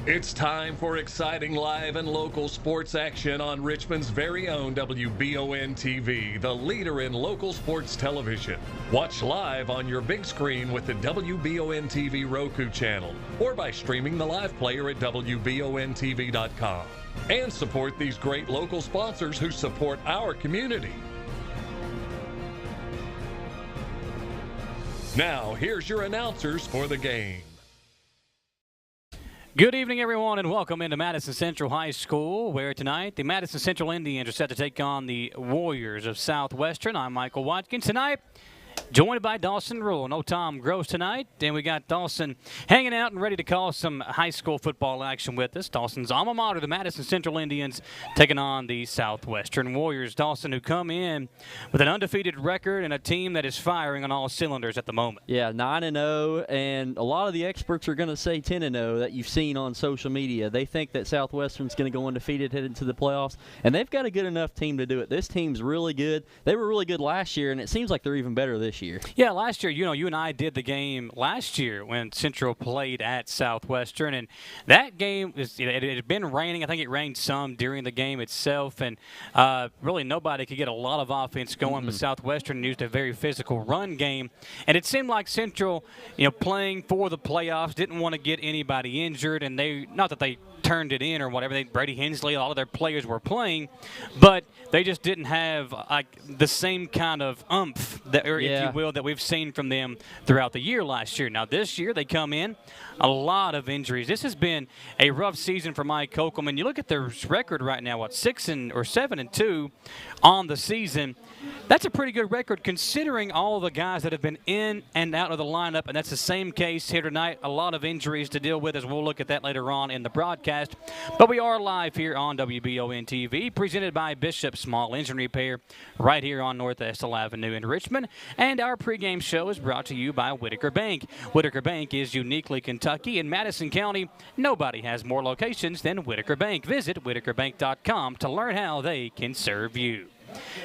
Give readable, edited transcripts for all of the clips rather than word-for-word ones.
It's time for exciting live and local sports action on Richmond's very own WBON TV, the leader in local sports television. Watch live on your big screen with the WBON TV Roku channel or by streaming the live player at WBONTV.com. And support these great local sponsors who support our community. Now, here's your announcers for the game. Good evening, everyone, and welcome into Madison Central High School, where tonight the Madison Central Indians are set to take on the Warriors of Southwestern. I'm Michael Watkins. Tonight, joined by Dawson Rule. No Tom Gross tonight, and we got Dawson hanging out and ready to call some high school football action with us. Dawson's alma mater, the Madison Central Indians, taking on the Southwestern Warriors. Dawson, who come in with an undefeated record and a team that is firing on all cylinders at the moment. Yeah, 9-0, and a lot of the experts are going to say 10-0 that you've seen on social media. They think that Southwestern's going to go undefeated heading to the playoffs, and they've got a good enough team to do it. This team's really good. They were really good last year, and it seems like they're even better this year. Yeah, last year, you and I did the game last year when Central played at Southwestern, and that game, it had been raining. I think it rained some during the game itself, and really nobody could get a lot of offense going, but Southwestern used a very physical run game, and it seemed like Central, playing for the playoffs, didn't want to get anybody injured, and not that they turned it in or whatever. Brady Hensley, a lot of their players were playing, but they just didn't have the same kind of oomph, if you will, that we've seen from them throughout the year last year. Now this year they come in, a lot of injuries. This has been a rough season for Mike Holcomb, and you look at their record right now, 7-2 on the season. That's a pretty good record considering all the guys that have been in and out of the lineup, and that's the same case here tonight. A lot of injuries to deal with, as we'll look at that later on in the broadcast. But we are live here on WBON TV, presented by Bishop Small Engine Repair, right here on North Estill Avenue in Richmond. And our pregame show is brought to you by Whitaker Bank. Whitaker Bank is uniquely Kentucky. In Madison County, nobody has more locations than Whitaker Bank. Visit whitakerbank.com to learn how they can serve you.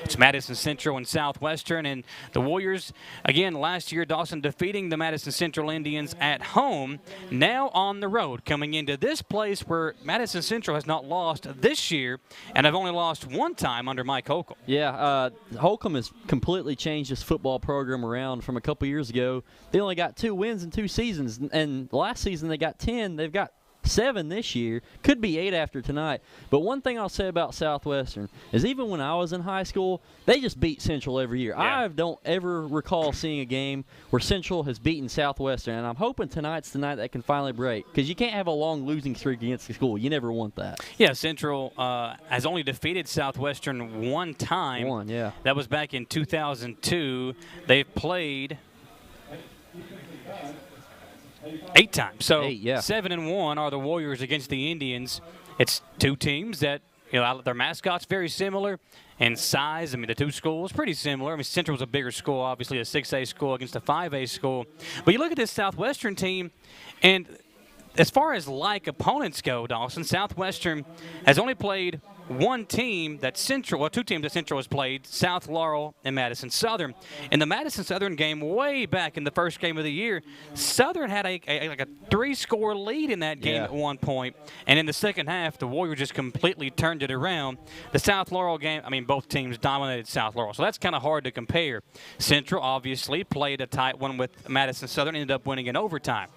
It's Madison Central and Southwestern, and the Warriors, again, last year, Dawson defeating the Madison Central Indians at home, now on the road, coming into this place where Madison Central has not lost this year, and have only lost one time under Mike Holcomb. Yeah, Holcomb has completely changed his football program around from a couple years ago. They only got 2 wins in 2 seasons, and last season they got 10. They've got 7 this year, could be 8 after tonight. But one thing I'll say about Southwestern is even when I was in high school, they just beat Central every year. Yeah. I don't ever recall seeing a game where Central has beaten Southwestern, and I'm hoping tonight's the night that can finally break, because you can't have a long losing streak against the school. You never want that. Yeah, Central has only defeated Southwestern one time. Yeah. That was back in 2002. They've played 8 times. So 7-1 are the Warriors against the Indians. It's 2 teams that, their mascots very similar in size. I mean, the 2 schools pretty similar. I mean, Central's a bigger school, obviously a 6A school against a 5A school. But you look at this Southwestern team, and as far as like opponents go, Dawson, Southwestern has only played 2 teams that Central has played, South Laurel and Madison Southern. In the Madison Southern game, way back in the first game of the year, Southern had a 3-score lead in that game at one point, and in the second half, the Warriors just completely turned it around. The South Laurel game, both teams dominated South Laurel, so that's kind of hard to compare. Central obviously played a tight one with Madison Southern, ended up winning in overtime.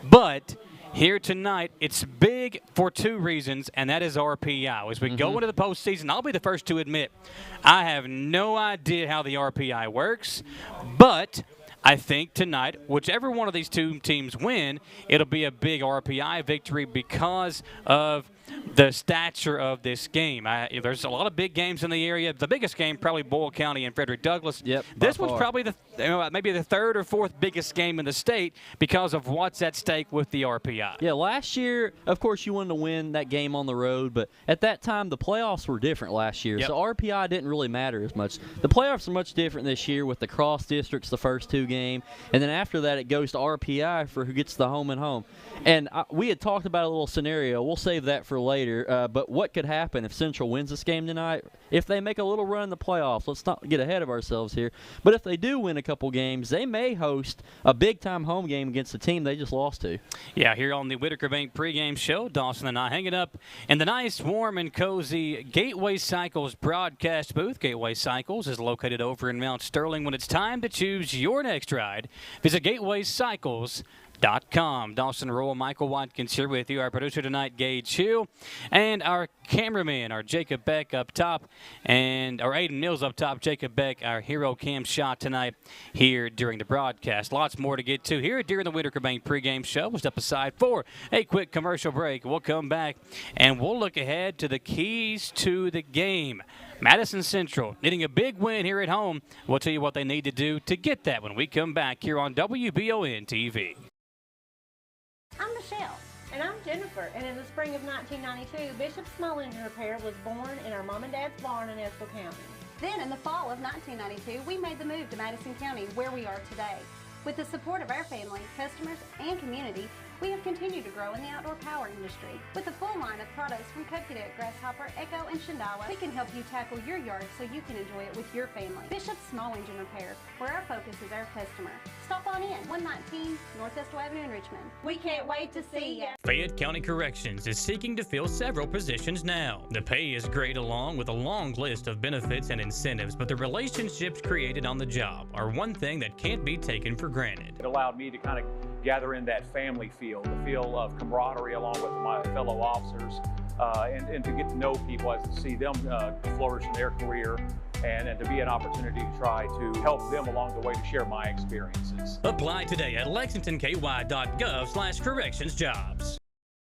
But here tonight, it's big for 2 reasons, and that is RPI. As we go into the postseason, I'll be the first to admit I have no idea how the RPI works, but I think tonight, whichever one of these 2 teams win, it'll be a big RPI victory because of the stature of this game. There's a lot of big games in the area. The biggest game, probably Boyle County and Frederick Douglass. Yep, this one's probably maybe the 3rd or 4th biggest game in the state because of what's at stake with the RPI. Yeah, last year, of course, you wanted to win that game on the road, but at that time, the playoffs were different last year, so RPI didn't really matter as much. The playoffs are much different this year with the cross districts the first 2 games, and then after that, it goes to RPI for who gets the home and home. And we had talked about a little scenario. We'll save that for for later. But what could happen if Central wins this game tonight? If they make a little run in the playoffs, let's not get ahead of ourselves here. But if they do win a couple games, they may host a big-time home game against the team they just lost to. Yeah, here on the Whitaker Bank pregame show, Dawson and I hanging up in the nice, warm, and cozy Gateway Cycles broadcast booth. Gateway Cycles is located over in Mount Sterling. When it's time to choose your next ride, visit gatewaycycles.com. Dawson Roll, Michael Watkins here with you. Our producer tonight, Gage Hill, and our cameraman, our Jacob Beck up top, and our Aiden Mills up top. Jacob Beck, our hero cam shot tonight here during the broadcast. Lots more to get to here during the Whitaker Bank pregame show. We'll step aside for a quick commercial break. We'll come back and we'll look ahead to the keys to the game. Madison Central needing a big win here at home. We'll tell you what they need to do to get that when we come back here on WBON TV. I'm Michelle. And I'm Jennifer, and in the spring of 1992, Bishop Small Engine Repair was born in our mom and dad's barn in Estill County. Then in the fall of 1992, we made the move to Madison County, where we are today. With the support of our family, customers, and community, we have continued to grow in the outdoor power industry. With a full line of products from Kokeduk, Grasshopper, Echo, and Shindawa, we can help you tackle your yard so you can enjoy it with your family. Bishop Small Engine Repair, where our focus is our customer. Stop on in, 119 North Estill Avenue in Richmond. We can't wait to see you. Fayette County Corrections is seeking to fill several positions now. The pay is great along with a long list of benefits and incentives, but the relationships created on the job are one thing that can't be taken for granted. It allowed me to kind of gather in that family feel, the feel of camaraderie along with my fellow officers, and to get to know people, as to see them flourish in their career, and to be an opportunity to try to help them along the way to share my experiences. Apply today at lexingtonky.gov/correctionsjobs.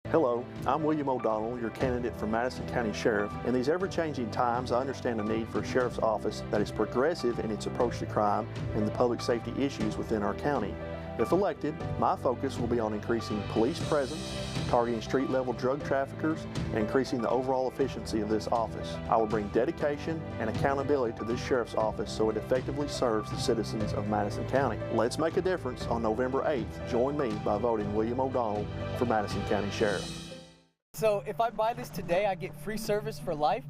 Hello, I'm William O'Donnell, your candidate for Madison County Sheriff. In these ever-changing times, I understand the need for a sheriff's office that is progressive in its approach to crime and the public safety issues within our county. If elected, my focus will be on increasing police presence, targeting street-level drug traffickers, and increasing the overall efficiency of this office. I will bring dedication and accountability to this sheriff's office so it effectively serves the citizens of Madison County. Let's make a difference on November 8th. Join me by voting William O'Donnell for Madison County Sheriff. So if I buy this today, I get free service for life?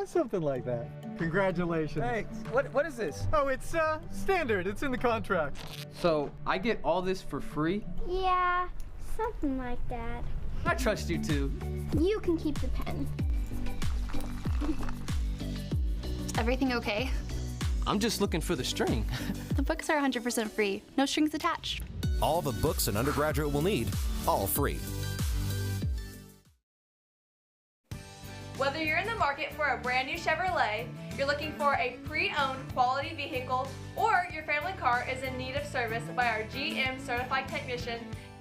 Something like that. Congratulations. Thanks. What is this? Oh, it's standard. It's in the contract. So I get all this for free? Yeah, something like that. I trust you too. You can keep the pen. Is everything okay? I'm just looking for the string. The books are 100% free. No strings attached. All the books an undergraduate will need, all free. Whether you're in the market for a brand new Chevrolet, you're looking for a pre-owned quality vehicle, or your family car is in need of service by our GM certified technician,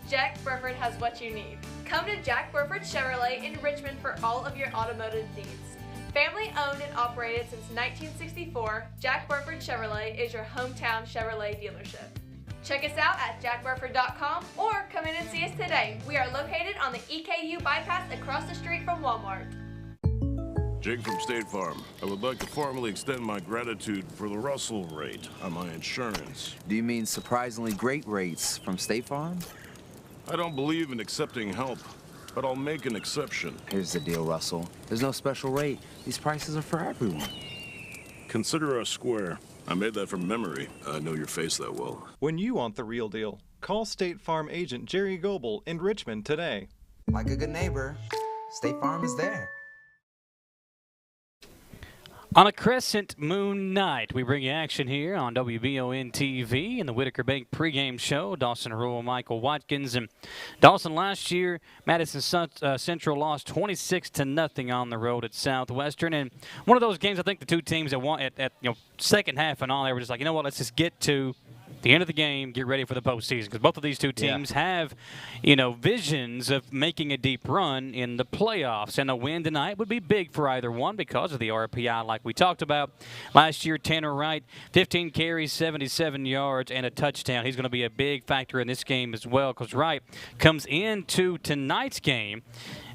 Jack Burford has what you need. Come to Jack Burford Chevrolet in Richmond for all of your automotive needs. Family owned and operated since 1964, Jack Burford Chevrolet is your hometown Chevrolet dealership. Check us out at jackburford.com or come in and see us today. We are located on the EKU bypass across the street from Walmart. Jake from State Farm. I would like to formally extend my gratitude for the Russell rate on my insurance. Do you mean surprisingly great rates from State Farm? I don't believe in accepting help, but I'll make an exception. Here's the deal, Russell. There's no special rate. These prices are for everyone. Consider us square. I made that from memory. I know your face that well. When you want the real deal, call State Farm agent Jerry Goebel in Richmond today. Like a good neighbor, State Farm is there. On a crescent moon night, we bring you action here on WBON TV in the Whitaker Bank pregame show. Dawson Rule, Michael Watkins, and Dawson. Last year, Madison Central lost 26-0 on the road at Southwestern, and one of those games I think the two teams that won at second half and all, they were just like, you know what, let's just get to the end of the game, get ready for the postseason, because both of these two teams have, visions of making a deep run in the playoffs, and a win tonight would be big for either one because of the RPI like we talked about. Last year, Tanner Wright, 15 carries, 77 yards, and a touchdown. He's going to be a big factor in this game as well, because Wright comes into tonight's game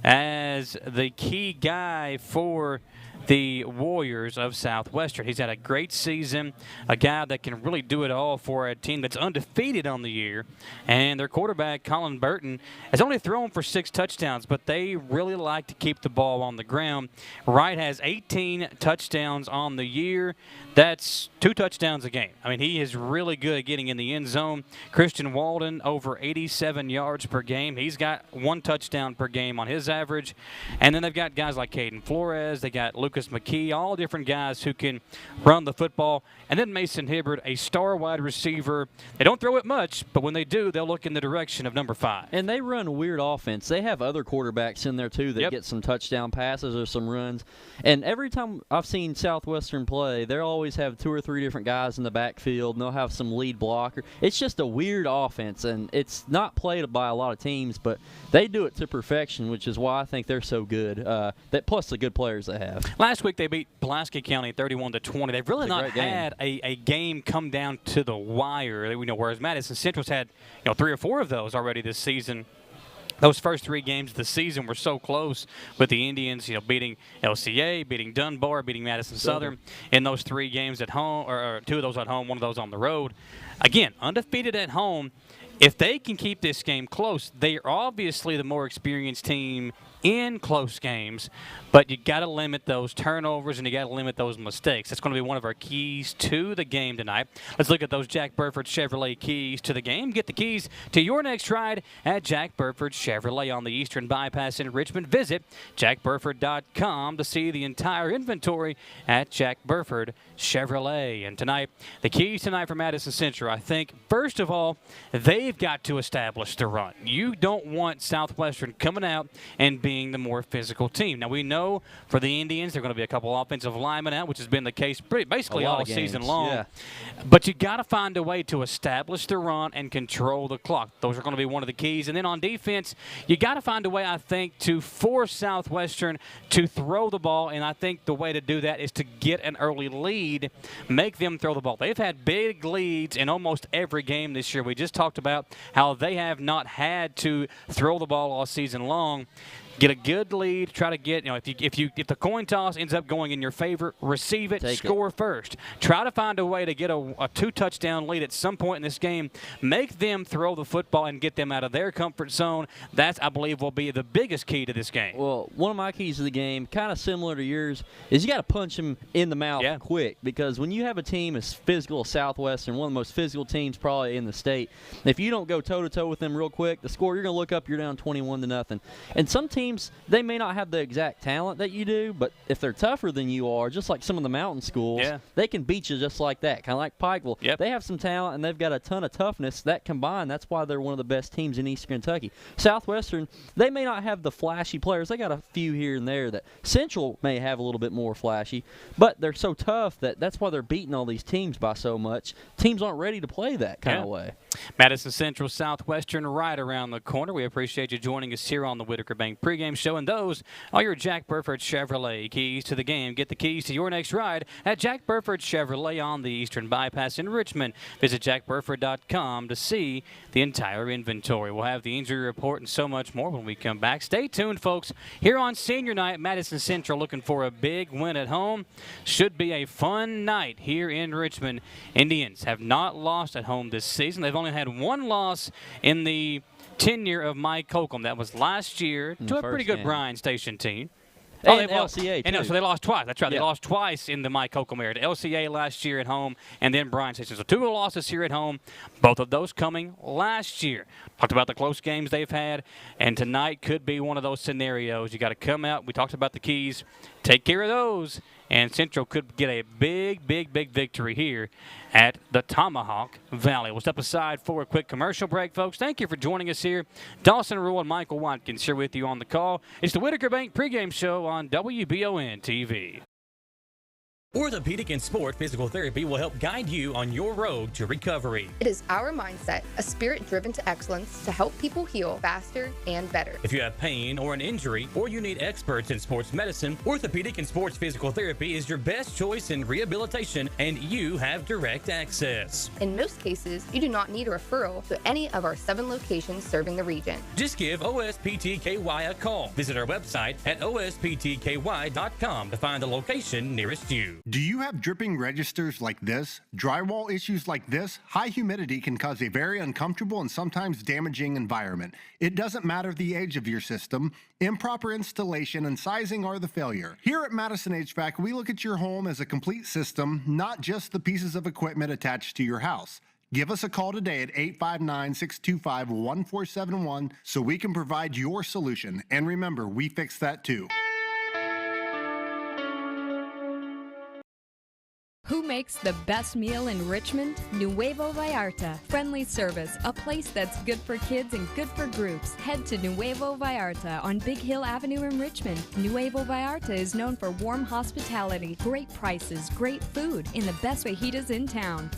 as the key guy for the Warriors of Southwestern. He's had a great season, a guy that can really do it all for a team that's undefeated on the year. And their quarterback, Colin Burton, has only thrown for 6 touchdowns, but they really like to keep the ball on the ground. Wright has 18 touchdowns on the year. That's 2 touchdowns a game. I mean, he is really good at getting in the end zone. Christian Walden, over 87 yards per game. He's got 1 touchdown per game on his average. And then they've got guys like Caden Flores. They got Lucas McKee, all different guys who can run the football. And then Mason Hibbard, a star wide receiver. They don't throw it much, but when they do, they'll look in the direction of number 5. And they run a weird offense. They have other quarterbacks in there, too, that get some touchdown passes or some runs. And every time I've seen Southwestern play, they'll always have 2 or 3 different guys in the backfield, and they'll have some lead blocker. It's just a weird offense, and it's not played by a lot of teams, but they do it to perfection, which is why I think they're so good, plus the good players they have. Last week they beat Pulaski County 31-20. They've really not had a game come down to the wire, whereas Madison Central's had 3 or 4 of those already this season. Those first 3 games of the season were so close with the Indians, beating LCA, beating Dunbar, beating Madison Southern in those 3 games at home, or 2 of those at home, 1 of those on the road. Again, undefeated at home. If they can keep this game close, they are obviously the more experienced team in close games, but you got to limit those turnovers and you got to limit those mistakes. That's going to be one of our keys to the game tonight. Let's look at those Jack Burford Chevrolet keys to the game. Get the keys to your next ride at Jack Burford Chevrolet on the Eastern Bypass in Richmond. Visit jackburford.com to see the entire inventory at Jack Burford Chevrolet. And tonight, the keys tonight for Madison Central, I think, first of all, they've got to establish the run. You don't want Southwestern coming out and being the more physical team. Now, we know for the Indians, there are going to be a couple offensive linemen out, which has been the case basically all season long. Yeah. But you got to find a way to establish the run and control the clock. Those are going to be one of the keys. And then on defense, you got to find a way, I think, to force Southwestern to throw the ball. And I think the way to do that is to get an early lead, make them throw the ball. They've had big leads in almost every game this year. We just talked about how they have not had to throw the ball all season long. Get a good lead. Try to get, if the coin toss ends up going in your favor, receive it, score first. Try to find a way to get a 2-touchdown lead at some point in this game. Make them throw the football and get them out of their comfort zone. That, I believe, will be the biggest key to this game. Well, one of my keys to the game, kind of similar to yours, is you got to punch them in the mouth quick, because when you have a team as physical as Southwestern, one of the most physical teams probably in the state, if you don't go toe-to-toe with them real quick, the score, you're going to look up, you're down 21-0. And some teams, they may not have the exact talent that you do, but if they're tougher than you are, just like some of the mountain schools, they can beat you just like that, kind of like Pikeville. They have some talent, and they've got a ton of toughness. That combined, that's why they're one of the best teams in Eastern Kentucky. Southwestern, they may not have the flashy players. They got a few here and there that Central may have a little bit more flashy, but they're so tough that's why they're beating all these teams by so much. Teams aren't ready to play that kind of way. Madison Central, Southwestern, right around the corner. We appreciate you joining us here on the Whitaker Bank pregame show. And those are your Jack Burford Chevrolet keys to the game. Get the keys to your next ride at Jack Burford Chevrolet on the Eastern Bypass in Richmond. Visit jackburford.com to see the entire inventory. We'll have the injury report and so much more when we come back. Stay tuned, folks. Here on Senior Night, Madison Central looking for a big win at home. Should be a fun night here in Richmond. Indians have not lost at home this season. They've only had 1 loss in the tenure of Mike Holcomb. That was last year to a pretty good Bryan Station team. And LCA, too. So they lost twice. That's right. They lost twice in the Mike Holcomb area. The LCA last year at home, and then Bryan Station. So 2 losses here at home, both of those coming last year. Talked about the close games they've had, and tonight could be one of those scenarios. You got to come out. We talked about the keys. Take care of those, and Central could get a big, big, big victory here at the Tomahawk Valley. We'll step aside for a quick commercial break, folks. Thank you for joining us here. Dawson Rule and Michael Watkins here with you on the call. It's the Whitaker Bank pregame show on WBON TV. Orthopedic and Sport Physical Therapy will help guide you on your road to recovery. It is our mindset, a spirit driven to excellence, to help people heal faster and better. If you have pain or an injury, or you need experts in sports medicine, Orthopedic and Sports Physical Therapy is your best choice in rehabilitation, and you have direct access. In most cases, you do not need a referral to any of our 7 locations serving the region. Just give OSPTKY a call. Visit our website at osptky.com to find the location nearest you. Do you have dripping registers like this? Drywall issues like this? High humidity can cause a very uncomfortable and sometimes damaging environment. It doesn't matter the age of your system. Improper installation and sizing are the failure. Here at Madison HVAC, we look at your home as a complete system, not just the pieces of equipment attached to your house. Give us a call today at 859-625-1471 so we can provide your solution. And remember, we fix that too. Who makes the best meal in Richmond? Nuevo Vallarta. Friendly service, a place that's good for kids and good for groups. Head to Nuevo Vallarta on Big Hill Avenue in Richmond. Nuevo Vallarta is known for warm hospitality, great prices, great food, and the best fajitas in town.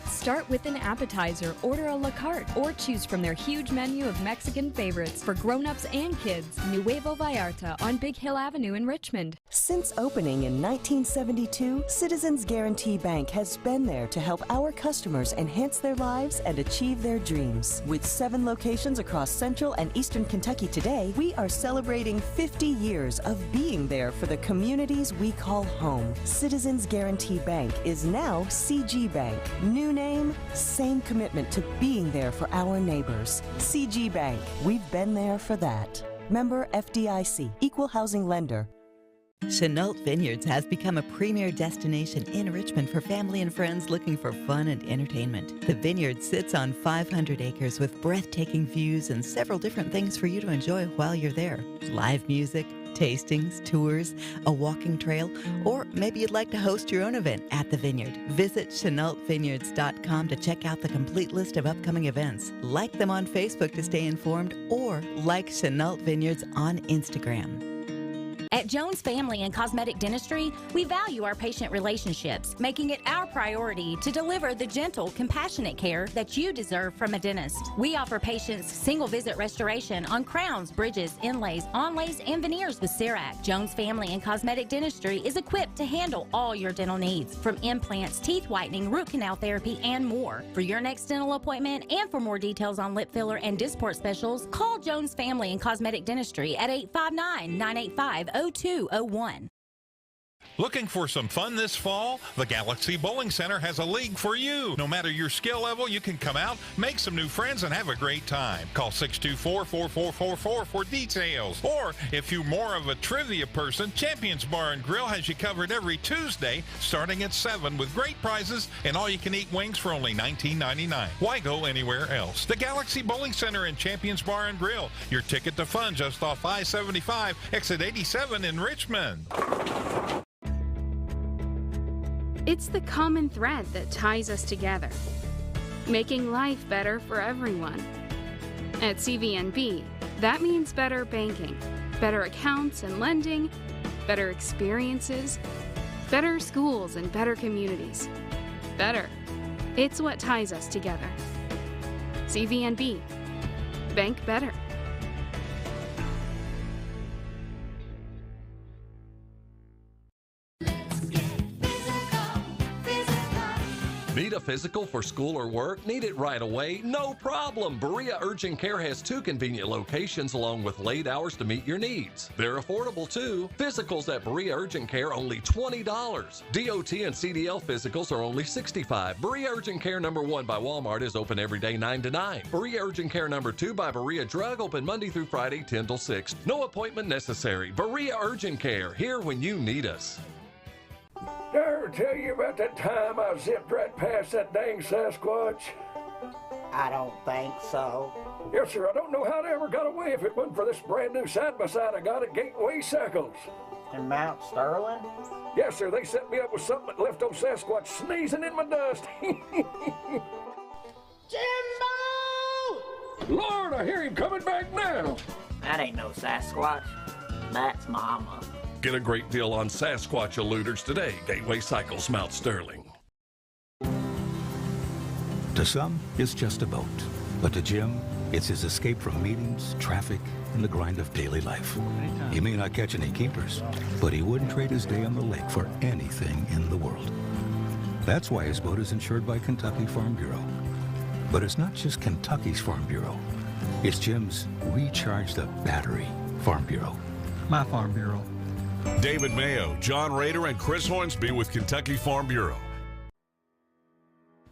Start with an appetizer, order a la carte, or choose from their huge menu of Mexican favorites for grown-ups and kids. Nuevo Vallarta on Big Hill Avenue in Richmond. Since opening in 1972, Citizens Guarantee Bank has been there to help our customers enhance their lives and achieve their dreams. With 7 locations across Central and Eastern Kentucky today, we are celebrating 50 years of being there for the communities we call home. Citizens Guarantee Bank is now CG Bank. New name, same commitment to being there for our neighbors. CG Bank, we've been there for that. Member FDIC, Equal Housing Lender. Chenault Vineyards has become a premier destination in Richmond for family and friends looking for fun and entertainment. The vineyard sits on 500 acres with breathtaking views and several different things for you to enjoy while you're there. Live music, tastings, tours, a walking trail, or maybe you'd like to host your own event at the vineyard. Visit ChenaultVineyards.com to check out the complete list of upcoming events. Like them on Facebook to stay informed, or like Chenault Vineyards on Instagram. At Jones Family and Cosmetic Dentistry, we value our patient relationships, making it our priority to deliver the gentle, compassionate care that you deserve from a dentist. We offer patients single-visit restoration on crowns, bridges, inlays, onlays, and veneers with CERAC. Jones Family and Cosmetic Dentistry is equipped to handle all your dental needs, from implants, teeth whitening, root canal therapy, and more. For your next dental appointment and for more details on lip filler and Dysport specials, call Jones Family and Cosmetic Dentistry at 859-985-0201. Looking for some fun this fall? The Galaxy Bowling Center has a league for you. No matter your skill level, you can come out, make some new friends, and have a great time. Call 624-4444 for details. Or, if you're more of a trivia person, Champions Bar and Grill has you covered every Tuesday, starting at 7 with great prizes and all-you-can-eat wings for only $19.99. Why go anywhere else? The Galaxy Bowling Center and Champions Bar and Grill, your ticket to fun just off I-75, exit 87 in Richmond. It's the common thread that ties us together, making life better for everyone. At CVNB, that means better banking, better accounts and lending, better experiences, better schools and better communities. Better. It's what ties us together. CVNB. Bank better. Need a physical for school or work? Need it right away? No problem. Berea Urgent Care has 2 convenient locations along with late hours to meet your needs. They're affordable too. Physicals at Berea Urgent Care only $20. DOT and CDL physicals are only $65. Berea Urgent Care number 1 by Walmart is open every day 9 to 9. Berea Urgent Care number 2 by Berea Drug open Monday through Friday 10 till 6. No appointment necessary. Berea Urgent Care, here when you need us. Did I ever tell you about that time I zipped right past that dang Sasquatch? I don't think so. Yes, sir. I don't know how it ever got away if it wasn't for this brand new side-by-side I got at Gateway Cycles. In Mount Sterling? Yes, sir. They set me up with something that left old Sasquatch sneezing in my dust. Jimbo! Lord, I hear him coming back now. That ain't no Sasquatch. That's Mama. Get a great deal on Sasquatch eluders today. Gateway Cycles, Mount Sterling. To some, it's just a boat. But to Jim, it's his escape from meetings, traffic, and the grind of daily life. He may not catch any keepers, but he wouldn't trade his day on the lake for anything in the world. That's why his boat is insured by Kentucky Farm Bureau. But it's not just Kentucky's Farm Bureau. It's Jim's Recharge the Battery Farm Bureau. My Farm Bureau. David Mayo, John Rader, and Chris Hornsby with Kentucky Farm Bureau.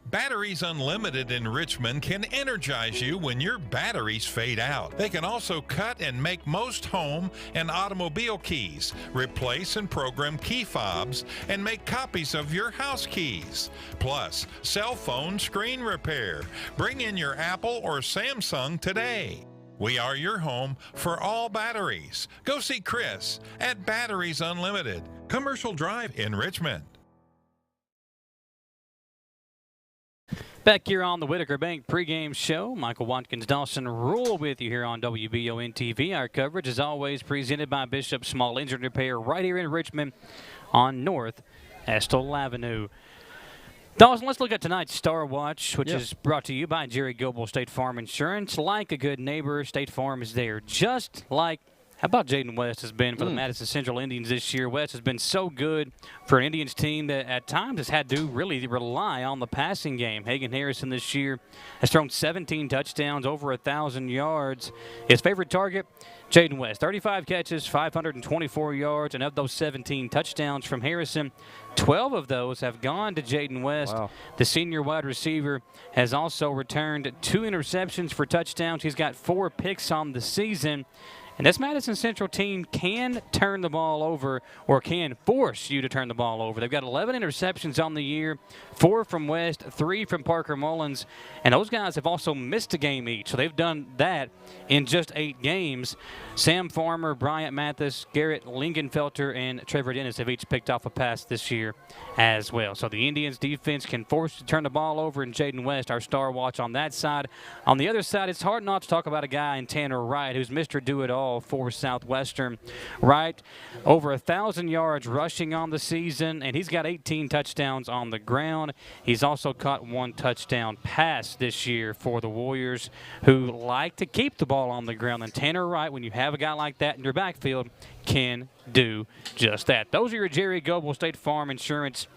Batteries Unlimited in Richmond can energize you when your batteries fade out. They can also cut and make most home and automobile keys, replace and program key fobs, and make copies of your house keys. Plus, cell phone screen repair. Bring in your Apple or Samsung today. We are your home for all batteries. Go see Chris at Batteries Unlimited, Commercial Drive in Richmond. Back here on the Whitaker Bank pregame show, Michael Watkins, Dawson Rule with you here on WBON TV. Our coverage is always presented by Bishop Small Engine Repair right here in Richmond on North Estill Avenue. Dawson, let's look at tonight's Star Watch, which is brought to you by Jerry Goebel State Farm Insurance. Like a good neighbor, State Farm is there. Just like, how about Jaden West has been for the Madison Central Indians this year? West has been so good for an Indians team that at times has had to really rely on the passing game. Hagan Harrison this year has thrown 17 touchdowns, over 1,000 yards. His favorite target, Jaden West, 35 catches, 524 yards, and of those 17 touchdowns from Harrison, 12 of those have gone to Jaden West. Wow. The senior wide receiver has also returned 2 interceptions for touchdowns. He's got 4 picks on the season. And this Madison Central team can turn the ball over or can force you to turn the ball over. They've got 11 interceptions on the year, 4 from West, 3 from Parker Mullins. And those guys have also missed a game each. So they've done that in just 8 games. Sam Farmer, Bryant Mathis, Garrett Lingenfelter, and Trevor Dennis have each picked off a pass this year as well. So the Indians defense can force you to turn the ball over, and Jaden West, our star watch on that side. On the other side, it's hard not to talk about a guy in Tanner Wright who's Mr. Do-It-All for Southwestern. Right, over 1,000 yards rushing on the season, and he's got 18 touchdowns on the ground. He's also caught 1 touchdown pass this year for the Warriors, who like to keep the ball on the ground. And Tanner Wright, when you have a guy like that in your backfield, can do just that. Those are your Jerry Goebel State Farm Insurance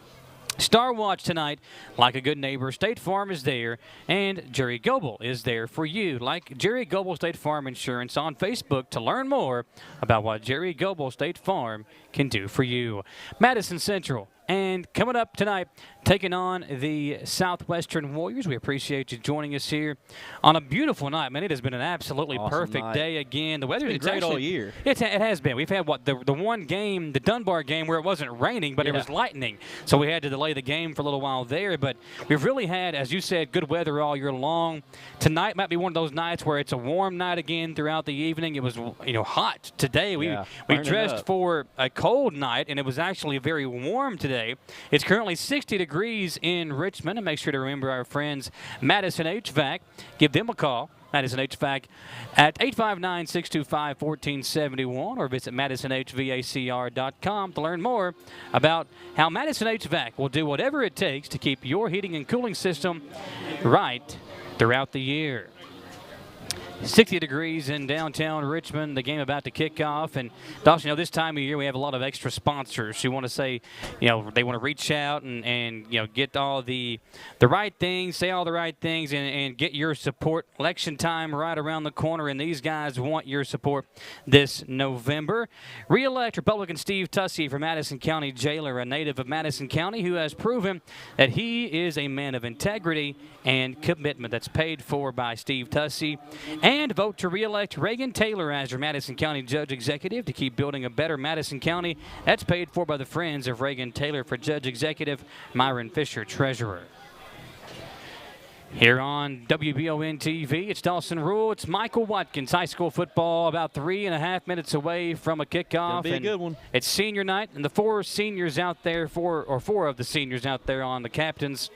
Star Watch tonight. Like a good neighbor, State Farm is there, and Jerry Goebel is there for you. Like Jerry Goebel State Farm Insurance on Facebook to learn more about what Jerry Goebel State Farm can do for you. Madison Central. And coming up tonight, taking on the Southwestern Warriors. We appreciate you joining us here on a beautiful night. Man, it has been an absolutely perfect day again. The weather is great all year. It has been. We've had, the one game, the Dunbar game, where it wasn't raining, but it was lightning. So we had to delay the game for a little while there. But we've really had, as you said, good weather all year long. Tonight might be one of those nights where it's a warm night again throughout the evening. It was, hot today. We dressed for a cold night, and it was actually very warm today. It's currently 60 degrees in Richmond, and make sure to remember our friends Madison HVAC. Give them a call, Madison HVAC, at 859-625-1471, or visit madisonhvacr.com to learn more about how Madison HVAC will do whatever it takes to keep your heating and cooling system right throughout the year. 60 degrees in downtown Richmond, the game about to kick off. And, Dawson, this time of year we have a lot of extra sponsors who want to say, they want to reach out and get all the right things, say all the right things, and get your support. Election time right around the corner, and these guys want your support this November. Re-elect Republican Steve Tussey for Madison County Jailer, a native of Madison County who has proven that he is a man of integrity and commitment. That's paid for by Steve Tussey. And vote to re-elect Reagan Taylor as your Madison County Judge Executive to keep building a better Madison County. That's paid for by the friends of Reagan Taylor. For Judge Executive, Myron Fisher, Treasurer. Here on WBON TV, it's Dawson Rule. It's Michael Watkins. High school football about 3.5 minutes away from a kickoff. It'll be a good one. It's senior night, and the four of the seniors out there on the captains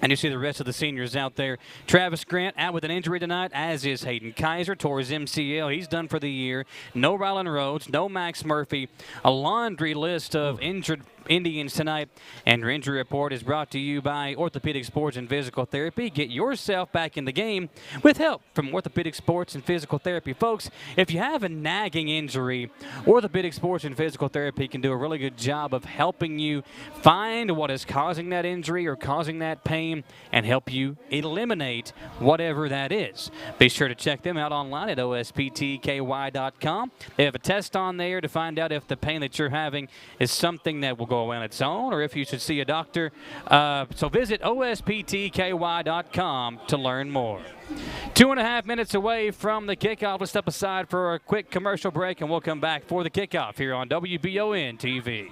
And you see the rest of the seniors out there. Travis Grant out with an injury tonight, as is Hayden Kaiser. Tore his MCL. He's done for the year. No Rylan Rhodes, no Max Murphy. A laundry list of injured Indians tonight. And your injury report is brought to you by Orthopedic Sports and Physical Therapy. Get yourself back in the game with help from Orthopedic Sports and Physical Therapy. Folks, if you have a nagging injury, Orthopedic Sports and Physical Therapy can do a really good job of helping you find what is causing that injury or causing that pain and help you eliminate whatever that is. Be sure to check them out online at osptky.com. They have a test on there to find out if the pain that you're having is something that will go away on its own or if you should see a doctor. So visit osptky.com to learn more. 2.5 minutes away from the kickoff. Let's step aside for a quick commercial break, and we'll come back for the kickoff here on WBON TV.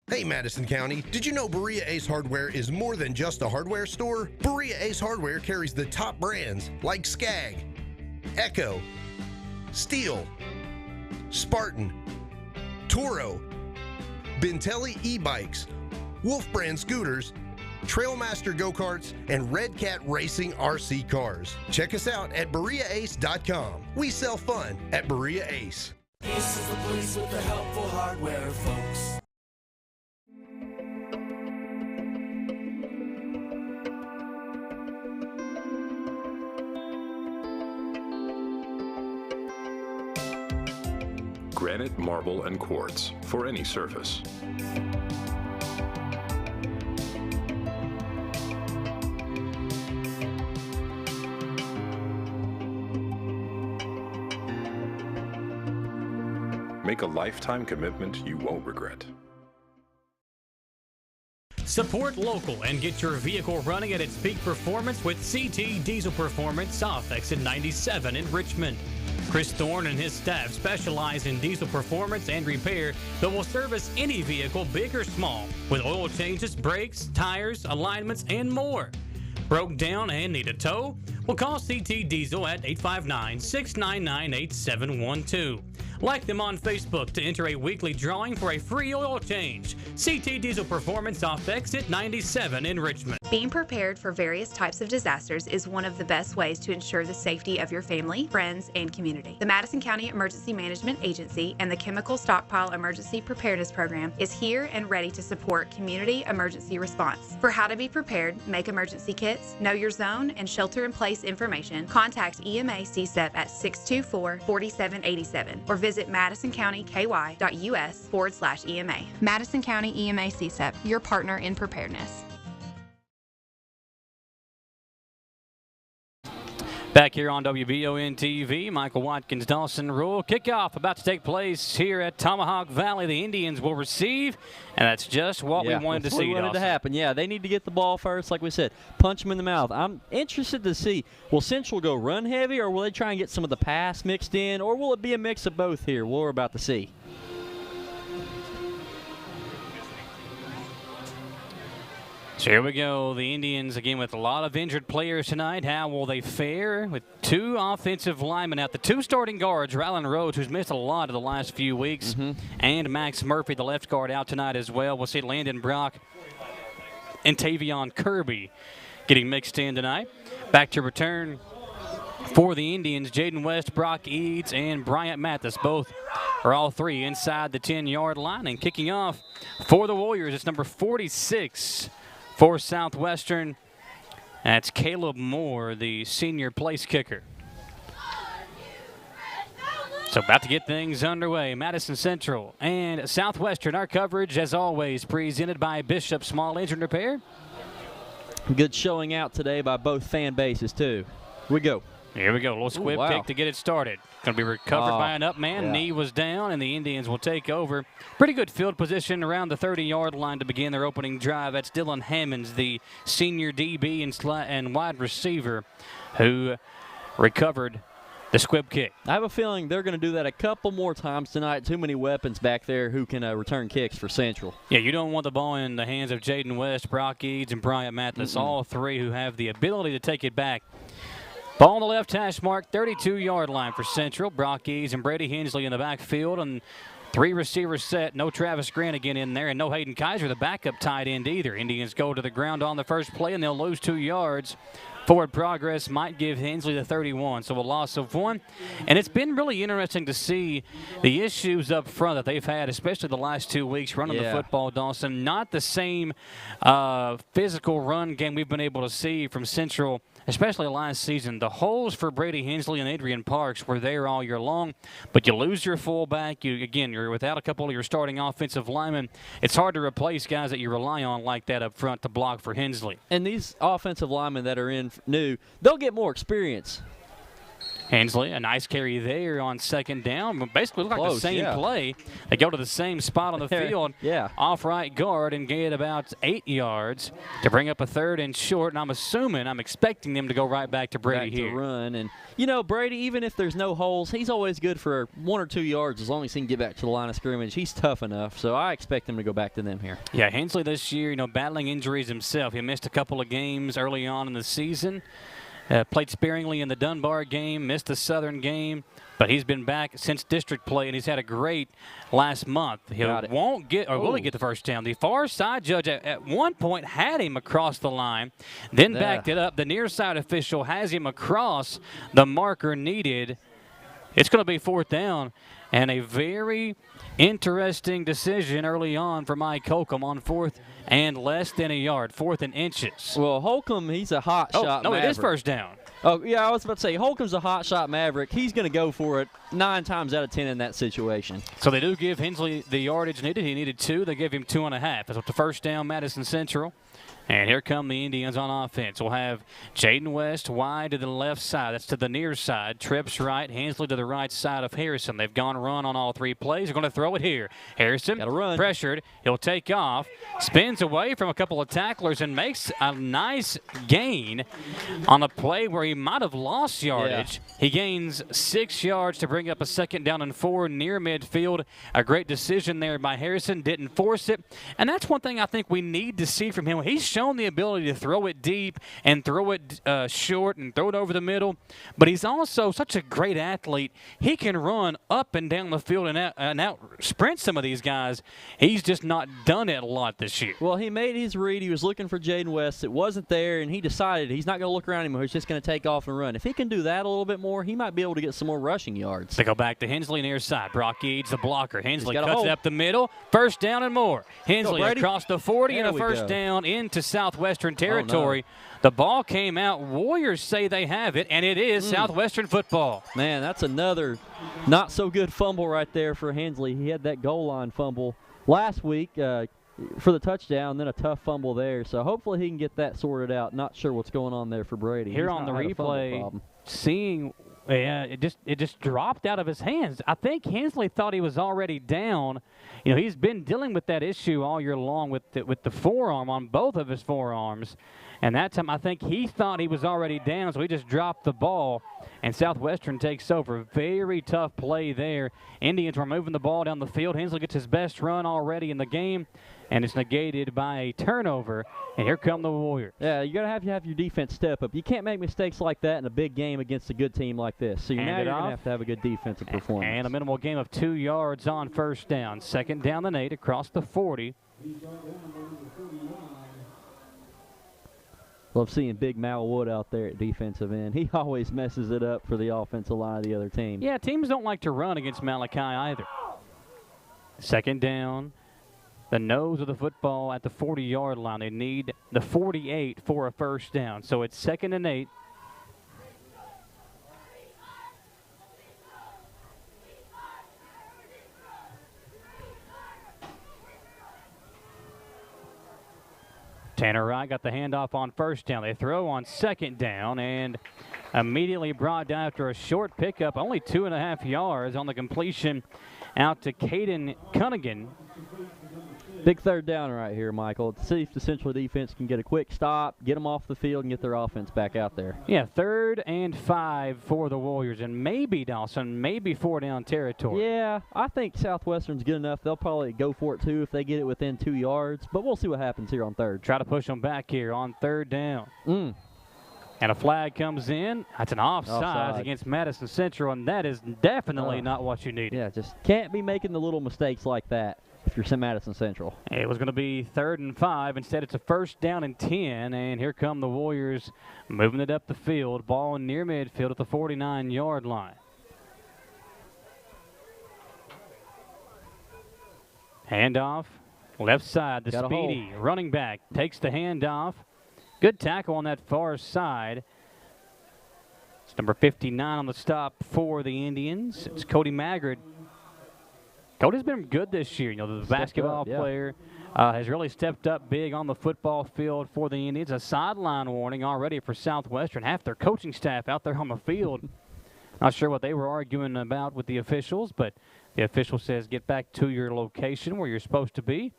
Hey Madison County, did you know Berea Ace Hardware is more than just a hardware store? Berea Ace Hardware carries the top brands like Skag, Echo, Steel, Spartan, Toro, Bentelli e-bikes, Wolf brand scooters, Trailmaster go-karts, and Red Cat Racing RC cars. Check us out at BereaAce.com. We sell fun at Berea Ace. Ace is the place with the helpful hardware, folks. Granite, marble, and quartz for any surface. Make a lifetime commitment you won't regret. Support local and get your vehicle running at its peak performance with CT Diesel Performance South Exit 97 in Richmond. Chris Thorne and his staff specialize in diesel performance and repair that will service any vehicle, big or small, with oil changes, brakes, tires, alignments, and more. Broke down and need a tow? Well, call CT Diesel at 859-699-8712. Like them on Facebook to enter a weekly drawing for a free oil change. CT Diesel Performance off Exit 97 in Richmond. Being prepared for various types of disasters is one of the best ways to ensure the safety of your family, friends, and community. The Madison County Emergency Management Agency and the Chemical Stockpile Emergency Preparedness Program is here and ready to support community emergency response. For how to be prepared, make emergency kits, know your zone, and shelter-in-place information, contact EMA CSEP at 624-4787 or visit madisoncountyky.us/EMA. Madison County EMA CSEP, your partner in preparedness. Back here on WBON TV, Michael Watkins, Dawson Rule. Kickoff about to take place here at Tomahawk Valley. The Indians will receive, and that's just what we wanted to see. We wanted to happen. Yeah, they need to get the ball first, like we said. Punch them in the mouth. I'm interested to see, will Central go run heavy, or will they try and get some of the pass mixed in, or will it be a mix of both here? We're about to see. So here we go. The Indians, again, with a lot of injured players tonight. How will they fare with two offensive linemen out? The two starting guards, Rylan Rhodes, who's missed a lot of the last few weeks, and Max Murphy, the left guard, out tonight as well. We'll see Landon Brock and Tavion Kirby getting mixed in tonight. Back to return for the Indians, Jaden West, Brock Eads, and Bryant Mathis. Both are all three inside the 10-yard line. And kicking off for the Warriors, it's number 46. For Southwestern, that's Caleb Moore, the senior place kicker. So about to get things underway. Madison Central and Southwestern, our coverage, as always, presented by Bishop Small Engine Repair. Good showing out today by both fan bases, too. Here we go. Here we go. A little squib kick to get it started. Going to be recovered by an up man. Yeah. Knee was down, and the Indians will take over. Pretty good field position around the 30-yard line to begin their opening drive. That's Dylan Hammonds, the senior DB and wide receiver, who recovered the squib kick. I have a feeling they're going to do that a couple more times tonight. Too many weapons back there who can return kicks for Central. Yeah, you don't want the ball in the hands of Jaden West, Brock Eads, and Bryant Mathis, all three who have the ability to take it back. Ball on the left hash mark, 32-yard line for Central. Brock Eads and Brady Hensley in the backfield, and Three receivers set, no Travis Grant again in there, and no Hayden Kaiser, the backup tight end either. Indians go to the ground on the first play, and they'll lose 2 yards. Forward progress might give Hensley the 31, so a loss of 1. And it's been really interesting to see the issues up front that they've had, especially the last 2 weeks running the football, Dawson. Not the same physical run game we've been able to see from Central, especially last season. The holes for Brady Hensley and Adrian Parks were there all year long, but you lose your fullback. You're without a couple of your starting offensive linemen. It's hard to replace guys that you rely on like that up front to block for Hensley. And these offensive linemen that are in new, they'll get more experience. Hensley, a nice carry there on second down. Basically, look like the same play. They go to the same spot on the field. Off right guard and get about 8 yards to bring up a 3rd and short. And I'm expecting them to go right back to Brady here. To run. And, you know, Brady, even if there's no holes, he's always good for 1 or 2 yards as long as he can get back to the line of scrimmage. He's tough enough, so I expect him to go back to them here. Yeah, Hensley this year, battling injuries himself. He missed a couple of games early on in the season. Played sparingly in the Dunbar game, missed the Southern game, but he's been back since district play, and he's had a great last month. He won't get, or will he get the first down? The far side judge at one point had him across the line, then backed it up. The near side official has him across the marker needed. It's going to be 4th down, and a very interesting decision early on for Mike Holcomb on 4th and less than a yard, 4th and inches. Well, Holcomb, he's a hot shot no, maverick. it is first down. Oh, yeah, I was about to say, Holcomb's a hot shot maverick. He's going to go for it 9 times out of 10 in that situation. So they do give Hensley the yardage needed. He needed 2. They give him 2.5. That's the first down, Madison Central. And here come the Indians on offense. We'll have Jaden West wide to the left side. That's to the near side. Trips right. Hensley to the right side of Harrison. They've gone run on all 3 plays. They're going to throw it here. Harrison, got to run. Pressured. He'll take off. Spins away from a couple of tacklers and makes a nice gain on a play where he might have lost yardage. Yeah. He gains 6 yards to bring up a 2nd down and 4 near midfield. A great decision there by Harrison. Didn't force it. And that's one thing I think we need to see from him. He's shown the ability to throw it deep and throw it short and throw it over the middle, but he's also such a great athlete. He can run up and down the field and out sprint some of these guys. He's just not done it a lot this year. Well, he made his read. He was looking for Jaden West. It wasn't there, and he decided he's not going to look around anymore. He's just going to take off and run. If he can do that a little bit more, he might be able to get some more rushing yards. They go back to Hensley near side. Brock Eads, the blocker. Hensley cuts it up the middle. First down and more. Hensley across the 40 and a first down into Southwestern territory. The ball came out. Warriors say they have it, and it is Southwestern football. Man, that's another not so good fumble right there for Hensley. He had that goal line fumble last week for the touchdown, then a tough fumble there. So hopefully he can get that sorted out. Not sure what's going on there for Brady. Here on the replay, seeing it just dropped out of his hands. I think Hensley thought he was already down. He's been dealing with that issue all year long with the forearm, on both of his forearms. And that time I think he thought he was already down, so he just dropped the ball, and Southwestern takes over. Very tough play there. Indians were moving the ball down the field. Hensley gets his best run already in the game, and it's negated by a turnover. And here come the Warriors. Yeah, you got to have your defense step up. You can't make mistakes like that in a big game against a good team like this. So now you're going to have a good defensive performance. And a minimal game of 2 yards on first down. 2nd down and 8 across the 40. Love seeing Big Mal Wood out there at defensive end. He always messes it up for the offensive line of the other team. Yeah, teams don't like to run against Malachi either. 2nd down. The nose of the football at the 40-yard line. They need the 48 for a first down. So it's 2nd and 8. Tanner Wright got the handoff on first down. They throw on 2nd down and immediately brought down after a short pickup, only 2.5 yards on the completion out to Caden Cunningham. Big 3rd down right here, Michael. To see if the Central defense can get a quick stop, get them off the field, and get their offense back out there. Yeah, 3rd and 5 for the Warriors, and maybe, Dawson, maybe 4 down territory. Yeah, I think Southwestern's good enough. They'll probably go for it, too, if they get it within 2 yards, but we'll see what happens here on 3rd. Try to push them back here on 3rd down. And a flag comes in. That's an offside against Madison Central, and that is definitely not what you needed. Yeah, just can't be making the little mistakes like that if you're Madison Central. It was going to be 3rd and 5. Instead, it's a 1st down and 10, and here come the Warriors moving it up the field. Ball near midfield at the 49-yard line. Handoff, left side, the speedy running back takes the handoff. Good tackle on that far side. It's number 59 on the stop for the Indians. It's Cody Maggard. Cody's been good this year. You know, the basketball player has really stepped up big on the football field for the Indians. A sideline warning already for Southwestern. Half their coaching staff out there on the field. Not sure what they were arguing about with the officials, but the official says get back to your location where you're supposed to be.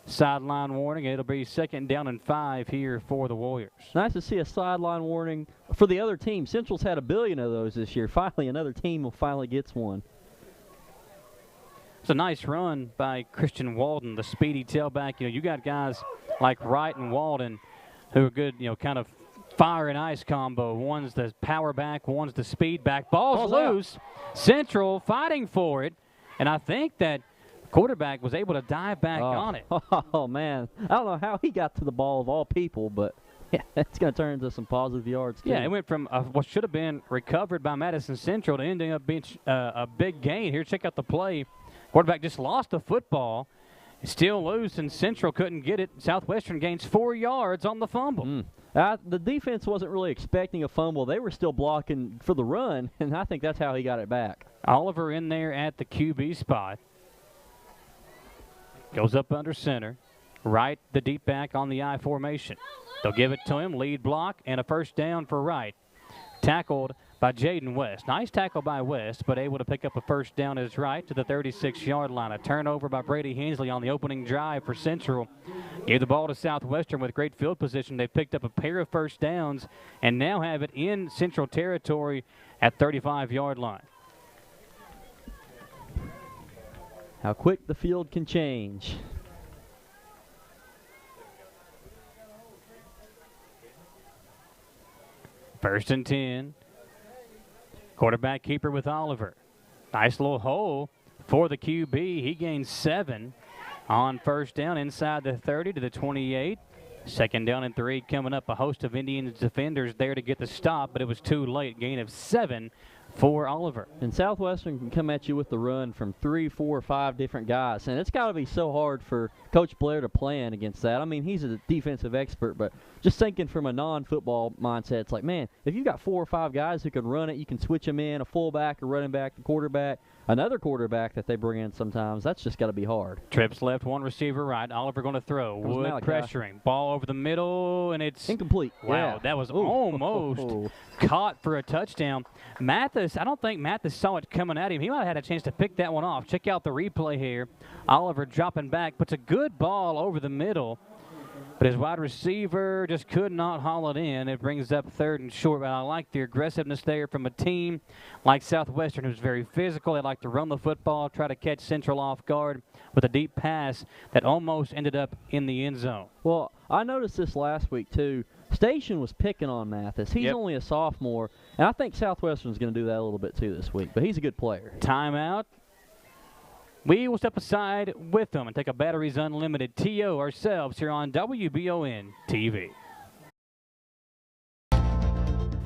Sideline warning. It'll be 2nd down and 5 here for the Warriors. Nice to see a sideline warning for the other team. Central's had 1 billion of those this year. Finally, another team finally gets one. It's a nice run by Christian Walden, the speedy tailback. You know, you got guys like Wright and Walden who are good, you know, kind of fire and ice combo. One's the power back, one's the speed back. Ball's loose. Central fighting for it, and I think that quarterback was able to dive back on it. Oh, man. I don't know how he got to the ball of all people, but yeah, it's going to turn into some positive yards, too. Yeah, it went from what should have been recovered by Madison Central to ending up being a big gain. Here, check out the play. Quarterback just lost the football. It's still loose, and Central couldn't get it. Southwestern gains 4 yards on the fumble. The defense wasn't really expecting a fumble. They were still blocking for the run, and I think that's how he got it back. Oliver in there at the QB spot. Goes up under center. Wright, the deep back on the I formation. They'll give it to him. Lead block and a 1st down for Wright. Tackled by Jaden West. Nice tackle by West, but able to pick up a 1st down as Wright to the 36-yard line. A turnover by Brady Hensley on the opening drive for Central. Gave the ball to Southwestern with great field position. They picked up a pair of 1st downs and now have it in Central territory at 35-yard line. How quick the field can change. First and 10. Quarterback keeper with Oliver. Nice little hole for the QB. He gains 7 on 1st down inside the 30 to the 28. 2nd down and 3 coming up. A host of Indians defenders there to get the stop, but it was too late. Gain of 7 for Oliver. And Southwestern can come at you with the run from 3, 4, 5 different guys. And it's got to be so hard for Coach Blair to plan against that. I mean, he's a defensive expert, but just thinking from a non-football mindset, it's like, man, if you've got 4 or 5 guys who can run it, you can switch them in, a fullback, a running back, a quarterback, another quarterback that they bring in sometimes. That's just got to be hard. Trips left, 1 receiver right. Oliver going to throw. Wood pressuring. Ball over the middle, and it's incomplete. Wow, that was almost caught for a touchdown. Mathis, I don't think Mathis saw it coming at him. He might have had a chance to pick that one off. Check out the replay here. Oliver dropping back, puts a good ball over the middle, but his wide receiver just could not haul it in. It brings up 3rd and short, but I like the aggressiveness there from a team like Southwestern, who's very physical. They like to run the football, try to catch Central off guard with a deep pass that almost ended up in the end zone. Well, I noticed this last week, too. Station was picking on Mathis. He's only a sophomore, and I think Southwestern's going to do that a little bit, too, this week, but he's a good player. Timeout. We will step aside with them and take a Batteries Unlimited TO ourselves here on WBON TV.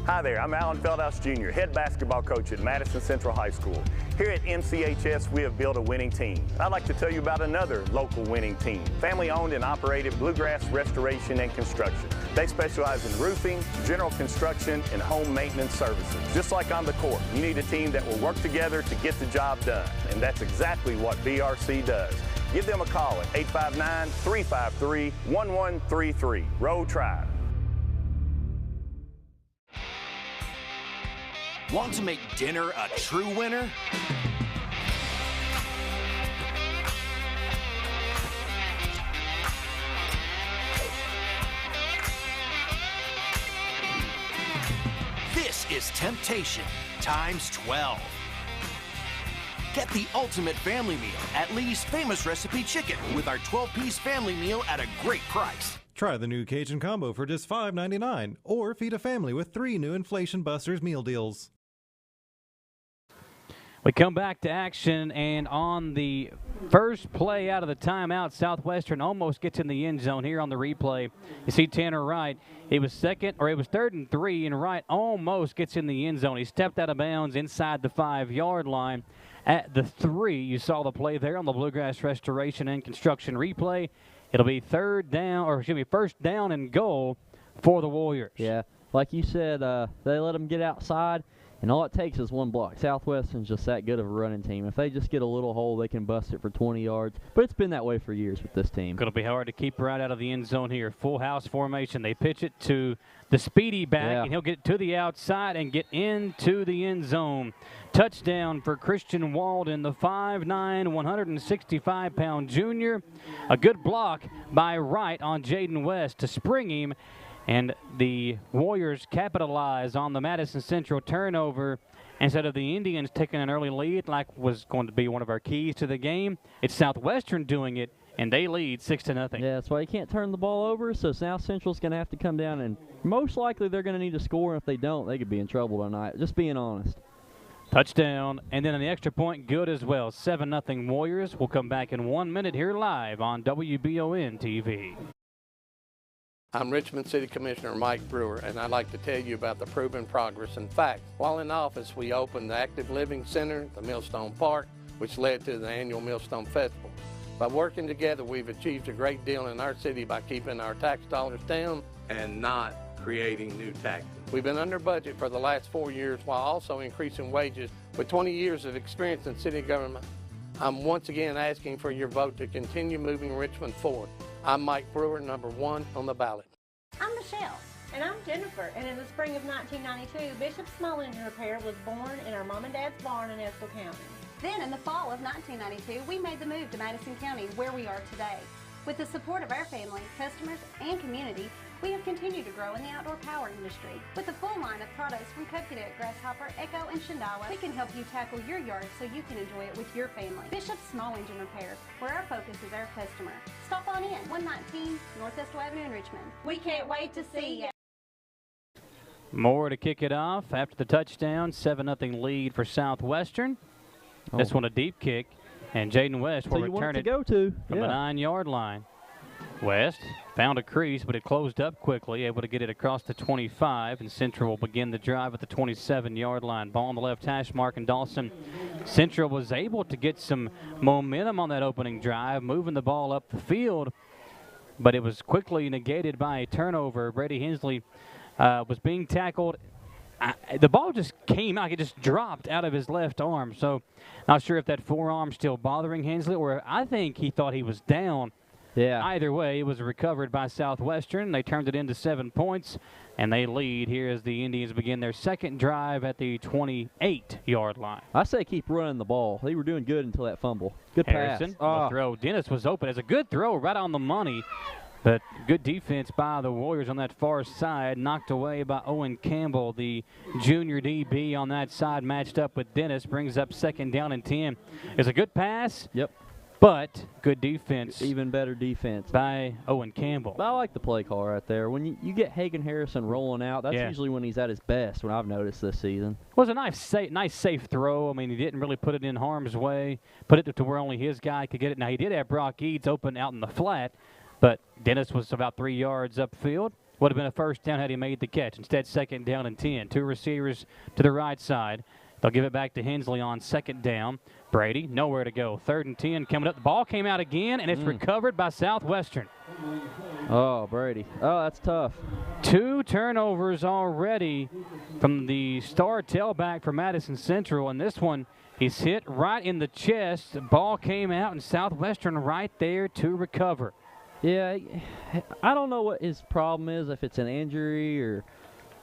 Hi there, I'm Alan Feldhouse Jr., head basketball coach at Madison Central High School. Here at MCHS, we have built a winning team. I'd like to tell you about another local winning team, family-owned and operated Bluegrass Restoration and Construction. They specialize in roofing, general construction, and home maintenance services. Just like on the court, you need a team that will work together to get the job done, and that's exactly what BRC does. Give them a call at 859-353-1133. Row Tribe. Want to make dinner a true winner? This is temptation times 12. Get the ultimate family meal at Lee's Famous Recipe Chicken with our 12-piece family meal at a great price. Try the new Cajun Combo for just $5.99, or feed a family with 3 new Inflation Busters meal deals. We come back to action, and on the first play out of the timeout, Southwestern almost gets in the end zone here on the replay. You see Tanner Wright. It was 3rd and 3, and Wright almost gets in the end zone. He stepped out of bounds inside the 5-yard line. At the 3, you saw the play there on the Bluegrass Restoration and Construction replay. It'll be first down and goal for the Warriors. Yeah, like you said, they let them get outside. And all it takes is one block. Southwestern's just that good of a running team. If they just get a little hole, they can bust it for 20 yards. But it's been that way for years with this team. Going to be hard to keep right out of the end zone here. Full house formation. They pitch it to the speedy back, and he'll get to the outside and get into the end zone. Touchdown for Christian Walden, the 5'9", 165-pound junior. A good block by Wright on Jaden West to spring him. And the Warriors capitalize on the Madison Central turnover. Instead of the Indians taking an early lead, like was going to be one of our keys to the game, it's Southwestern doing it, and they lead 6-0. Yeah, that's why you can't turn the ball over, so South Central's going to have to come down, and most likely they're going to need to score, and if they don't, they could be in trouble tonight. Just being honest. Touchdown, and then on the extra point, good as well. 7-0 Warriors. We'll come back in 1 minute here live on WBON TV. I'm Richmond City Commissioner Mike Brewer, and I'd like to tell you about the proven progress and facts. While in office, we opened the Active Living Center, the Millstone Park, which led to the annual Millstone Festival. By working together, we've achieved a great deal in our city by keeping our tax dollars down and not creating new taxes. We've been under budget for the last 4 years while also increasing wages. With 20 years of experience in city government, I'm once again asking for your vote to continue moving Richmond forward. I'm Mike Brewer, number 1 on the ballot. I'm Michelle. And I'm Jennifer. And in the spring of 1992, Bishop Small Engine Repair was born in our mom and dad's barn in Estill County. Then in the fall of 1992, we made the move to Madison County, where we are today. With the support of our family, customers, and community, we have continued to grow in the outdoor power industry. With a full line of products from Cub Cadet, Grasshopper, Echo, and Shindawa, we can help you tackle your yard so you can enjoy it with your family. Bishop Small Engine Repair, where our focus is our customer. Stop on in, 119 North Estill Avenue in Richmond. We can't wait to see you. More to kick it off after the touchdown. 7-0 lead for Southwestern. This one a deep kick, and Jaden West will return it from the 9-yard line. West found a crease, but it closed up quickly, able to get it across the 25, and Central will begin the drive at the 27-yard line. Ball on the left hash mark, and Dawson. Central was able to get some momentum on that opening drive, moving the ball up the field, but it was quickly negated by a turnover. Brady Hensley was being tackled. The ball just came out. It just dropped out of his left arm. So not sure if that forearm's still bothering Hensley, or I think he thought he was down. Yeah. Either way, it was recovered by Southwestern. They turned it into 7 points, and they lead here as the Indians begin their second drive at the 28-yard line. I say keep running the ball. They were doing good until that fumble. Good Harrison pass. will throw. Dennis was open. It's a good throw right on the money, but good defense by the Warriors on that far side. Knocked away by Owen Campbell, the junior DB on that side, matched up with Dennis. Brings up 2nd down and 10. It's a good pass. Yep. But good defense. Even better defense. By Owen Campbell. But I like the play call right there. When you get Hagan Harrison rolling out, that's usually when he's at his best, when I've noticed this season. It was a nice safe throw. I mean, he didn't really put it in harm's way, put it to where only his guy could get it. Now, he did have Brock Eads open out in the flat, but Dennis was about 3 yards upfield. Would have been a first down had he made the catch. Instead, 2nd down and 10. 2 receivers to the right side. They'll give it back to Hensley on 2nd down. Brady, nowhere to go. 3rd and 10 coming up. The ball came out again, and it's recovered by Southwestern. Oh, Brady. Oh, that's tough. 2 turnovers already from the star tailback for Madison Central, and this one, he's hit right in the chest. The ball came out, and Southwestern right there to recover. Yeah, I don't know what his problem is, if it's an injury or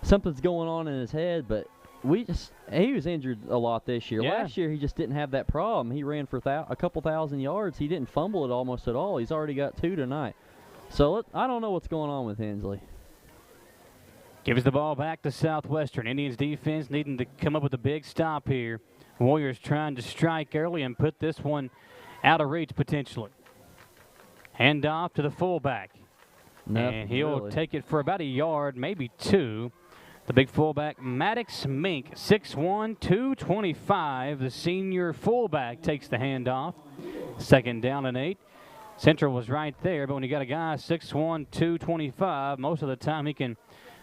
something's going on in his head, but he was injured a lot this year. Yeah. Last year, he just didn't have that problem. He ran for a couple thousand yards. He didn't fumble it almost at all. He's already got 2 tonight. So I don't know what's going on with Hensley. Gives the ball back to Southwestern. Indians defense needing to come up with a big stop here. Warriors trying to strike early and put this one out of reach potentially. Hand off to the fullback. Nothing, and he'll really. take it for about a yard, maybe 2. The big fullback, Maddox Mink, 6'1", 225. The senior fullback takes the handoff. 2nd down and 8. Central was right there, but when you got a guy 6'1", 225, most of the time he can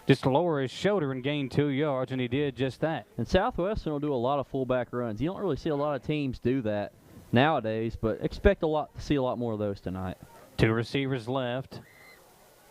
just lower his shoulder and gain 2 yards, and he did just that. And Southwestern will do a lot of fullback runs. You don't really see a lot of teams do that nowadays, but expect to see a lot more of those tonight. 2 receivers left.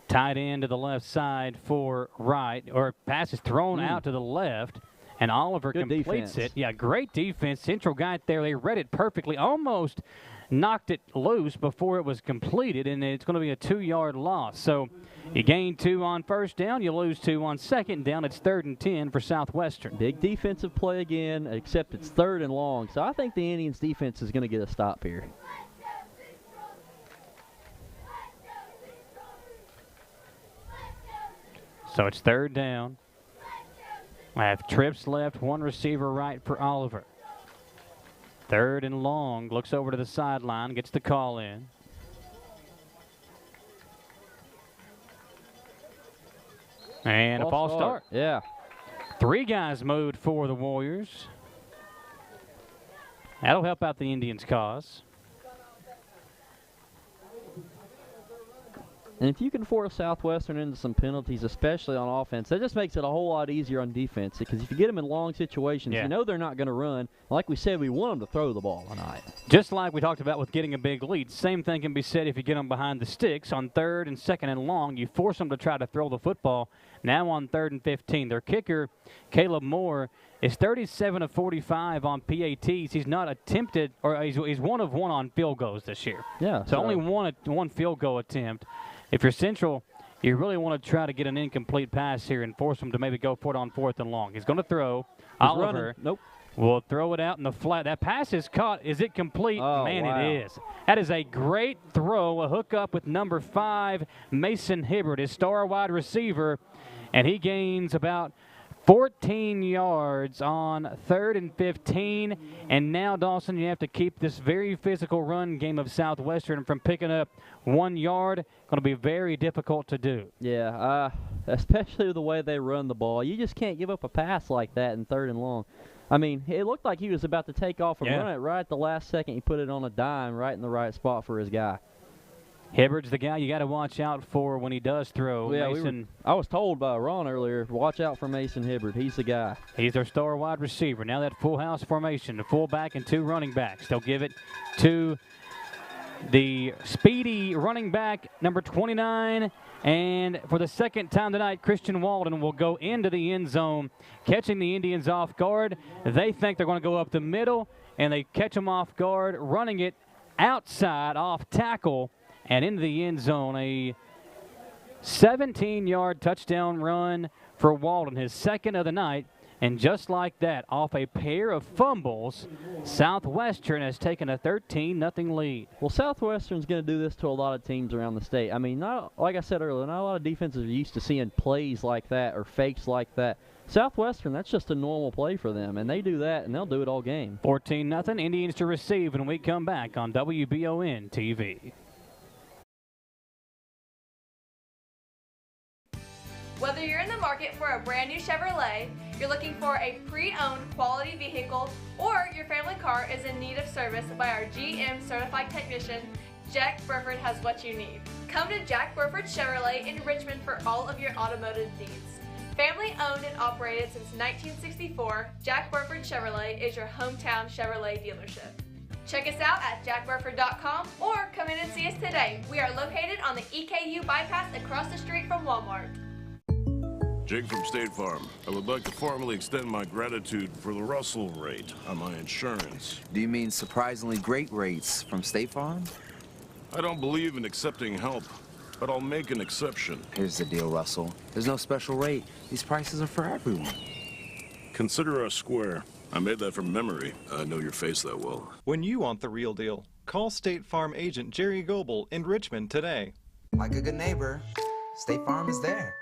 Tight end to the left side for right, or pass is thrown out to the left, and Oliver Good completes defense. it. Yeah, great defense. Central got there. They read it perfectly, almost knocked it loose before it was completed, and it's going to be a 2-yard loss. So you gain 2 on 1st down, you lose 2 on 2nd down. It's 3rd and 10 for Southwestern. Big defensive play again, except it's 3rd and long. So I think the Indians' defense is going to get a stop here. So it's 3rd down. I have trips left, 1 receiver right for Oliver. 3rd and long, looks over to the sideline, gets the call in. And a false start. Yeah. 3 guys moved for the Warriors. That'll help out the Indians' cause. And if you can force Southwestern into some penalties, especially on offense, that just makes it a whole lot easier on defense. Because if you get them in long situations, you know they're not going to run. Like we said, we want them to throw the ball tonight. Just like we talked about with getting a big lead, same thing can be said if you get them behind the sticks on 3rd and 2nd and long. You force them to try to throw the football. Now on 3rd and 15, their kicker, Caleb Moore, is 37 of 45 on PATs. He's not attempted, or he's 1 of 1 on field goals this year. Yeah. So only one field goal attempt. If you're Central, you really want to try to get an incomplete pass here and force them to maybe go for it on 4th and long. He's going to throw. Oliver will throw it out in the flat. That pass is caught. Is it complete? Oh, Man, wow. it is. That is a great throw, a hookup with number 5, Mason Hibbert, his star wide receiver, and he gains about 14 yards on 3rd and 15. And now, Dawson, you have to keep this very physical run game of Southwestern from picking up 1 yard. Going to be very difficult to do. Yeah, especially the way they run the ball. You just can't give up a pass like that in 3rd and long. I mean, it looked like he was about to take off and run it right at the last second. He put it on a dime right in the right spot for his guy. Hibbert's the guy you got to watch out for when he does throw. Yeah, Mason, I was told by Ron earlier, watch out for Mason Hibbert. He's the guy. He's their star wide receiver. Now that full house formation, the fullback and 2 running backs. They'll give it to the speedy running back, number 29. And for the 2nd time tonight, Christian Walden will go into the end zone, catching the Indians off guard. They think they're going to go up the middle, and they catch them off guard, running it outside off tackle and into the end zone. A 17-yard touchdown run for Walden, his 2nd of the night. And just like that, off a pair of fumbles, Southwestern has taken a 13-0 lead. Well, Southwestern's going to do this to a lot of teams around the state. I mean, like I said earlier, not a lot of defenses are used to seeing plays like that or fakes like that. Southwestern, that's just a normal play for them, and they do that, and they'll do it all game. 14-0, Indians to receive when we come back on WBON TV. Whether you're in the market for a brand new Chevrolet, you're looking for a pre-owned quality vehicle, or your family car is in need of service by our GM certified technician, Jack Burford has what you need. Come to Jack Burford Chevrolet in Richmond for all of your automotive needs. Family owned and operated since 1964, Jack Burford Chevrolet is your hometown Chevrolet dealership. Check us out at jackburford.com or come in and see us today. We are located on the EKU bypass across the street from Walmart. Jake from State Farm. I would like to formally extend my gratitude for the Russell rate on my insurance. Do you mean surprisingly great rates from State Farm? I don't believe in accepting help, but I'll make an exception. Here's the deal, Russell. There's no special rate. These prices are for everyone. Consider us square. I made that from memory. I know your face that well. When you want the real deal, call State Farm agent Jerry Goebel in Richmond today. Like a good neighbor, State Farm is there.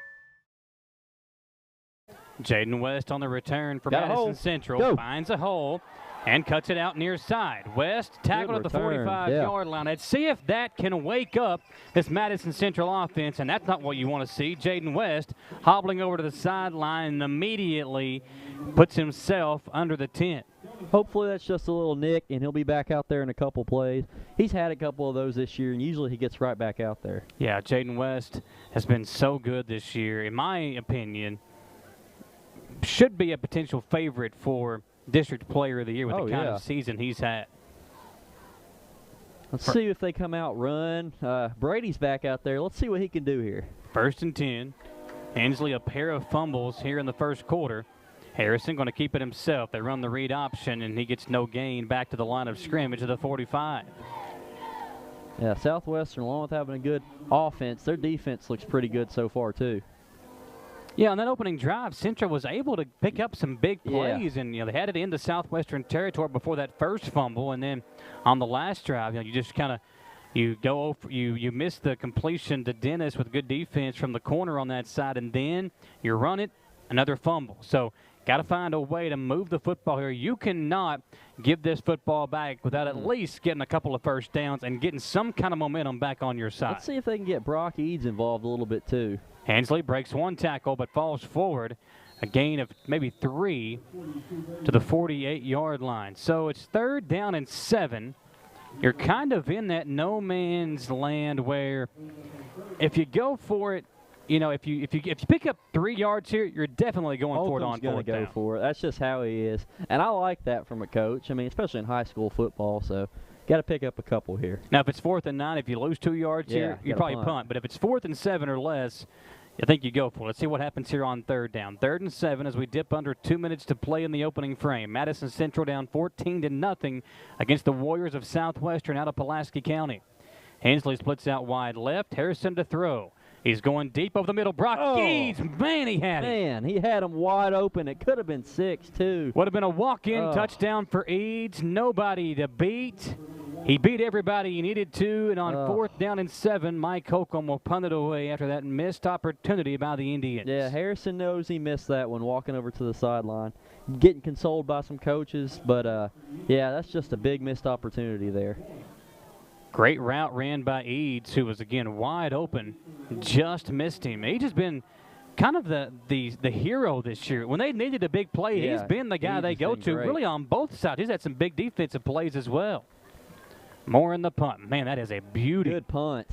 Jaden West on the return for Madison Central. Finds a hole. and cuts it out near side. West tackled at the 45-yard line. Let's see if that can wake up this Madison Central offense, and that's not what you want to see. Jaden West hobbling over to the sideline and immediately puts himself under the tent. Hopefully that's just a little nick, and he'll be back out there in a couple plays. He's had a couple of those this year, and usually he gets right back out there. Yeah, Jaden West has been so good this year. In my opinion, should be a potential favorite for District Player of the Year with the kind of season he's had. Let's see if they come out run. Brady's back out there. Let's see what he can do here. 1st and 10. Hensley, a pair of fumbles here in the first quarter. Harrison going to keep it himself. They run the read option, and he gets no gain back to the line of scrimmage to the 45. Yeah, Southwestern, along with having a good offense, their defense looks pretty good so far, too. Yeah, on that opening drive, Central was able to pick up some big plays, and they had it into Southwestern territory before that first fumble, and then on the last drive, you just kind of you miss the completion to Dennis with good defense from the corner on that side, and then you run it, another fumble. So got to find a way to move the football here. You cannot give this football back without at least getting a couple of first downs and getting some kind of momentum back on your side. Let's see if they can get Brock Eads involved a little bit, too. Hensley breaks one tackle but falls forward, a gain of maybe 3 to the 48-yard line. So it's 3rd down and 7. You're kind of in that no man's land where if you go for it, if you pick up 3 yards here, you're definitely going for it on 4th down. Go for it. That's just how he is, and I like that from a coach. I mean, especially in high school football. So got to pick up a couple here. Now, if it's 4th and 9, if you lose 2 yards here, you probably punt. But if it's 4th and 7 or less, I think you go for it. Let's see what happens here on 3rd down. 3rd and 7 as we dip under 2 minutes to play in the opening frame. Madison Central down 14-0 against the Warriors of Southwestern out of Pulaski County. Hensley splits out wide left. Harrison to throw. He's going deep over the middle. Brock Eads, man, he had him. Man, he had him wide open. It could have been 6, too. Would have been a walk-in touchdown for Eads. Nobody to beat. He beat everybody he needed to, and on 4th down and 7, Mike Holcomb will punt it away after that missed opportunity by the Indians. Yeah, Harrison knows he missed that one, walking over to the sideline. Getting consoled by some coaches, but, yeah, that's just a big missed opportunity there. Great route ran by Eads, who was, again, wide open. Just missed him. Eads has been kind of the hero this year. When they needed a big play, he's been the guy they go to, really on both sides. He's had some big defensive plays as well. More in the punt. Man, that is a beauty. Good punt.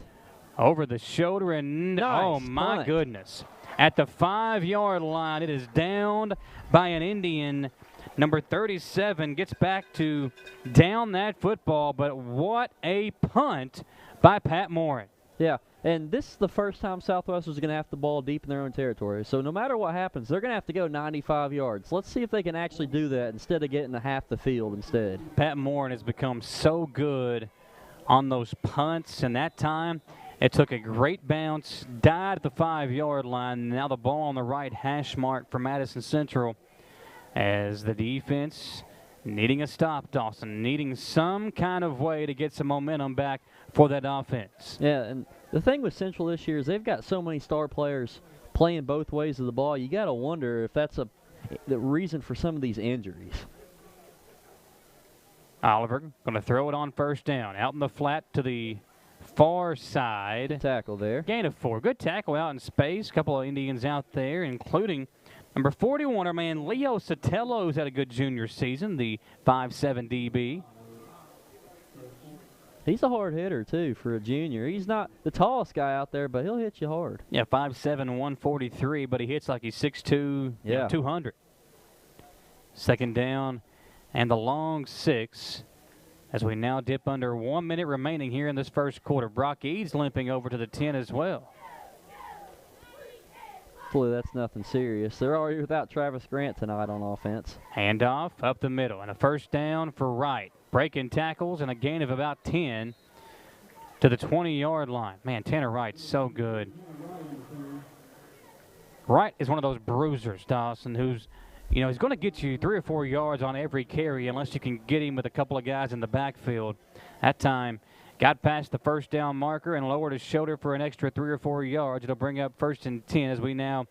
Over the shoulder, and oh, my goodness. At the 5-yard line, it is downed by an Indian. Number 37 gets back to down that football, but what a punt by Pat Morin. Yeah, and this is the first time Southwestern's going to have the ball deep in their own territory. So no matter what happens, they're going to have to go 95 yards. Let's see if they can actually do that instead of getting to half the field instead. Pat Morin has become so good on those punts, and that time it took a great bounce, died at the 5-yard line. Now the ball on the right hash mark for Madison Central as the defense needing a stop, Dawson, needing some kind of way to get some momentum back for that offense. Yeah, and the thing with Central this year is they've got so many star players playing both ways of the ball. You got to wonder if that's the reason for some of these injuries. Oliver going to throw it on 1st down. Out in the flat to the far side. Tackle there. Gain of 4. Good tackle out in space. A couple of Indians out there, including number 41, our man Leo Sotelo, who's had a good junior season, the 5'7" DB. He's a hard hitter, too, for a junior. He's not the tallest guy out there, but he'll hit you hard. Yeah, 5'7", 143, but he hits like he's 6'2", 200. 2nd down and the long 6 as we now dip under 1 minute remaining here in this first quarter. Brock Eads limping over to the 10 as well. Hopefully that's nothing serious. They're already without Travis Grant tonight on offense. Handoff up the middle, and a 1st down for Wright. Breaking tackles and a gain of about 10 to the 20-yard line. Man, Tanner Wright's so good. Wright is one of those bruisers, Dawson, who's, he's going to get you 3 or 4 yards on every carry unless you can get him with a couple of guys in the backfield. That time, got past the 1st down marker and lowered his shoulder for an extra 3 or 4 yards. It'll bring up 1st and 10 as we now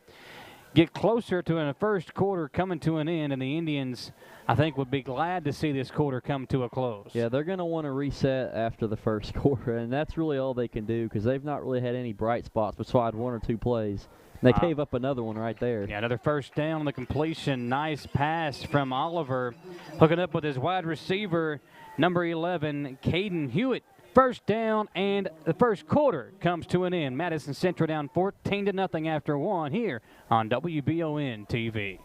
get closer to a first quarter coming to an end, and the Indians, I think, would be glad to see this quarter come to a close. Yeah, they're going to want to reset after the first quarter, and that's really all they can do because they've not really had any bright spots besides one or two plays. They gave up another one right there. Yeah, another first down on the completion. Nice pass from Oliver, hooking up with his wide receiver, number 11, Caden Hewitt. First down, and the first quarter comes to an end. Madison Central down 14-0 after one here on WBON TV.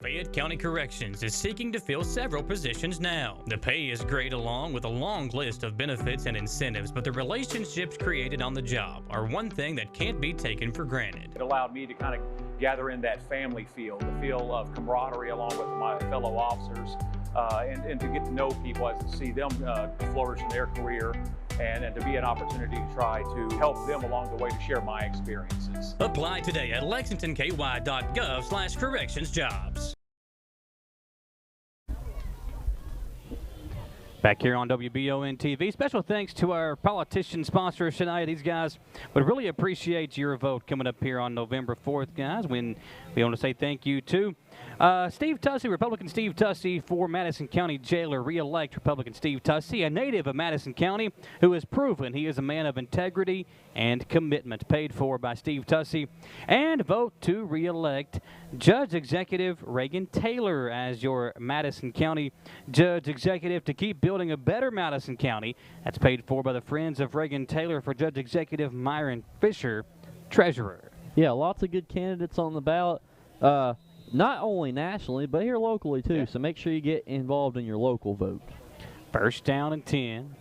Fayette County Corrections is seeking to fill several positions now. The pay is great along with a long list of benefits and incentives, but the relationships created on the job are one thing that can't be taken for granted. It allowed me to kind of gather in that family feel, the feel of camaraderie along with my fellow officers, and to get to know people as to see them flourish in their career, and to be an opportunity to try to help them along the way to share my experiences. Apply today at lexingtonky.gov/correctionsjobs. Back here on WBON TV. Special thanks to our politician sponsors tonight. These guys would really appreciate your vote coming up here on November 4th, guys, when we want to say thank you to Steve Tussey, Republican Steve Tussey for Madison County Jailer. Re-elect Republican Steve Tussey, a native of Madison County who has proven he is a man of integrity and commitment. Paid for by Steve Tussey. And vote to re-elect Judge Executive Reagan Taylor as your Madison County Judge Executive to keep building a better Madison County. That's paid for by the Friends of Reagan Taylor for Judge Executive Myron Fisher, Treasurer. Yeah, lots of good candidates on the ballot. Not only nationally, but here locally, too. Yeah. So make sure you get involved in your local vote. First down and 10.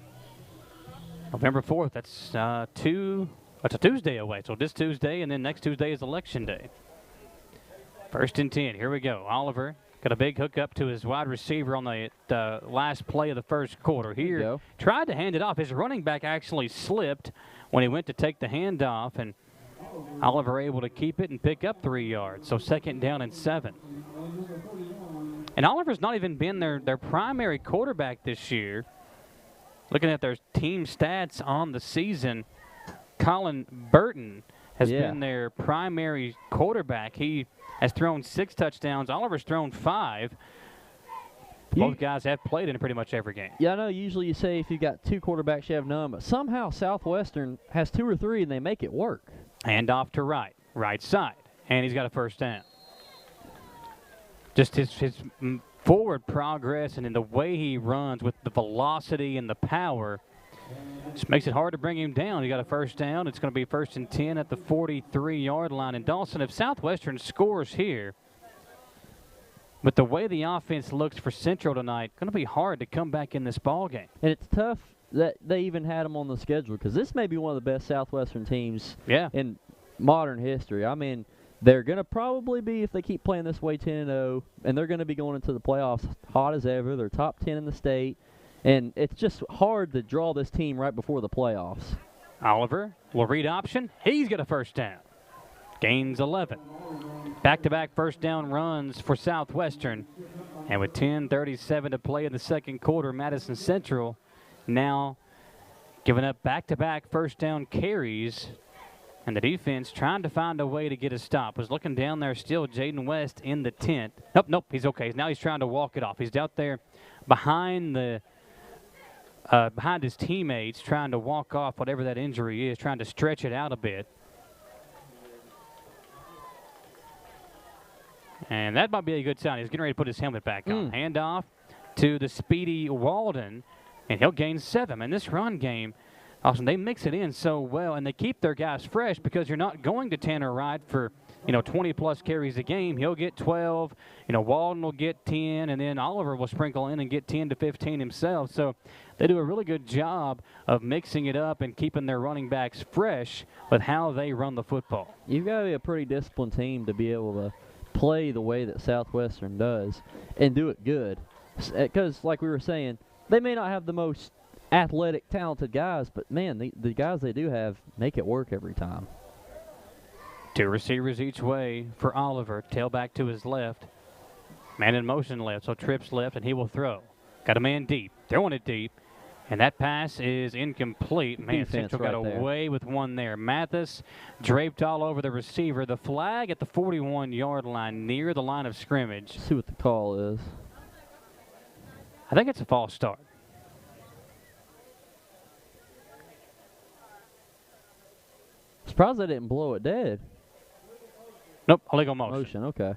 November 4th, that's a Tuesday away. So this Tuesday, and then next Tuesday is Election Day. First and 10. Here we go. Oliver got a big hookup to his wide receiver on the last play of the first quarter. Here, tried to hand it off. His running back actually slipped when he went to take the handoff, and Oliver able to keep it and pick up 3 yards. So second down and 7. And Oliver's not even been their primary quarterback this year. Looking at their team stats on the season, Colin Burton has been their primary quarterback. He has thrown 6 touchdowns. Oliver's thrown 5. Both guys have played in pretty much every game. Yeah, I know usually you say if you've got 2 quarterbacks, you have none, but somehow Southwestern has 2 or 3, and they make it work. Hand off to right side, and he's got a first down. Just his forward progress and in the way he runs with the velocity and the power just makes it hard to bring him down. He got a first down. It's going to be first and 10 at the 43-yard line. And Dawson, if Southwestern scores here, but the way the offense looks for Central tonight, going to be hard to come back in this ball game. And it's tough that they even had them on the schedule because this may be one of the best Southwestern teams in modern history. I mean, they're going to probably be, if they keep playing this way, 10-0, and they're going to be going into the playoffs hot as ever. They're top 10 in the state, and it's just hard to draw this team right before the playoffs. Oliver will read option. He's got a first down. Gains 11. Back-to-back first down runs for Southwestern. And with 10:37 to play in the second quarter, Madison Central now giving up back-to-back first down carries. And the defense trying to find a way to get a stop. Was looking down there still, Jaden West in the tent. Nope, he's okay. Now he's trying to walk it off. He's out there behind behind his teammates trying to walk off whatever that injury is, trying to stretch it out a bit. And that might be a good sign. He's getting ready to put his helmet back on. Handoff to the speedy Walden, and he'll gain 7. And this run game, Austin, they mix it in so well, and they keep their guys fresh because you're not going to Tanner Wright for, 20-plus carries a game. He'll get 12. Walden will get 10, and then Oliver will sprinkle in and get 10 to 15 himself. So they do a really good job of mixing it up and keeping their running backs fresh with how they run the football. You've got to be a pretty disciplined team to be able to play the way that Southwestern does and do it good. Because, like we were saying, they may not have the most athletic, talented guys, but, man, the guys they do have make it work every time. 2 receivers each way for Oliver. Tailback to his left. Man in motion left, so trips left, and he will throw. Got a man deep. Throwing it deep. And that pass is incomplete. Man, Defense Central got right there. away with one there. Mathis draped all over the receiver. The flag at the 41-yard line near the line of scrimmage. Let's see what the call is. I think it's a false start. Surprised they didn't blow it dead. Nope, illegal motion. Okay.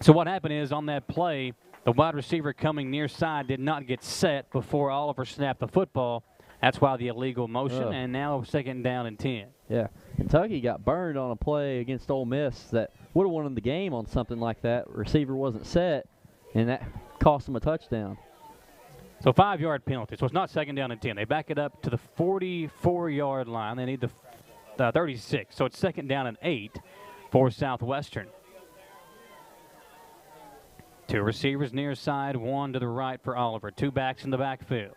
So what happened is on that play, the wide receiver coming near side did not get set before Oliver snapped the football. That's why the illegal motion, and now 2nd down and 10. Yeah, Kentucky got burned on a play against Ole Miss that would have won the game on something like that. Receiver wasn't set, and that cost them a touchdown. So 5-yard penalty. So it's not 2nd down and 10. They back it up to the 44-yard line. They need the 36. So it's 2nd down and 8 for Southwestern. 2 receivers near side, 1 to the right for Oliver. 2 backs in the backfield.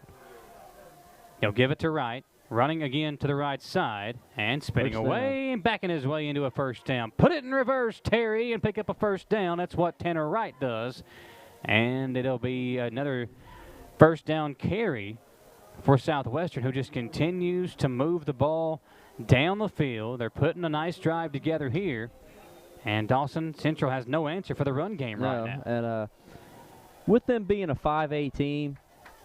He'll give it to Wright. Running again to the right side and spinning away and backing his way into a 1st down. Put it in reverse, Terry, and pick up a 1st down. That's what Tanner Wright does. And it'll be another 1st down carry for Southwestern, who just continues to move the ball down the field. They're putting a nice drive together here. And Dawson Central has no answer for the run game right now. And with them being a 5A team,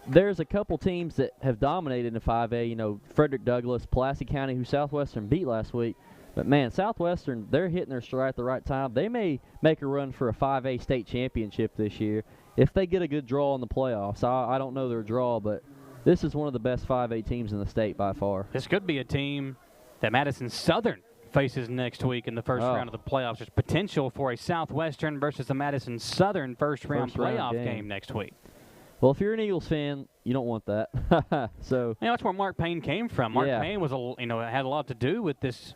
there's a couple teams that have dominated in 5A. You know, Frederick Douglass, Pulaski County, who Southwestern beat last week. But, man, Southwestern, they're hitting their stride at the right time. They may make a run for a 5A state championship this year if they get a good draw in the playoffs. I don't know their draw, but this is one of the best 5A teams in the state by far. This could be a team that Madison Southern faces next week in the first round of the playoffs. There's potential for a Southwestern versus a Madison Southern first-round playoff game next week. Well, if you're an Eagles fan, you don't want that. So that's where Mark Payne came from. Mark Payne was had a lot to do with this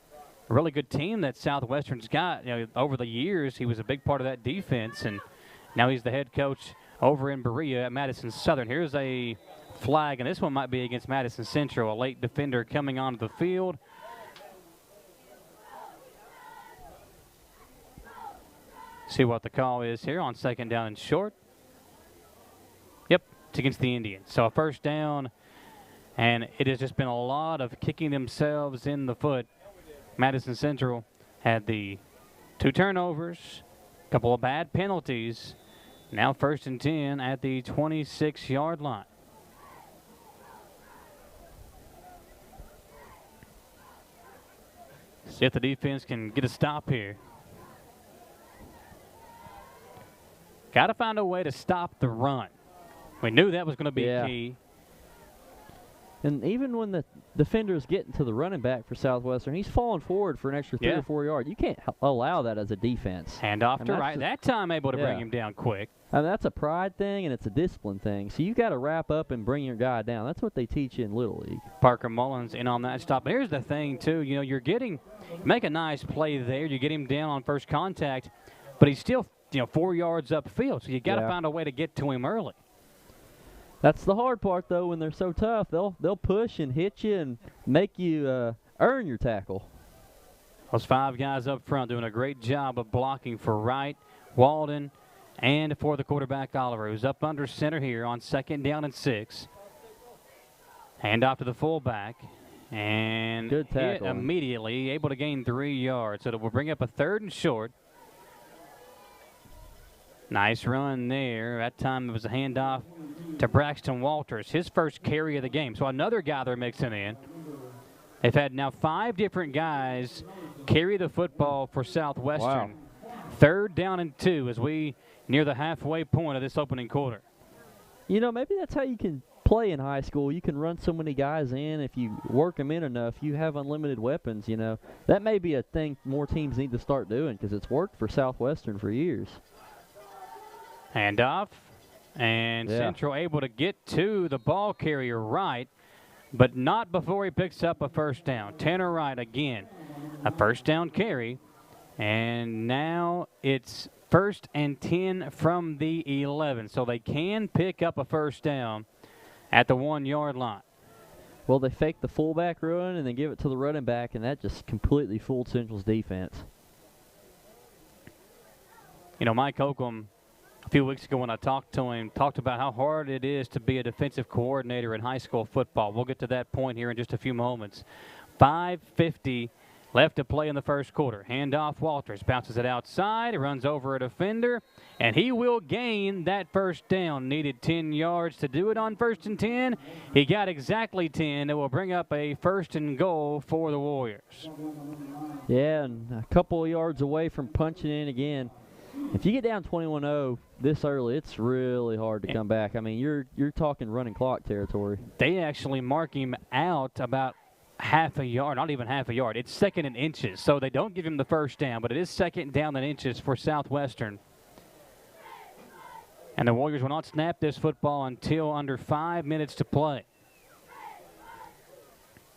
really good team that Southwestern's got. Over the years, he was a big part of that defense, and now he's the head coach over in Berea at Madison Southern. Here's a flag, and this one might be against Madison Central. A late defender coming onto the field. See what the call is here on 2nd down and short. Yep, it's against the Indians. So a 1st down, and it has just been a lot of kicking themselves in the foot. Madison Central had the 2 turnovers, a couple of bad penalties. Now 1st and 10 at the 26-yard line. See if the defense can get a stop here. Got to find a way to stop the run. We knew that was going to be key. And even when the defender's getting to the running back for Southwestern, he's falling forward for an extra 3 or 4 yards. You can't allow that as a defense. Hand off to Wright. That time able to bring him down quick. I mean, that's a pride thing and it's a discipline thing. So you got to wrap up and bring your guy down. That's what they teach you in Little League. Parker Mullins in on that stop. But here's the thing, too. You're make a nice play there. You get him down on first contact, but he's still 4 yards upfield. So you got to find a way to get to him early. That's the hard part, though, when they're so tough. They'll push and hit you and make you earn your tackle. Those 5 guys up front doing a great job of blocking for Wright, Walden, and for the quarterback, Oliver, who's up under center here on 2nd down and 6. Hand off to the fullback. And good tackle. Immediately able to gain 3 yards. So it will bring up a 3rd and short. Nice run there. That time it was a handoff to Braxton Walters, his first carry of the game. So another guy they're mixing in. They've had now 5 different guys carry the football for Southwestern. Wow. 3rd down and 2 as we near the halfway point of this opening quarter. Maybe that's how you can play in high school. You can run so many guys in. If you work them in enough, you have unlimited weapons, That may be a thing more teams need to start doing because it's worked for Southwestern for years. Handoff, and Central able to get to the ball carrier Wright, but not before he picks up a 1st down. Tanner Wright again, a 1st down carry, and now it's 1st and 10 from the 11, so they can pick up a 1st down at the 1-yard line. Well, they fake the fullback run and then give it to the running back, and that just completely fooled Central's defense. Mike Holcomb, few weeks ago when I talked to him, talked about how hard it is to be a defensive coordinator in high school football. We'll get to that point here in just a few moments. 5:50 left to play in the first quarter. Handoff, Walters bounces it outside, runs over a defender, and he will gain that first down. Needed 10 yards to do it on 1st and 10. He got exactly 10. It will bring up a 1st and goal for the Warriors. Yeah, and a couple of yards away from punching in again. If you get down 21-0 this early, it's really hard to come back. I mean, you're talking running clock territory. They actually mark him out about half a yard, not even half a yard. It's 2nd and inches, so they don't give him the first down, but it is 2nd down and inches for Southwestern. And the Warriors will not snap this football until under 5 minutes to play.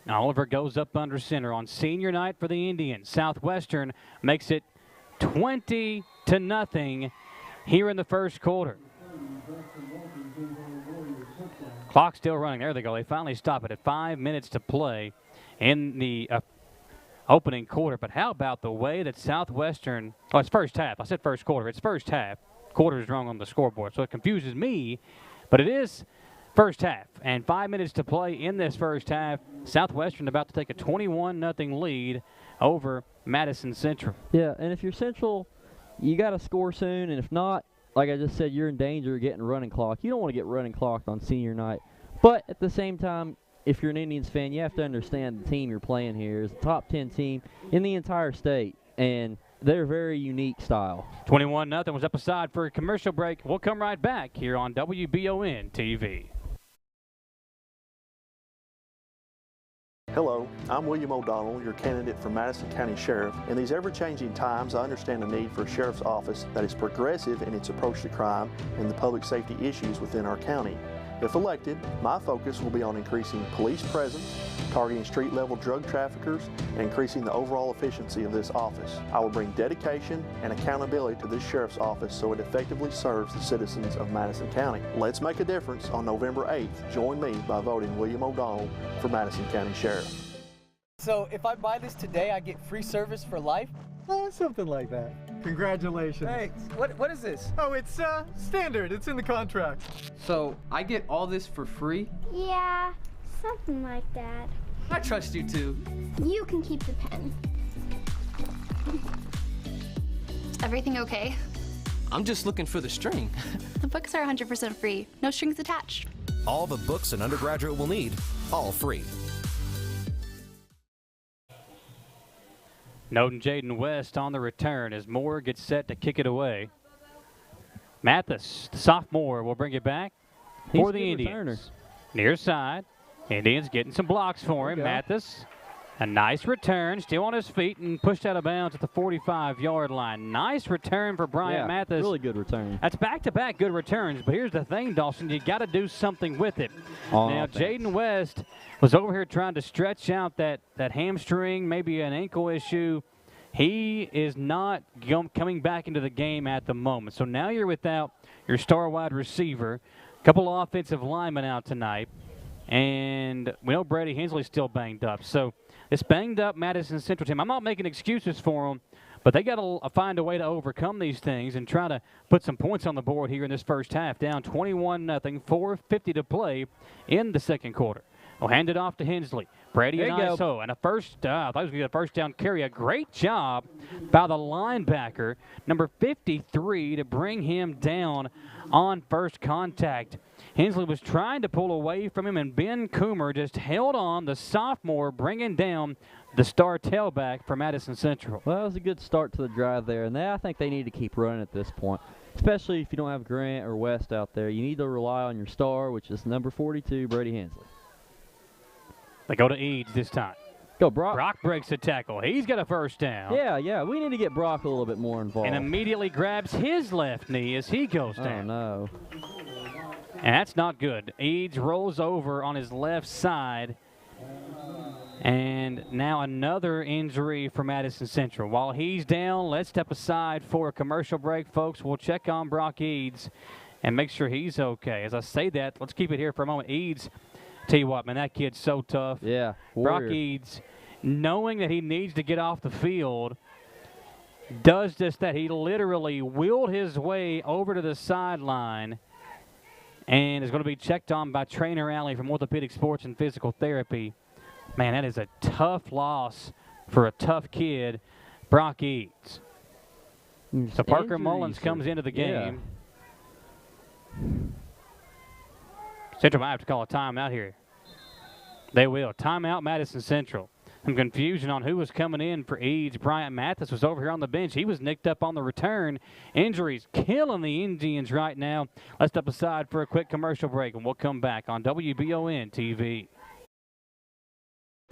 Now Oliver goes up under center on senior night for the Indians. Southwestern makes it 20-0 here in the first quarter. Clock still running. There they go. They finally stop it at 5 minutes to play in the opening quarter. But how about the way that Southwestern, it's first half. I said first quarter. It's first half. Quarter is wrong on the scoreboard, so it confuses me. But it is first half. And 5 minutes to play in this first half. Southwestern about to take a 21-0 lead over Madison Central. Yeah, and if you're Central, you got to score soon. And if not, like I just said, you're in danger of getting running clock. You don't want to get running clocked on senior night. But at the same time, if you're an Indians fan, you have to understand the team you're playing here is a top 10 team in the entire state, and they're very unique style. 21-0 was up aside for a commercial break. We'll come right back here on WBON TV. Hello, I'm William O'Donnell, your candidate for Madison County Sheriff. In these ever-changing times, I understand the need for a sheriff's office that is progressive in its approach to crime and the public safety issues within our county. If elected, my focus will be on increasing police presence, targeting street-level drug traffickers, and increasing the overall efficiency of this office. I will bring dedication and accountability to this sheriff's office so it effectively serves the citizens of Madison County. Let's make a difference on November 8th. Join me by voting William O'Donnell for Madison County Sheriff. So if I buy this today, I get free service for life? Something like that. Congratulations. Thanks. What is this? Oh, it's standard. It's in the contract. So I get all this for free? Yeah, something like that. I trust you too. You can keep the pen. Is everything okay? I'm just looking for the string. The books are 100% free. No strings attached. All the books an undergraduate will need, all free. Noting Jaden West on the return as Moore gets set to kick it away. Mathis, the sophomore, will bring it back for the Indians. Near side. Indians getting some blocks for him. Mathis, a nice return, still on his feet and pushed out of bounds at the 45-yard line. Nice return for Bryant Mathis. Really good return. That's back-to-back good returns, but here's the thing, Dawson, you got to do something with it. Now, Jaden West was over here trying to stretch out that hamstring, maybe an ankle issue. He is not coming back into the game at the moment. So now you're without your star wide receiver, a couple of offensive linemen out tonight, and we know Brady Hensley's still banged up. So this banged-up Madison Central team, I'm not making excuses for them, but they got to find a way to overcome these things and try to put some points on the board here in this first half. Down 21-0, 4:50 to play in the second quarter. We'll hand it off to Hensley. Brady and ISO. And a first, I thought it was going to be a first down carry. A great job by the linebacker, number 53, to bring him down on first contact. Hensley was trying to pull away from him, and Ben Coomer just held on, the sophomore, bringing down the star tailback for Madison Central. Well, that was a good start to the drive there, and I think they need to keep running at this point, especially if you don't have Grant or West out there. You need to rely on your star, which is number 42, Brady Hensley. They go to Eads this time. Go, Brock. Brock breaks the tackle. He's got a first down. Yeah. We need to get Brock a little bit more involved. And immediately grabs his left knee as he goes down. Oh, no. And that's not good. Eads rolls over on his left side. And now another injury for Madison Central. While he's down, let's step aside for a commercial break, folks. We'll check on Brock Eads and make sure he's okay. As I say that, let's keep it here for a moment. Eads, tell you what, man, that kid's so tough. Yeah, Brock Eads, knowing that he needs to get off the field, does just that. He literally wheeled his way over to the sideline and is going to be checked on by trainer Alley from Orthopedic Sports and Physical Therapy. Man, that is a tough loss for a tough kid, Brock Eads. So Parker Mullins comes into the game. Central might have to call a timeout here. They will. Timeout, Madison Central. Some confusion on who was coming in for Eads. Bryant Mathis was over here on the bench. He was nicked up on the return. Injuries killing the Indians right now. Let's step aside for a quick commercial break, and we'll come back on WBON TV.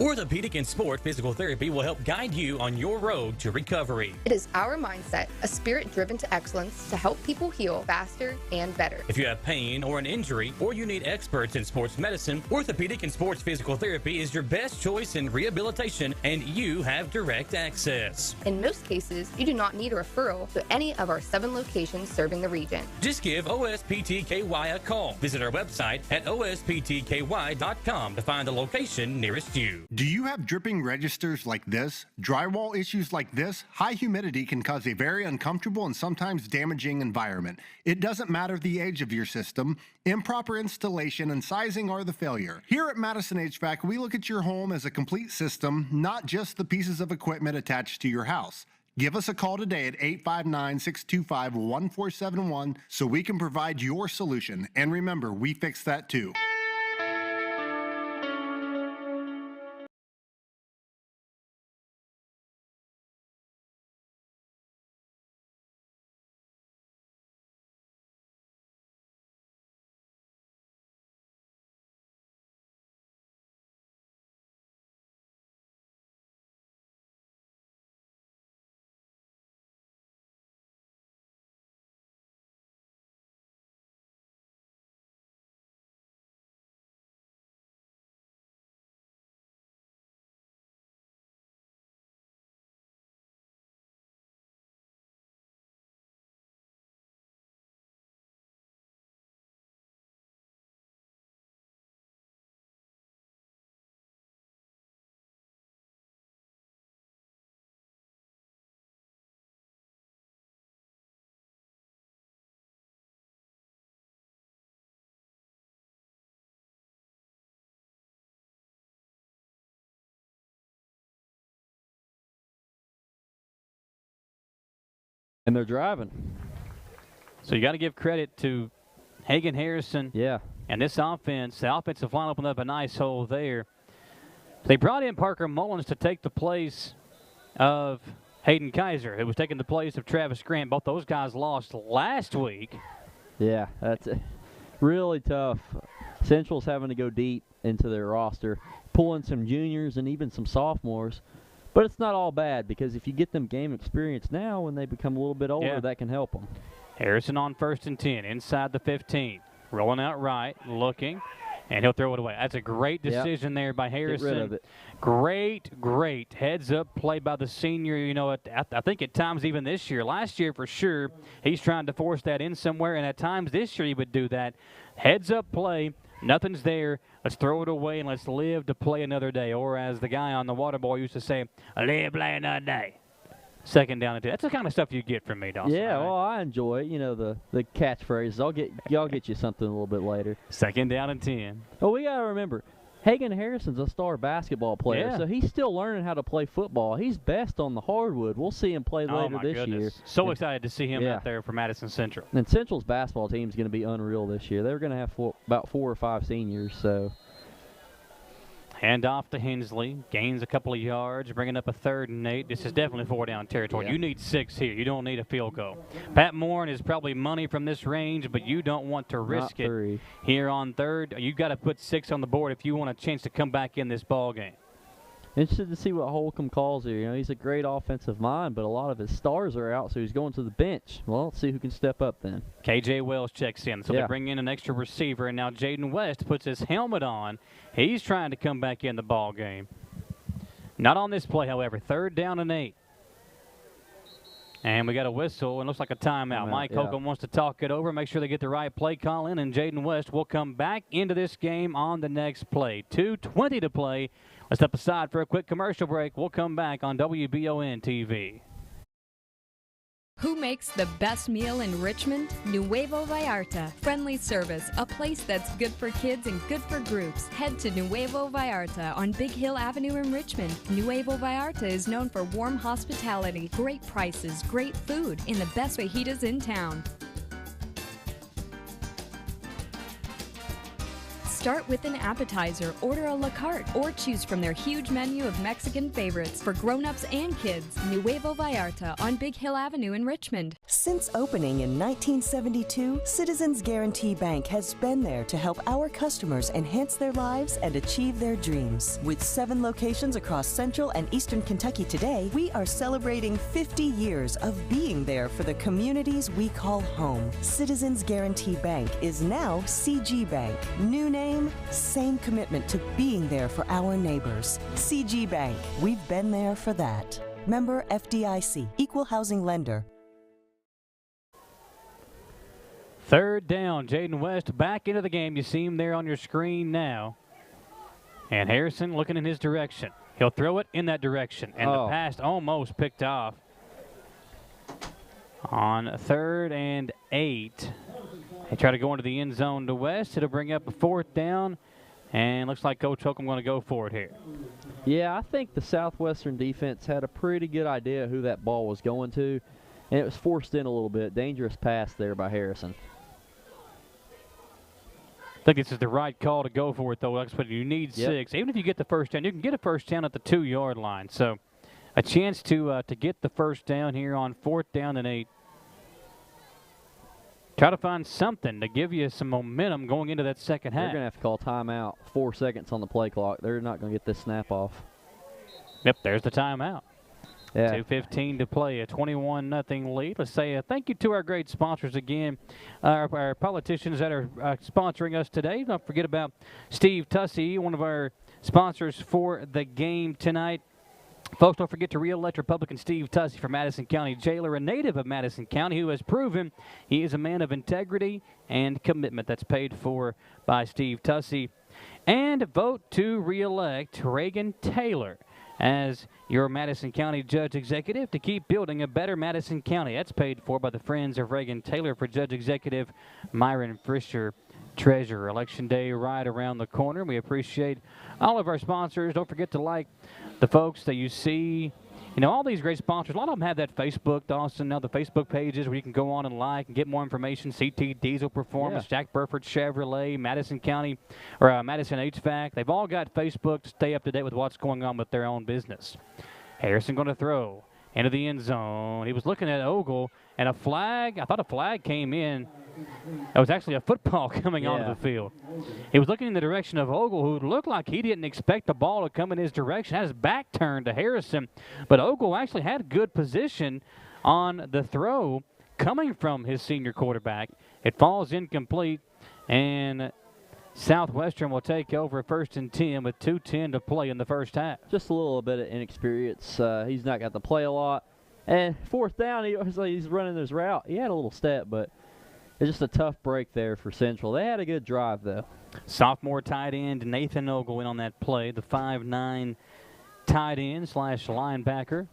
Orthopedic and Sport Physical Therapy will help guide you on your road to recovery. It is our mindset, a spirit driven to excellence to help people heal faster and better. If you have pain or an injury, or you need experts in sports medicine, Orthopedic and Sports Physical Therapy is your best choice in rehabilitation, and you have direct access. In most cases, you do not need a referral to any of our 7 locations serving the region. Just give OSPTKY a call. Visit our website at osptky.com to find the location nearest you. Do you have dripping registers like this? Drywall issues like this? High humidity can cause a very uncomfortable and sometimes damaging environment. It doesn't matter the age of your system. Improper installation and sizing are the failure. Here at Madison HVAC, we look at your home as a complete system, not just the pieces of equipment attached to your house. Give us a call today at 859-625-1471 so we can provide your solution. And remember, we fix that too. And they're driving. So you got to give credit to Hagan Harrison. Yeah. And this offense, the offensive line opened up a nice hole there. They brought in Parker Mullins to take the place of Hayden Kaiser, who was taking the place of Travis Grant. Both those guys lost last week. Yeah, that's really tough. Central's having to go deep into their roster, pulling some juniors and even some sophomores. But it's not all bad, because if you get them game experience now, when they become a little bit older, that can help them. Harrison on 1st and 10, inside the 15. Rolling out right, looking, and he'll throw it away. That's a great decision there by Harrison. Get rid of it. Great heads-up play by the senior. You know, I think at times even this year, last year for sure, he's trying to force that in somewhere, and at times this year he would do that. Heads-up play. Nothing's there. Let's throw it away and let's live to play another day. Or as the guy on the water boy used to say, live play another day. 2nd down and 2. That's the kind of stuff you get from me, Dawson. Yeah, well, I enjoy it. You know, the catchphrases. Y'all get you something a little bit later. 2nd down and 10. Oh, we got to remember, Hagan Harrison's a star basketball player, so he's still learning how to play football. He's best on the hardwood. We'll see him play later this year. So excited to see him out there for Madison Central. And Central's basketball team is going to be unreal this year. They're going to have about 4 or 5 seniors. So hand off to Hensley, gains a couple of yards, bringing up a 3rd and 8. This is definitely 4-down territory. You need 6 here. You don't need a field goal. Pat Moore is probably money from this range, but you don't want to risk it here on 3rd. You got to put 6 on the board if you want a chance to come back in this ball game. Interested to see what Holcomb calls here. You know, he's a great offensive mind, but a lot of his stars are out, so he's going to the bench. Well, let's see who can step up then. KJ Wells checks in, so they bring in an extra receiver, and now Jaden West puts his helmet on. He's trying to come back in the ball game. Not on this play, however. 3rd down and 8. And we got a whistle, and looks like a timeout. Mike Holcomb wants to talk it over, make sure they get the right play call in, and Jaden West will come back into this game on the next play. 2:20 to play. Let's step aside for a quick commercial break. We'll come back on WBON TV. Who makes the best meal in Richmond? Nuevo Vallarta. Friendly service, a place that's good for kids and good for groups. Head to Nuevo Vallarta on Big Hill Avenue in Richmond. Nuevo Vallarta is known for warm hospitality, great prices, great food, and the best fajitas in town. Start with an appetizer, order a la carte, or choose from their huge menu of Mexican favorites for grown-ups and kids. Nuevo Vallarta on Big Hill Avenue in Richmond. Since opening in 1972, Citizens Guarantee Bank has been there to help our customers enhance their lives and achieve their dreams. With 7 locations across Central and Eastern Kentucky today, we are celebrating 50 years of being there for the communities we call home. Citizens Guarantee Bank is now CG Bank. New name, same commitment to being there for our neighbors. CG Bank, we've been there for that. Member FDIC, Equal Housing Lender. Third down, Jaden West back into the game. You see him there on your screen now. And Harrison looking in his direction. He'll throw it in that direction. And the pass almost picked off. On 3rd and 8. They try to go into the end zone to West. It'll bring up a 4th down. And looks like Coach Holcomb going to go for it here. Yeah, I think the Southwestern defense had a pretty good idea who that ball was going to. And it was forced in a little bit. Dangerous pass there by Harrison. I think this is the right call to go for it, though. That's what you need 6. Even if you get the first down, you can get a first down at the 2-yard line. So a chance to get the first down here on 4th down and 8. Try to find something to give you some momentum going into that second half. They're going to have to call timeout. 4 seconds on the play clock. They're not going to get this snap off. Yep, there's the timeout. Yeah. 2:15 to play, a 21-0 lead. Let's say thank you to our great sponsors again, our politicians that are sponsoring us today. Don't forget about Steve Tussey, one of our sponsors for the game tonight. Folks, don't forget to re-elect Republican Steve Tussey for Madison County Jailer, a native of Madison County who has proven he is a man of integrity and commitment. That's paid for by Steve Tussey. And vote to re-elect Reagan Taylor as your Madison County Judge Executive to keep building a better Madison County. That's paid for by the Friends of Reagan Taylor for Judge Executive Myron Fisher, Treasurer. Election Day right around the corner. We appreciate all of our sponsors. Don't forget to like the folks that you see. You know, all these great sponsors, a lot of them have that Facebook, Dawson, now the Facebook pages where you can go on and like and get more information. CT Diesel Performance, Jack Burford Chevrolet, Madison County, or Madison HVAC. They've all got Facebook to stay up to date with what's going on with their own business. Harrison going to throw into the end zone. He was looking at Ogle, and a flag. I thought a flag came in. That was actually a football coming onto the field. He was looking in the direction of Ogle, who looked like he didn't expect the ball to come in his direction. Had his back turned to Harrison, but Ogle actually had good position on the throw coming from his senior quarterback. It falls incomplete, and Southwestern will take over 1st and 10 with 2:10 to play in the first half. Just a little bit of inexperience. He's not got to play a lot. And 4th down, he's running his route. He had a little step, but it's just a tough break there for Central. They had a good drive, though. Sophomore tight end Nathan Ogle in on that play, the 5'9" tight end / linebacker.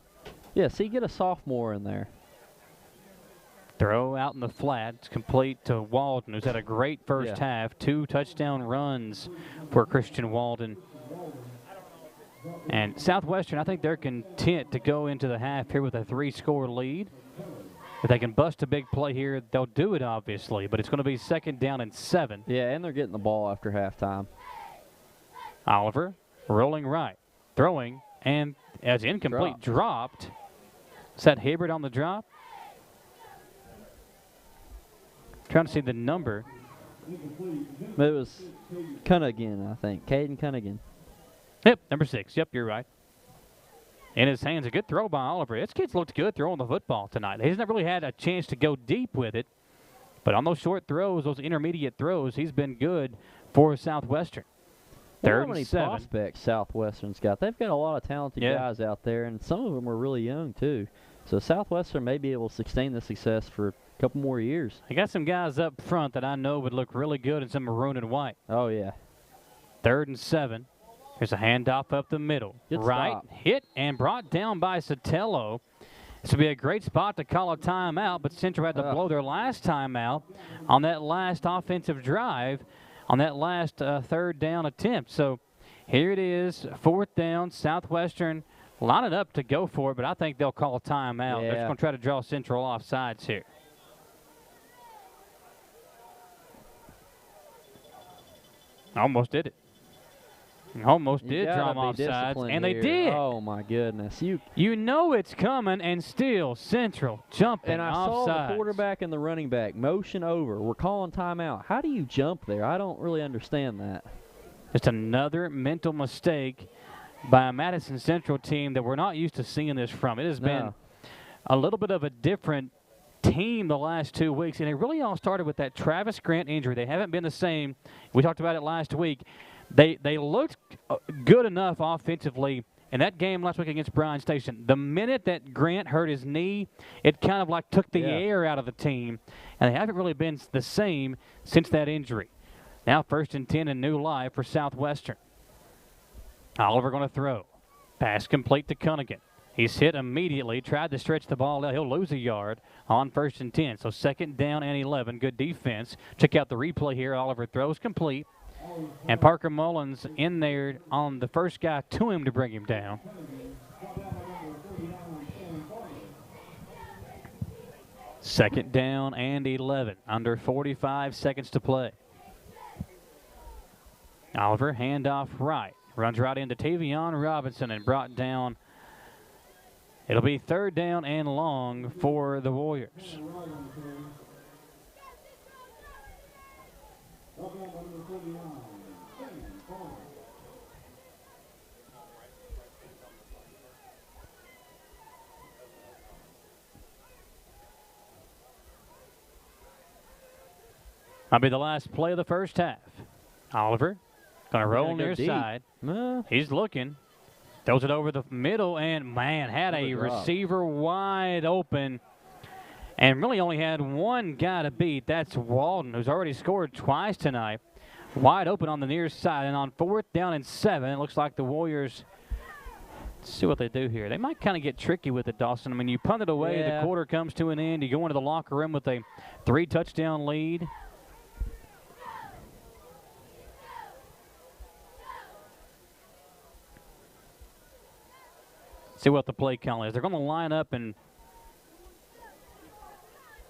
Yeah, see, get a sophomore in there. Throw out in the flat. It's complete to Walden, who's had a great first half. 2 touchdown runs for Christian Walden. And Southwestern, I think they're content to go into the half here with a 3-score lead. If they can bust a big play here, they'll do it, obviously. But it's going to be 2nd down and 7. Yeah, and they're getting the ball after halftime. Oliver rolling right, throwing, and as incomplete, dropped. Is that Hibbert on the drop? Trying to see the number. It was Cunningham, I think. Caden Cunningham. Yep, number 6. Yep, you're right. In his hands, a good throw by Oliver. This kid's looked good throwing the football tonight. He's not really had a chance to go deep with it, but on those short throws, those intermediate throws, he's been good for Southwestern. 3rd and 7. Prospects Southwestern's got. They've got a lot of talented guys out there, and some of them are really young too. So Southwestern may be able to sustain the success for a couple more years. They got some guys up front that I know would look really good in some maroon and white. Oh, yeah. 3rd and 7. Here's a handoff up the middle. Good right stop. Hit and brought down by Sotelo. This would be a great spot to call a timeout, but Central had to blow their last timeout on that last offensive drive, on that last third down attempt. So here it is, 4th down, Southwestern lining up to go for it, but I think they'll call a timeout. They're just going to try to draw Central offsides here. Almost did it. Almost did draw them offsides, and they did. Oh, my goodness. You know it's coming, and still Central jumping offsides. And I saw the quarterback and the running back motion over. We're calling timeout. How do you jump there? I don't really understand that. Just another mental mistake by a Madison Central team that we're not used to seeing this from. It has been a little bit of a different team the last 2 weeks, and it really all started with that Travis Grant injury. They haven't been the same. We talked about it last week. They looked good enough offensively in that game last week against Bryan Station. The minute that Grant hurt his knee, it kind of like took the air out of the team, and they haven't really been the same since that injury. Now 1st and 10 and new life for Southwestern. Oliver going to throw. Pass complete to Cunningham. He's hit immediately, tried to stretch the ball out. He'll lose a yard on 1st and 10. So 2nd down and 11. Good defense. Check out the replay here. Oliver throws complete. And Parker Mullins in there on the first guy to him to bring him down. Second down and 11. Under 45 seconds to play. Oliver, handoff right. Runs right into Tavion Robinson and brought down. It'll be 3rd down and long for the Warriors. Might be the last play of the first half. Oliver going to roll near side. He's looking. Throws it over the middle, and, man, had a receiver wide open and really only had one guy to beat. That's Walden, who's already scored twice tonight. Wide open on the near side, and on 4th down and 7, it looks like the Warriors, let's see what they do here. They might kind of get tricky with it, Dawson. I mean, you punt it away, the quarter comes to an end, you go into the locker room with a 3-touchdown lead. See what the play count is. They're going to line up and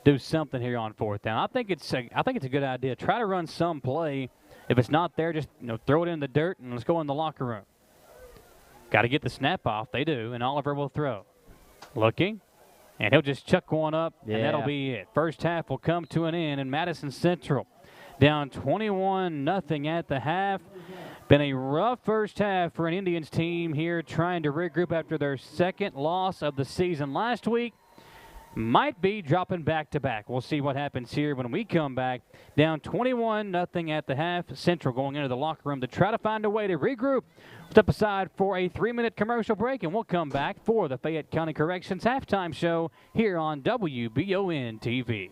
do something here on 4th down. I think it's a good idea. Try to run some play. If it's not there, just throw it in the dirt and let's go in the locker room. Got to get the snap off. They do, and Oliver will throw. Looking, and he'll just chuck one up, and that'll be it. First half will come to an end, and Madison Central down 21-0 at the half. Been a rough first half for an Indians team here trying to regroup after their 2nd loss of the season last week. Might be dropping back-to-back. We'll see what happens here when we come back. Down 21-0 at the half. Central going into the locker room to try to find a way to regroup. Step aside for a 3-minute commercial break, and we'll come back for the Fayette County Corrections halftime show here on WBON-TV.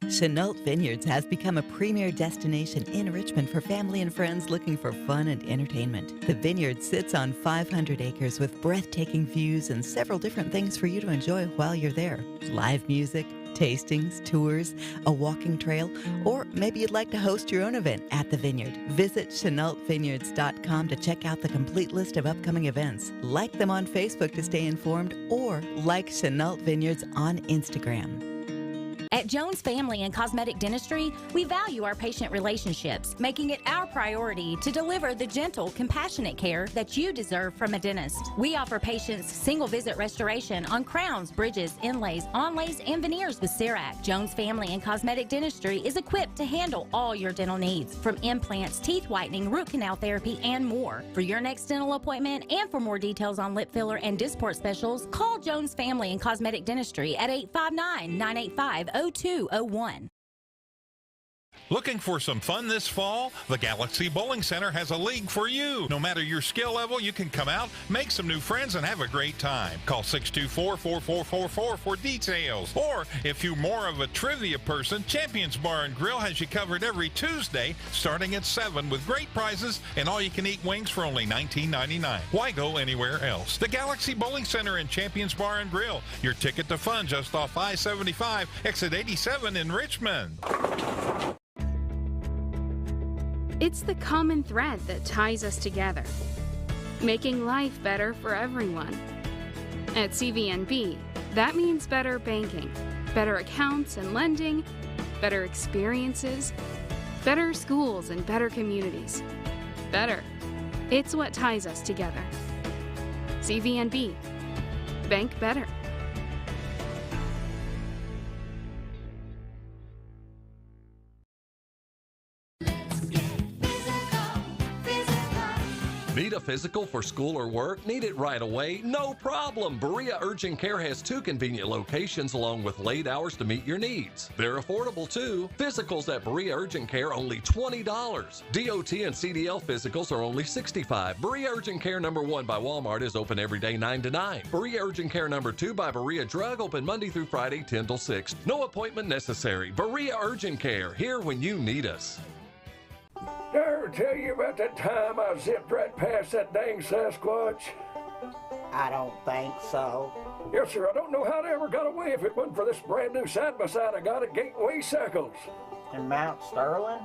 Chenault Vineyards has become a premier destination in Richmond for family and friends looking for fun and entertainment. The vineyard sits on 500 acres with breathtaking views and several different things for you to enjoy while you're there. Live music, tastings, tours, a walking trail, or maybe you'd like to host your own event at the vineyard. Visit ChenaultVineyards.com to check out the complete list of upcoming events. Like them on Facebook to stay informed, or like Chenault Vineyards on Instagram. At Jones Family and Cosmetic Dentistry, we value our patient relationships, making it our priority to deliver the gentle, compassionate care that you deserve from a dentist. We offer patients single-visit restoration on crowns, bridges, inlays, onlays, and veneers with CERAC. Jones Family and Cosmetic Dentistry is equipped to handle all your dental needs, from implants, teeth whitening, root canal therapy, and more. For your next dental appointment and for more details on lip filler and Dysport specials, call Jones Family and Cosmetic Dentistry at 859-985-0201. Looking for some fun this fall? The Galaxy Bowling Center has a league for you. No matter your skill level, you can come out, make some new friends, and have a great time. Call 624-4444 for details. Or, if you're more of a trivia person, Champions Bar and Grill has you covered every Tuesday, starting at 7 with great prizes and all-you-can-eat wings for only $19.99. Why go anywhere else? The Galaxy Bowling Center and Champions Bar and Grill, your ticket to fun just off I-75, exit 87 in Richmond. It's the common thread that ties us together, making life better for everyone. At CVNB, that means better banking, better accounts and lending, better experiences, better schools and better communities. Better. It's what ties us together. CVNB. Bank better. Need a physical for school or work? Need it right away? No problem. Berea Urgent Care has 2 convenient locations along with late hours to meet your needs. They're affordable too. Physicals at Berea Urgent Care only $20. DOT and CDL physicals are only $65. Berea Urgent Care number 1 by Walmart is open every day 9 to 9. Berea Urgent Care number 2 by Berea Drug open Monday through Friday 10 till 6. No appointment necessary. Berea Urgent Care, here when you need us. Did I ever tell you about that time I zipped right past that dang Sasquatch? I don't think so. Yes, sir. I don't know how they ever got away if it wasn't for this brand new side-by-side I got at Gateway Cycles. In Mount Sterling?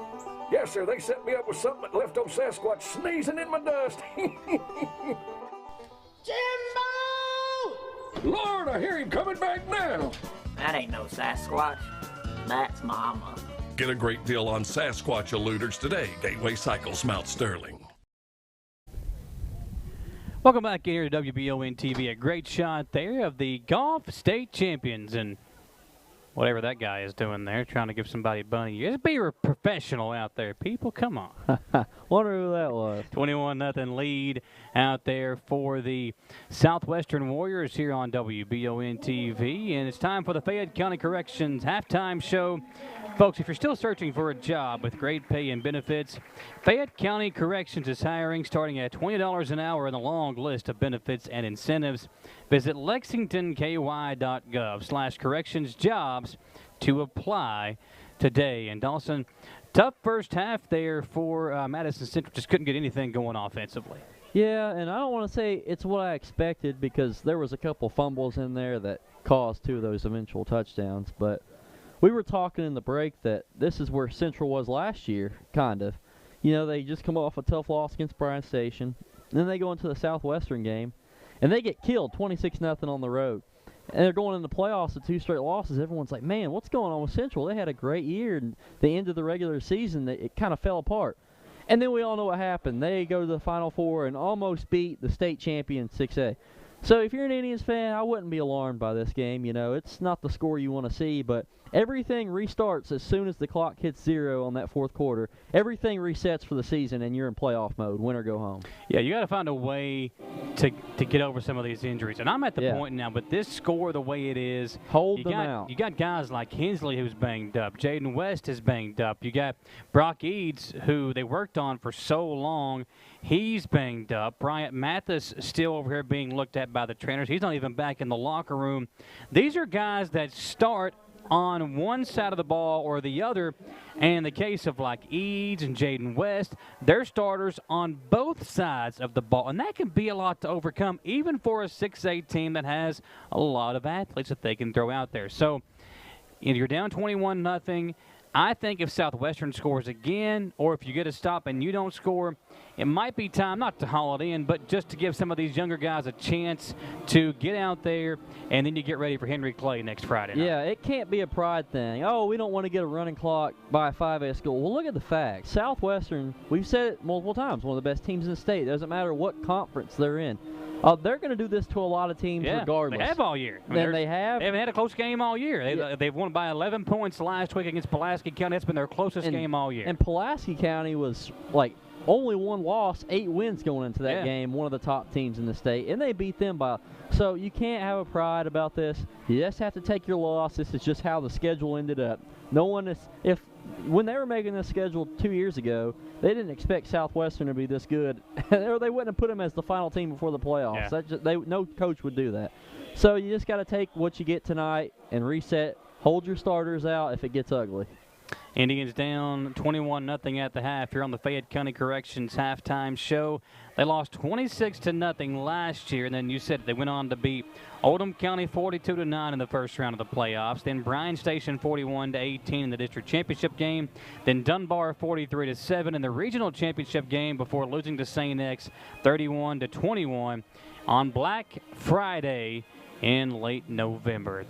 Yes, sir. They set me up with something that left old Sasquatch sneezing in my dust. Jimbo! Lord, I hear him coming back now. That ain't no Sasquatch. That's Mama. Get a great deal on Sasquatch eluders today. Gateway Cycles, Mount Sterling. Welcome back here to WBON TV. A great shot there of the golf state champions and whatever that guy is doing there, trying to give somebody a bunny. Just be a professional out there, people. Come on. Wonder who that was. 21-0 lead out there for the Southwestern Warriors here on WBON TV. And it's time for the Fayette County Corrections halftime show. Folks, if you're still searching for a job with great pay and benefits, Fayette County Corrections is hiring starting at $20 an hour in a long list of benefits and incentives. Visit lexingtonky.gov/correctionsjobs to apply today. And Dawson, tough first half there for Madison Central. Just couldn't get anything going offensively. Yeah, and I don't want to say it's what I expected because there was a couple fumbles in there that caused 2 of those eventual touchdowns, but we were talking in the break that this is where Central was last year, kind of. You know, they just come off a tough loss against Bryan Station. Then they go into the Southwestern game, and they get killed 26-0 on the road. And they're going into the playoffs with 2 straight losses. Everyone's like, man, what's going on with Central? They had a great year, and the end of the regular season, it kind of fell apart. And then we all know what happened. They go to the Final Four and almost beat the state champion 6A. So if you're an Indians fan, I wouldn't be alarmed by this game. You know, it's not the score you want to see, but everything restarts as soon as the clock hits 0 on that 4th quarter. Everything resets for the season, and you're in playoff mode, win or go home. Yeah, you got to find a way to get over some of these injuries. And I'm at the point now, but this score the way it is, hold them out. You got guys like Hensley who's banged up. Jaden West is banged up. You got Brock Eads, who they worked on for so long. He's banged up. Bryant Mathis still over here being looked at by the trainers. He's not even back in the locker room. These are guys that start on one side of the ball or the other. And in the case of like Eads and Jaden West, they're starters on both sides of the ball. And that can be a lot to overcome, even for a 6A team that has a lot of athletes that they can throw out there. So if you're down 21-0, I think if Southwestern scores again, or if you get a stop and you don't score, it might be time not to haul it in, but just to give some of these younger guys a chance to get out there, and then you get ready for Henry Clay next Friday night. Yeah, it can't be a pride thing. Oh, we don't want to get a running clock by a 5A school. Well, look at the facts. Southwestern, we've said it multiple times, one of the best teams in the state. It doesn't matter what conference they're in. They're going to do this to a lot of teams regardless. They have all year. They have. They haven't had a close game all year. They've won by 11 points last week against Pulaski County. That's been their closest game all year. And Pulaski County was like only 1 loss, 8 wins going into that game, one of the top teams in the state, and they beat them by. So you can't have a pride about this. You just have to take your loss. This is just how the schedule ended up. No one is. If when they were making this schedule 2 years ago, they didn't expect Southwestern to be this good, or they wouldn't have put them as the final team before the playoffs. Yeah. No coach would do that. So you just got to take what you get tonight and reset. Hold your starters out if it gets ugly. Indians down 21-0 at the half here on the Fayette County Corrections halftime show. They lost 26-0 last year, and then you said they went on to beat Oldham County 42-9 in the first round of the playoffs. Then Bryan Station 41-18 in the district championship game. Then Dunbar 43-7 in the regional championship game before losing to St. X 31-21 on Black Friday in late November.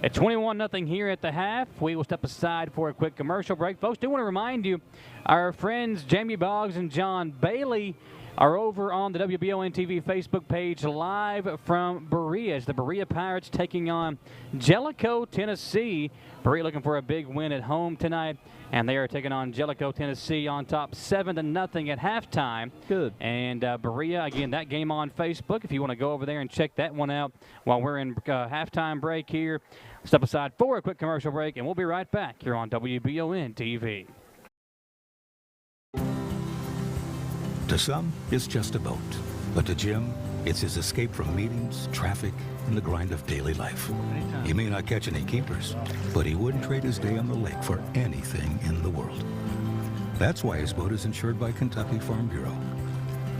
At 21-0 here at the half, we will step aside for a quick commercial break. Folks, do want to remind you, our friends Jamie Boggs and John Bailey are over on the WBON TV Facebook page live from Berea as the Berea Pirates taking on Jellicoe, Tennessee. Berea looking for a big win at home tonight, and they are taking on Jellicoe, Tennessee on top 7-0 at halftime. Good. And Berea, again, that game on Facebook if you want to go over there and check that one out while we're in halftime break here. Step aside for a quick commercial break, and we'll be right back here on WBON TV. To some, it's just a boat. But to Jim, it's his escape from meetings, traffic, and the grind of daily life. He may not catch any keepers, but he wouldn't trade his day on the lake for anything in the world. That's why his boat is insured by Kentucky Farm Bureau.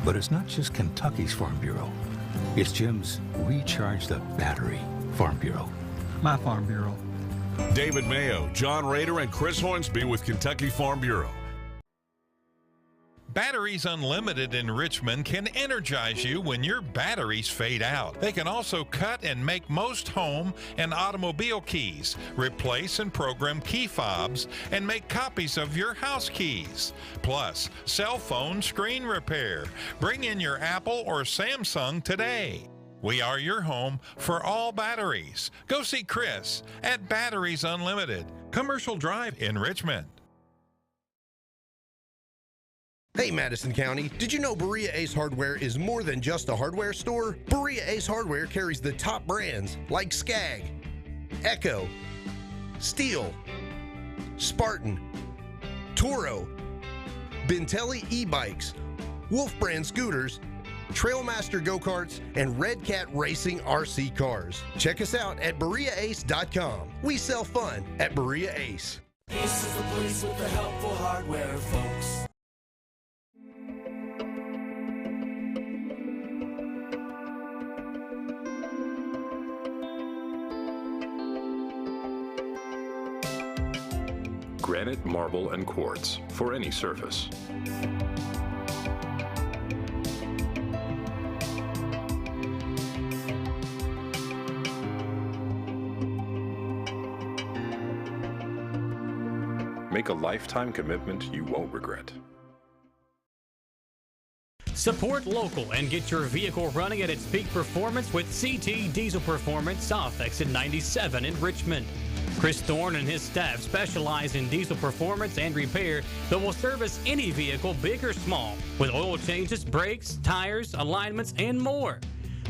But it's not just Kentucky's Farm Bureau. It's Jim's Recharge the Battery Farm Bureau. My Farm Bureau. David Mayo, John Rader, and Chris Hornsby with Kentucky Farm Bureau. Batteries Unlimited in Richmond can energize you when your batteries fade out. They can also cut and make most home and automobile keys, replace and program key fobs, and make copies of your house keys. Plus, cell phone screen repair. Bring in your Apple or Samsung today. We are your home for all batteries. Go see Chris at Batteries Unlimited, Commercial Drive in Richmond. Hey Madison County, did you know Berea Ace Hardware is more than just a hardware store? Berea Ace Hardware carries the top brands like Skag, Echo, Steel, Spartan, Toro, Bentelli e-bikes, Wolf brand scooters, Trailmaster go-karts, and Red Cat Racing RC cars. Check us out at BereaAce.com. We sell fun at Berea Ace. Ace is the place with the helpful hardware, folks. Granite, marble, and quartz for any surface. Make a lifetime commitment you won't regret. Support local and get your vehicle running at its peak performance with CT Diesel Performance off exit 97 in Richmond. Chris Thorne and his staff specialize in diesel performance and repair that will service any vehicle, big or small, with oil changes, brakes, tires, alignments, and more.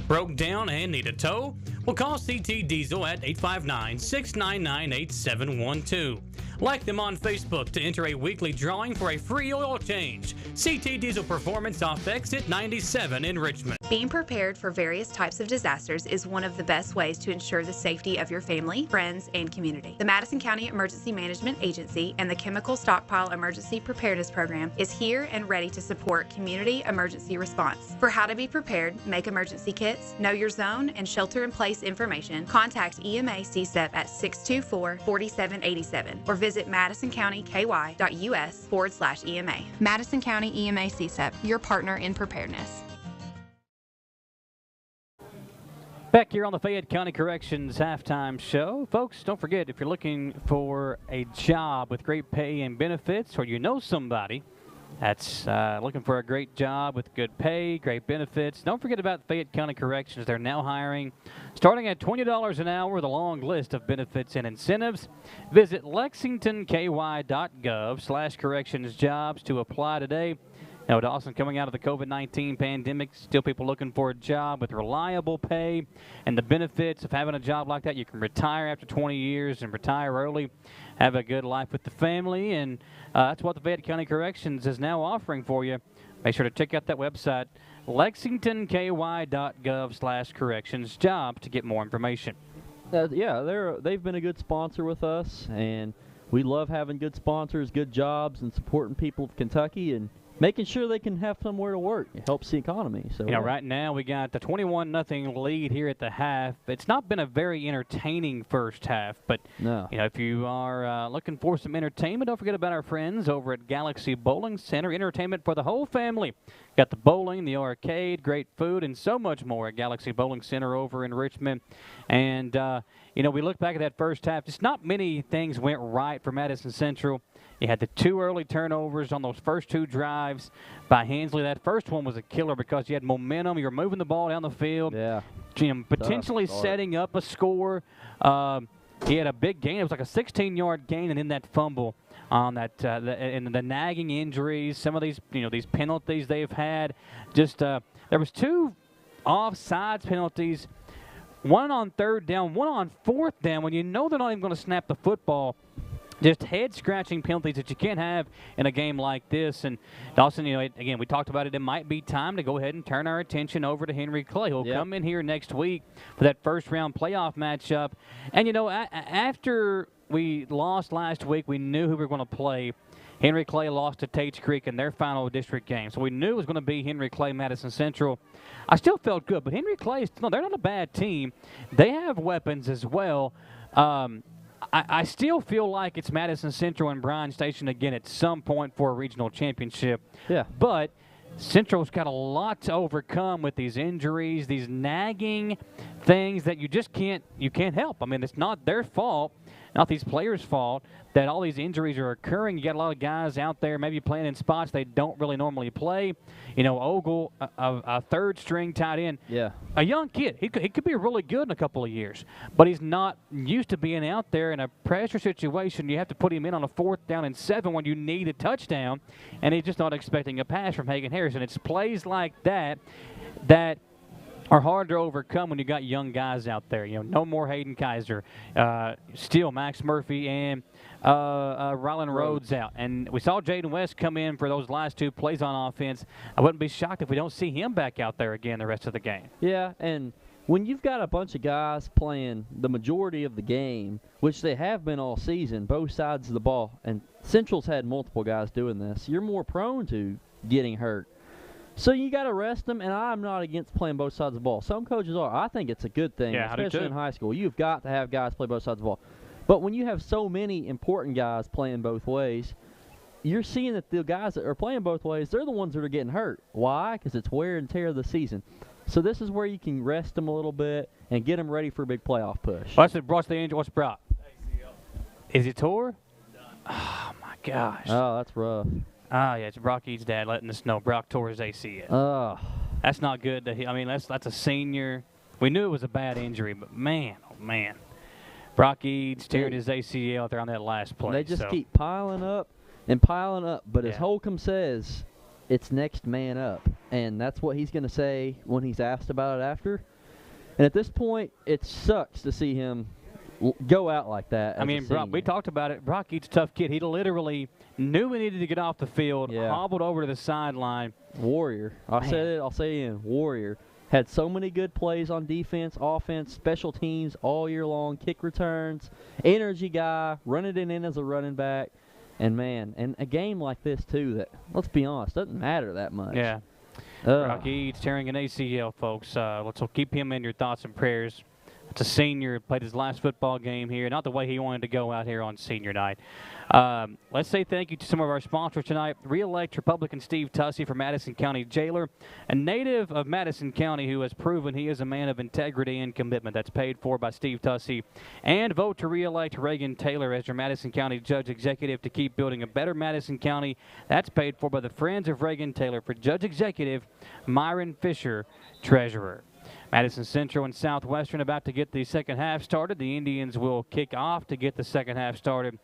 Broke down and need a tow? Well, call CT Diesel at 859-699-8712. Like them on Facebook to enter a weekly drawing for a free oil change. CT Diesel Performance off exit 97 in Richmond. Being prepared for various types of disasters is one of the best ways to ensure the safety of your family, friends, and community. The Madison County Emergency Management Agency and the Chemical Stockpile Emergency Preparedness Program is here and ready to support community emergency response. For how to be prepared, make emergency kits, know your zone, and shelter-in-place information, contact EMA CSEP at 624-4787 or visit madisoncountyky.us/EMA. Madison County EMA CSEP, your partner in preparedness. Back here on the Fayette County Corrections halftime show. Folks, don't forget, if you're looking for a job with great pay and benefits, or you know somebody that's looking for a great job with good pay, great benefits, don't forget about Fayette County Corrections. They're now hiring, starting at $20 an hour with a long list of benefits and incentives. Visit lexingtonky.gov/correctionsjobs to apply today. Now, Dawson, coming out of the COVID-19 pandemic, still people looking for a job with reliable pay and the benefits of having a job like that. You can retire after 20 years and retire early. have a good life with the family, and that's what the Fayette County Corrections is now offering for you. Make sure to check out that website, lexingtonky.gov/corrections-job, to get more information. Yeah, they've been a good sponsor with us, and we love having good sponsors, good jobs, and supporting people of Kentucky and making sure they can have somewhere to work. It helps the economy. So right now we got the 21-0 lead here at the half. It's not been a very entertaining first half, but no. If you are looking for some entertainment, don't forget about our friends over at Galaxy Bowling Center. Entertainment for the whole family. Got the bowling, the arcade, great food, and so much more at Galaxy Bowling Center over in Richmond. And, we look back at that first half. Just not many things went right for Madison Central. You had the 2 early turnovers on those first 2 drives by Hensley. That first one was a killer because you had momentum. You were moving the ball down the field. Yeah. Potentially setting up a score. He had a big gain. It was like a 16-yard gain, and then that fumble on that, and the nagging injuries. Some of these, these penalties they've had. Just there was 2 offsides penalties. One on 3rd down, one on 4th down. When you know they're not even going to snap the football. Just head-scratching penalties that you can't have in a game like this. And Dawson, again, we talked about it. It might be time to go ahead and turn our attention over to Henry Clay. He'll come in here next week for that first-round playoff matchup. And, after we lost last week, we knew who we were going to play. Henry Clay lost to Tates Creek in their final district game. So we knew it was going to be Henry Clay, Madison Central. I still felt good, but Henry Clay, they're not a bad team. They have weapons as well. I still feel like it's Madison Central and Bryan Station again at some point for a regional championship. Yeah. But Central's got a lot to overcome with these injuries, these nagging things that you just can't help. I mean, it's not their fault, not these players' fault, that all these injuries are occurring. You got a lot of guys out there maybe playing in spots they don't really normally play. Ogle, a 3rd-string tight end. Yeah. A young kid. He could be really good in a couple of years, but he's not used to being out there in a pressure situation. You have to put him in on a 4th down and 7 when you need a touchdown, and he's just not expecting a pass from Hagan Harrison. It's plays like that are hard to overcome when you got young guys out there. No more Hayden Kaiser. Still Max Murphy and Rylan Rhodes out. And we saw Jaden West come in for those last 2 plays on offense. I wouldn't be shocked if we don't see him back out there again the rest of the game. Yeah, and when you've got a bunch of guys playing the majority of the game, which they have been all season, both sides of the ball, and Central's had multiple guys doing this, you're more prone to getting hurt. So you got to rest them, and I'm not against playing both sides of the ball. Some coaches are. I think it's a good thing, especially in high school. You've got to have guys play both sides of the ball. But when you have so many important guys playing both ways, you're seeing that the guys that are playing both ways, they're the ones that are getting hurt. Why? Because it's wear and tear of the season. So this is where you can rest them a little bit and get them ready for a big playoff push. What's the injury? What's Brock? ACL. Is he tore? Oh, my gosh. Oh, that's rough. Ah, yeah, it's Brocky's dad letting us know Brock tore his ACL. Oh. That's not good. That's a senior. We knew it was a bad injury, but man, oh man. Brock Eads tearing his ACL out there on that last play. They just keep piling up. But as Holcomb says, it's next man up. And that's what he's going to say when he's asked about it after. And at this point, it sucks to see him go out like that. Brock, we talked about it. Brock Eads, tough kid. He literally knew he needed to get off the field, hobbled over to the sideline. Warrior. I'll say it again. Warrior. Had so many good plays on defense, offense, special teams all year long, kick returns, energy guy, running it in as a running back. And, man, and a game like this, too, that, let's be honest, doesn't matter that much. Yeah. Brock Eads tearing an ACL, folks. Let's keep him in your thoughts and prayers. It's a senior, played his last football game here. Not the way he wanted to go out here on senior night. Let's say thank you to some of our sponsors tonight. Re-elect Republican Steve Tussey for Madison County Jailer, a native of Madison County who has proven he is a man of integrity and commitment. That's paid for by Steve Tussey. And vote to re-elect Reagan Taylor as your Madison County Judge Executive to keep building a better Madison County. That's paid for by the Friends of Reagan Taylor. For Judge Executive, Myron Fisher, Treasurer. Madison Central and Southwestern about to get the second half started. The Indians will kick off to get the second half started.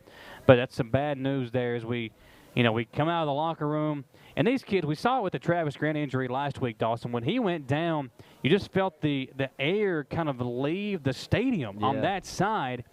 But that's some bad news there as we come out of the locker room. And these kids, we saw it with the Travis Grant injury last week, Dawson. When he went down, you just felt the air kind of leave the stadium on that side.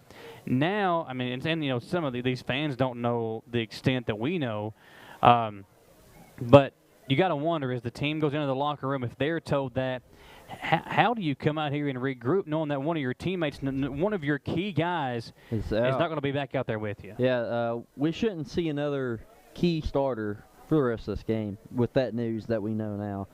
Now, I mean, and some of these fans don't know the extent that we know, but you got to wonder, as the team goes into the locker room, if they're told that, how do you come out here and regroup knowing that one of your teammates, one of your key guys, is not going to be back out there with you? Yeah, we shouldn't see another key starter for the rest of this game with that news that we know now,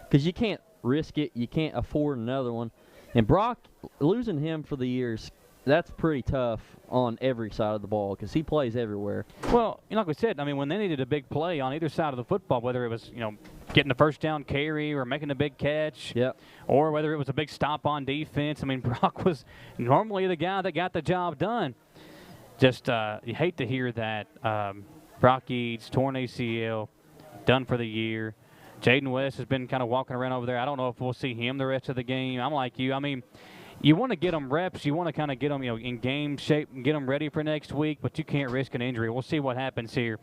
because you can't risk it. You can't afford another one. And Brock, losing him for the years, that's pretty tough on every side of the ball because he plays everywhere. Well, like we said, I mean, when they needed a big play on either side of the football, whether it was, getting a first down carry or making a big catch, or whether it was a big stop on defense, I mean, Brock was normally the guy that got the job done. Just you hate to hear that. Brock Eads, torn ACL, done for the year. Jaden West has been kind of walking around over there. I don't know if we'll see him the rest of the game. I'm like you. I mean, you want to get them reps. You want to kind of get them, in game shape and get them ready for next week, but you can't risk an injury. We'll see what happens here.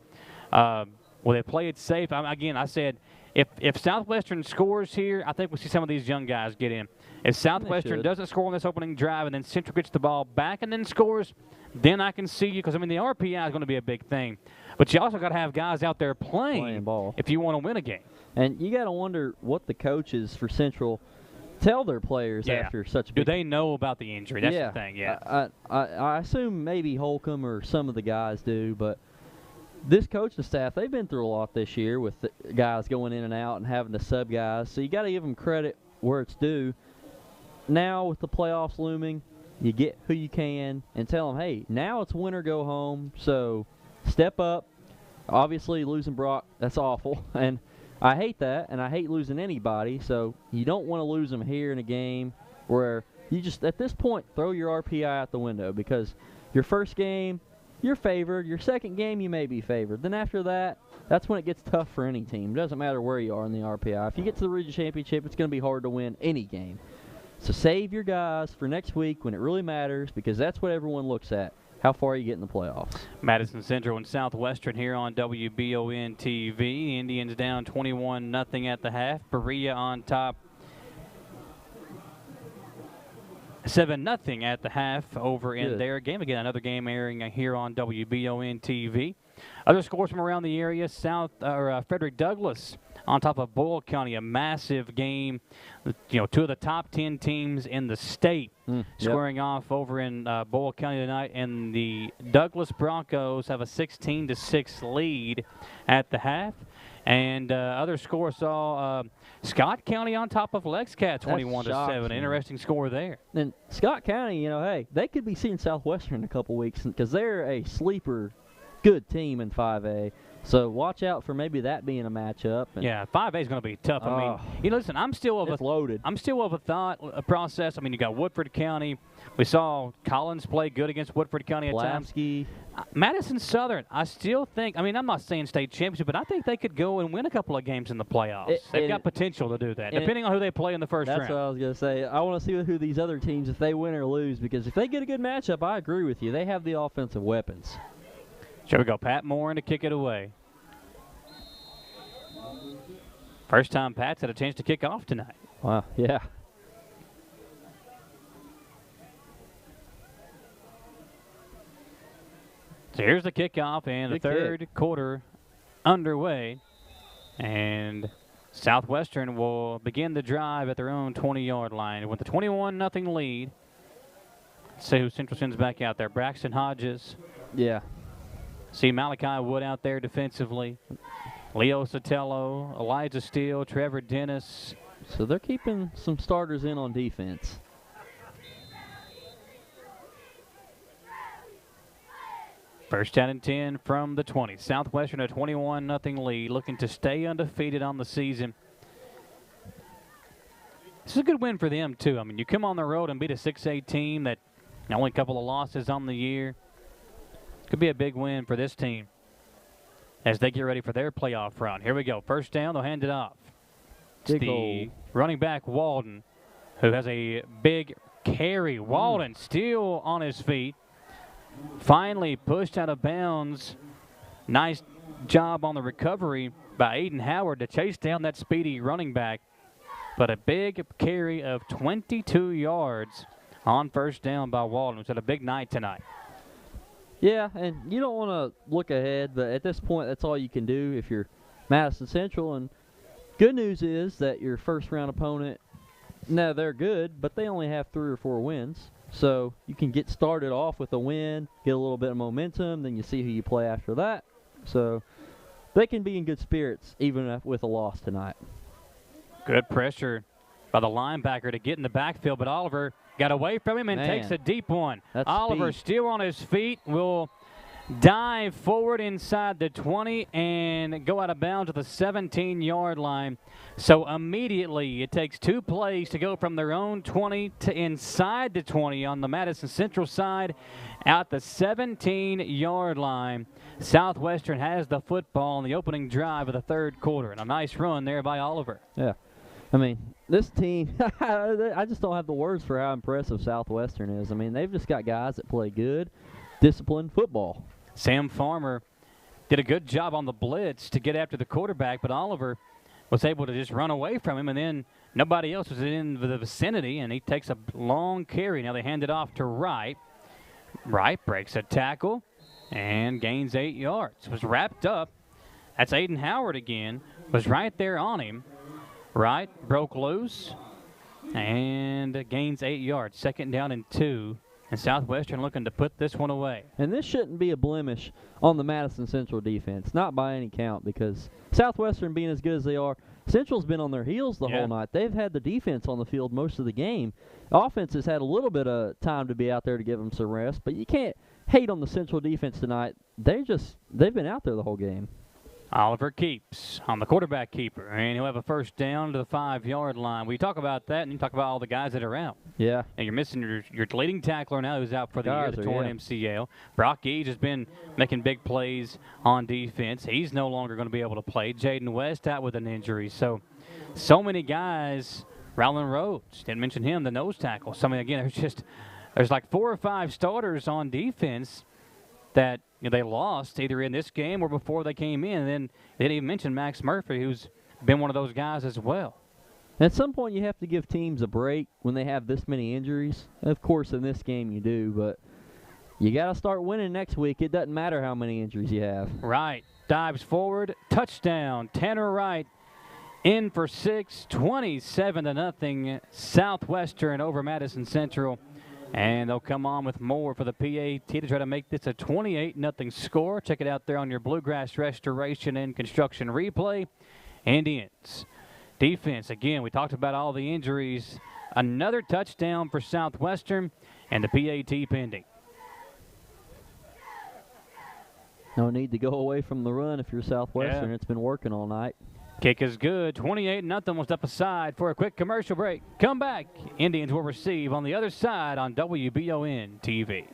Will they play it safe? Again, I said if Southwestern scores here, I think we'll see some of these young guys get in. If Southwestern doesn't score on this opening drive and then Central gets the ball back and then scores, then I can see you because, the RPI is going to be a big thing. But you also got to have guys out there playing ball if you want to win a game. And you got to wonder what the coaches for Central tell their players after such a big... Do they know about the injury? That's the thing, I assume maybe Holcomb or some of the guys do, but this coaching staff, they've been through a lot this year with the guys going in and out and having to sub guys, so you got to give them credit where it's due. Now with the playoffs looming, you get who you can and tell them, hey, now it's win or go home, so step up. Obviously, losing Brock, that's awful, and I hate that, and I hate losing anybody, so you don't want to lose them here in a game where you just, at this point, throw your RPI out the window because your first game, you're favored. Your second game, you may be favored. Then after that, that's when it gets tough for any team. It doesn't matter where you are in the RPI. If you get to the region championship, it's going to be hard to win any game. So save your guys for next week when it really matters because that's what everyone looks at. How far you get in the playoffs? Madison Central and Southwestern here on WBON TV. Indians down 21-0 at the half. Berea on top 7-0 at the half over in their game. Again, another game airing here on WBON TV. Other scores from around the area, Frederick Douglass on top of Boyle County, a massive game. Two of the top 10 teams in the state squaring off over in Boyle County tonight, and the Douglass Broncos have a 16-6 lead at the half. And other scores saw Scott County on top of Lex Cat 21-7. Interesting score there. And Scott County, hey, they could be seeing Southwestern in a couple weeks because they're a sleeper good team in 5A. So watch out for maybe that being a matchup. Yeah, 5A is going to be tough. I mean, listen, I'm still of a thought process. I mean, you got Woodford County. We saw Collins play good against Woodford County at times. Madison Southern, I still think. I mean, I'm not saying state championship, but I think they could go and win a couple of games in the playoffs. They've got potential to do that, depending on who they play in the first round. That's what I was going to say. I want to see who these other teams, if they win or lose, because if they get a good matchup, I agree with you. They have the offensive weapons. Here we go. Pat Morin to kick it away. First time Pat's had a chance to kick off tonight. Wow, yeah. So here's the kickoff, and the third quarter underway. And Southwestern will begin the drive at their own 20-yard line with a 21-0 lead. Let's see who Central sends back out there. Braxton Hodges. Yeah. See Malachi Wood out there defensively. Leo Sotelo, Elijah Steele, Trevor Dennis. So they're keeping some starters in on defense. First down and 10 from the 20. Southwestern a 21-0 lead, looking to stay undefeated on the season. This is a good win for them, too. I mean, you come on the road and beat a 6A team that only a couple of losses on the year. Could be a big win for this team as they get ready for their playoff run. Here we go. First down, they'll hand it off. It's the running back, Walden, who has a big carry. Walden still on his feet. Finally pushed out of bounds. Nice job on the recovery by Aiden Howard to chase down that speedy running back. But a big carry of 22 yards on first down by Walden. It's had a big night tonight. Yeah, and you don't want to look ahead, but at this point, that's all you can do if you're Madison Central. And good news is that your first-round opponent, no, they're good, but they only have 3 or 4 wins. So you can get started off with a win, get a little bit of momentum, then you see who you play after that. So they can be in good spirits even with a loss tonight. Good pressure by the linebacker to get in the backfield, but Oliver got away from him and takes a deep one. That's Oliver speed. still on his feet, will dive forward inside the 20 and go out of bounds at the 17-yard line. So immediately it takes 2 plays to go from their own 20 to inside the 20 on the Madison Central side out the 17-yard line. Southwestern has the football in the opening drive of the third quarter, and a nice run there by Oliver. Yeah. I mean, this team, I just don't have the words for how impressive Southwestern is. I mean, they've just got guys that play good, disciplined football. Sam Farmer did a good job on the blitz to get after the quarterback, but Oliver was able to just run away from him, and then nobody else was in the vicinity, and he takes a long carry. Now they hand it off to Wright. Wright breaks a tackle and gains 8 yards. Was wrapped up. That's Aiden Howard again. Was right there on him. Wright broke loose and gains 8 yards. 2nd down and 2. And Southwestern looking to put this one away. And this shouldn't be a blemish on the Madison Central defense, not by any count, because Southwestern being as good as they are, Central's been on their heels the whole night. They've had the defense on the field most of the game. Offense has had a little bit of time to be out there to give them some rest, but you can't hate on the Central defense tonight. They've been out there the whole game. Oliver keeps on the quarterback keeper, and he'll have a first down to the 5-yard line. We talk about that, and you talk about all the guys that are out. Yeah. And you're missing your leading tackler now who's out for the year, the torn MCL. Brock Gage has been making big plays on defense. He's no longer going to be able to play. Jaden West out with an injury. So many guys. Rowland Rhodes, didn't mention him, the nose tackle. So, I mean, again, there's like 4 or 5 starters on defense that they lost either in this game or before they came in. And then they didn't even mention Max Murphy, who's been one of those guys as well. At some point, you have to give teams a break when they have this many injuries. Of course, in this game you do, but you got to start winning next week. It doesn't matter how many injuries you have. Right. Dives forward. Touchdown. Tanner Wright in for 6. 27-0 Southwestern over Madison Central. And they'll come on with more for the PAT to try to make this a 28-0 score. Check it out there on your Bluegrass Restoration and Construction replay. Indians. Defense, again, we talked about all the injuries. Another touchdown for Southwestern and the PAT pending. No need to go away from the run if you're Southwestern. It's been working all night. Kick is good. 28-0. We'll step aside for a quick commercial break. Come back. Indians will receive on the other side on WBON TV.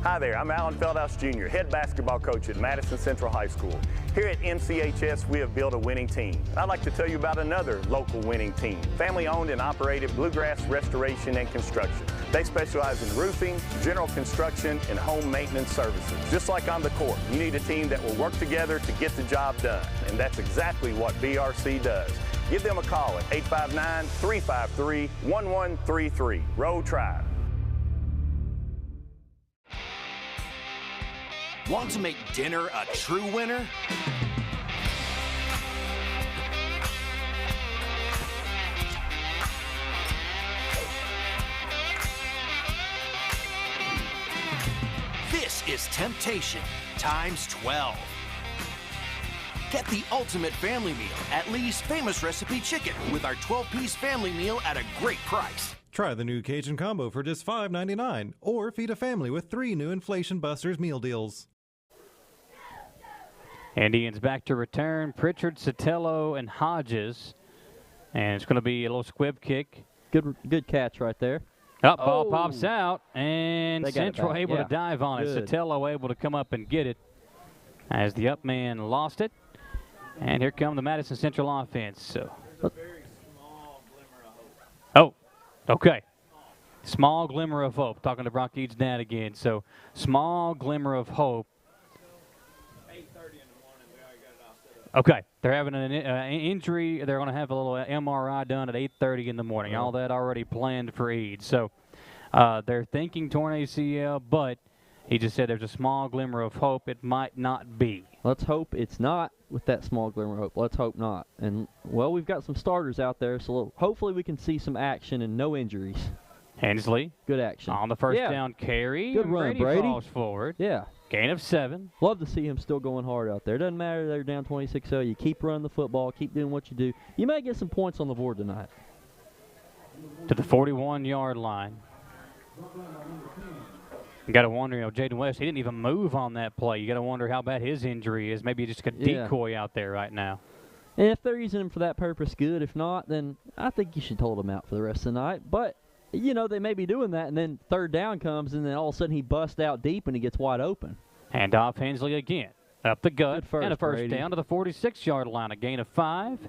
Hi there, I'm Alan Feldhouse Jr., head basketball coach at Madison Central High School. Here at MCHS, we have built a winning team. I'd like to tell you about another local winning team, family-owned and operated Bluegrass Restoration and Construction. They specialize in roofing, general construction, and home maintenance services. Just like on the court, you need a team that will work together to get the job done, and that's exactly what BRC does. Give them a call at 859-353-1133. Road Tribe. Want to make dinner a true winner? This is temptation times 12. Get the ultimate family meal at Lee's Famous Recipe Chicken with our 12-piece family meal at a great price. Try the new Cajun Combo for just $5.99, or feed a family with 3 new Inflation Busters meal deals. Indians back to return. Pritchard, Sotelo, and Hodges. And it's going to be a little squib kick. Good catch right there. Ball pops out, and They got it Central back. able Yeah. to dive on Good. it. Sotelo able to come up and get it as the up man lost it. And here come the Madison Central offense. So, okay. Small glimmer of hope. Talking to Brock Eads' dad again. So, small glimmer of hope. Okay, they're having an injury. They're going to have a little MRI done at 8:30 in the morning. All that already planned for Eid. So they're thinking torn ACL, but he just said there's a small glimmer of hope. It might not be. Let's hope it's not with that small glimmer of hope. Let's hope not. And, well, we've got some starters out there, so hopefully we can see some action and no injuries. Hensley. Good action. On the first down carry. Good run, Brady. Falls forward. Yeah. Gain of 7. Love to see him still going hard out there. Doesn't matter they're down 26-0. You keep running the football. Keep doing what you do. You may get some points on the board tonight. To the 41-yard line. You got to wonder, Jaden West, he didn't even move on that play. You got to wonder how bad his injury is. Maybe just a decoy out there right now. And if they're using him for that purpose, good. If not, then I think you should hold him out for the rest of the night. But, they may be doing that, and then third down comes, and then all of a sudden he busts out deep and he gets wide open. Hand off Hensley again. Up the gut. And a first Brady. down to the 46-yard line. A gain of 5.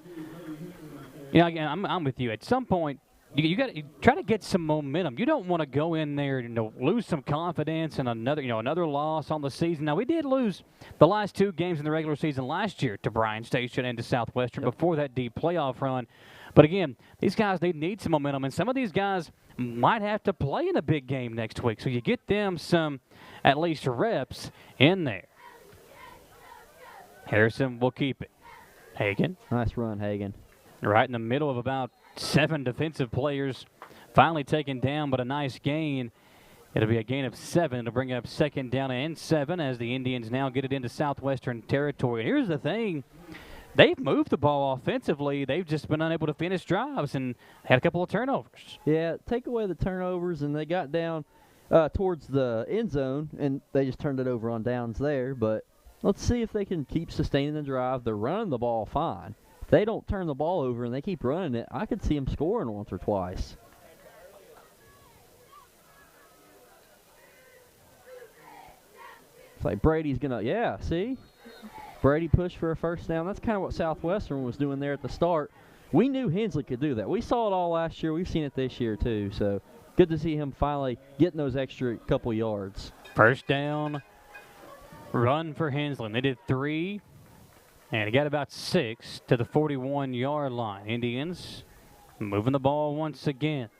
Again, I'm with you. At some point, you got to try to get some momentum. You don't want to go in there and lose some confidence and another loss on the season. Now, we did lose the last 2 games in the regular season last year to Bryan Station and to Southwestern before that deep playoff run. But again, these guys, they need some momentum, and some of these guys might have to play in a big game next week. So you get them some, at least, reps in there. Harrison will keep it. Hagan. Nice run, Hagan. Right in the middle of about 7 defensive players. Finally taken down, but a nice gain. It'll be a gain of 7 to bring up second down and 7 as the Indians now get it into Southwestern territory. Here's the thing. They've moved the ball offensively. They've just been unable to finish drives and had a couple of turnovers. Yeah, take away the turnovers, and they got down towards the end zone, and they just turned it over on downs there. But let's see if they can keep sustaining the drive. They're running the ball fine. If they don't turn the ball over and they keep running it, I could see them scoring once or twice. It's like Brady's going to, see? Brady pushed for a first down. That's kind of what Southwestern was doing there at the start. We knew Hensley could do that. We saw it all last year. We've seen it this year too. So good to see him finally getting those extra couple yards. First down, run for Hensley. They did 3, and he got about 6 to the 41-yard line. Indians moving the ball once again.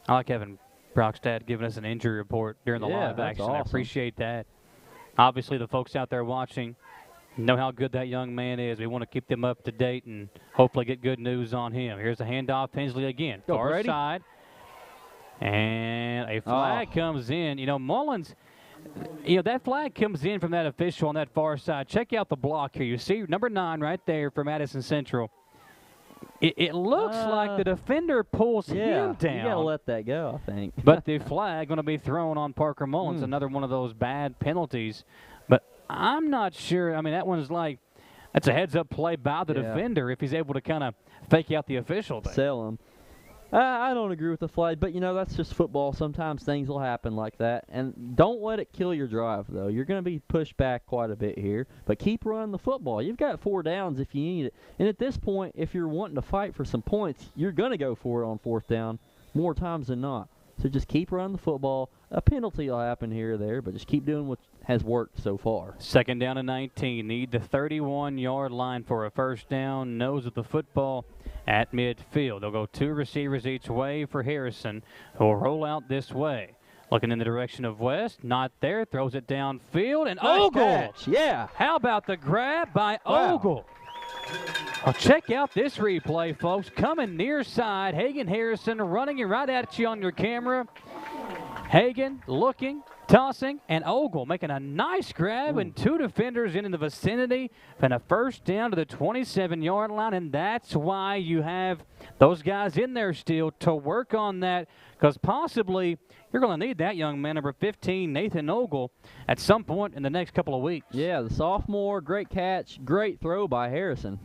I like having Brockstad giving us an injury report during the live action. Awesome. I appreciate that. Obviously, the folks out there watching know how good that young man is. We want to keep them up to date and hopefully get good news on him. Here's the handoff. Hensley again. Go, far Brady. side. And a flag comes in. Mullins, that flag comes in from that official on that far side. Check out the block here. You see number 9 right there for Madison Central. It looks like the defender pulls him down. You got to let that go, I think. But the flag going to be thrown on Parker Mullins, another one of those bad penalties. But I'm not sure. I mean, that one's like, that's a heads-up play by the defender if he's able to kind of fake out the official thing. Sell him. I don't agree with the flag, but, that's just football. Sometimes things will happen like that. And don't let it kill your drive, though. You're going to be pushed back quite a bit here. But keep running the football. You've got 4 downs if you need it. And at this point, if you're wanting to fight for some points, you're going to go for it on 4th down more times than not. So just keep running the football. A penalty will happen here or there, but just keep doing what has worked so far. Second down and 19. Need the 31-yard line for a first down. Nose of the football at midfield. They'll go 2 receivers each way for Harrison, who will roll out this way. Looking in the direction of West. Not there. Throws it downfield. And nice Ogle. Catch. Yeah. How about the grab by Wow. Ogle? Well, check out this replay, folks. Coming near side. Hagan Harrison running it right at you on your camera. Hagan looking, tossing, and Ogle making a nice grab and 2 defenders in the vicinity and a first down to the 27-yard line, and that's why you have those guys in there still to work on that, because possibly you're going to need that young man, number 15, Nathan Ogle, at some point in the next couple of weeks. Yeah, the sophomore, great catch, great throw by Harrison.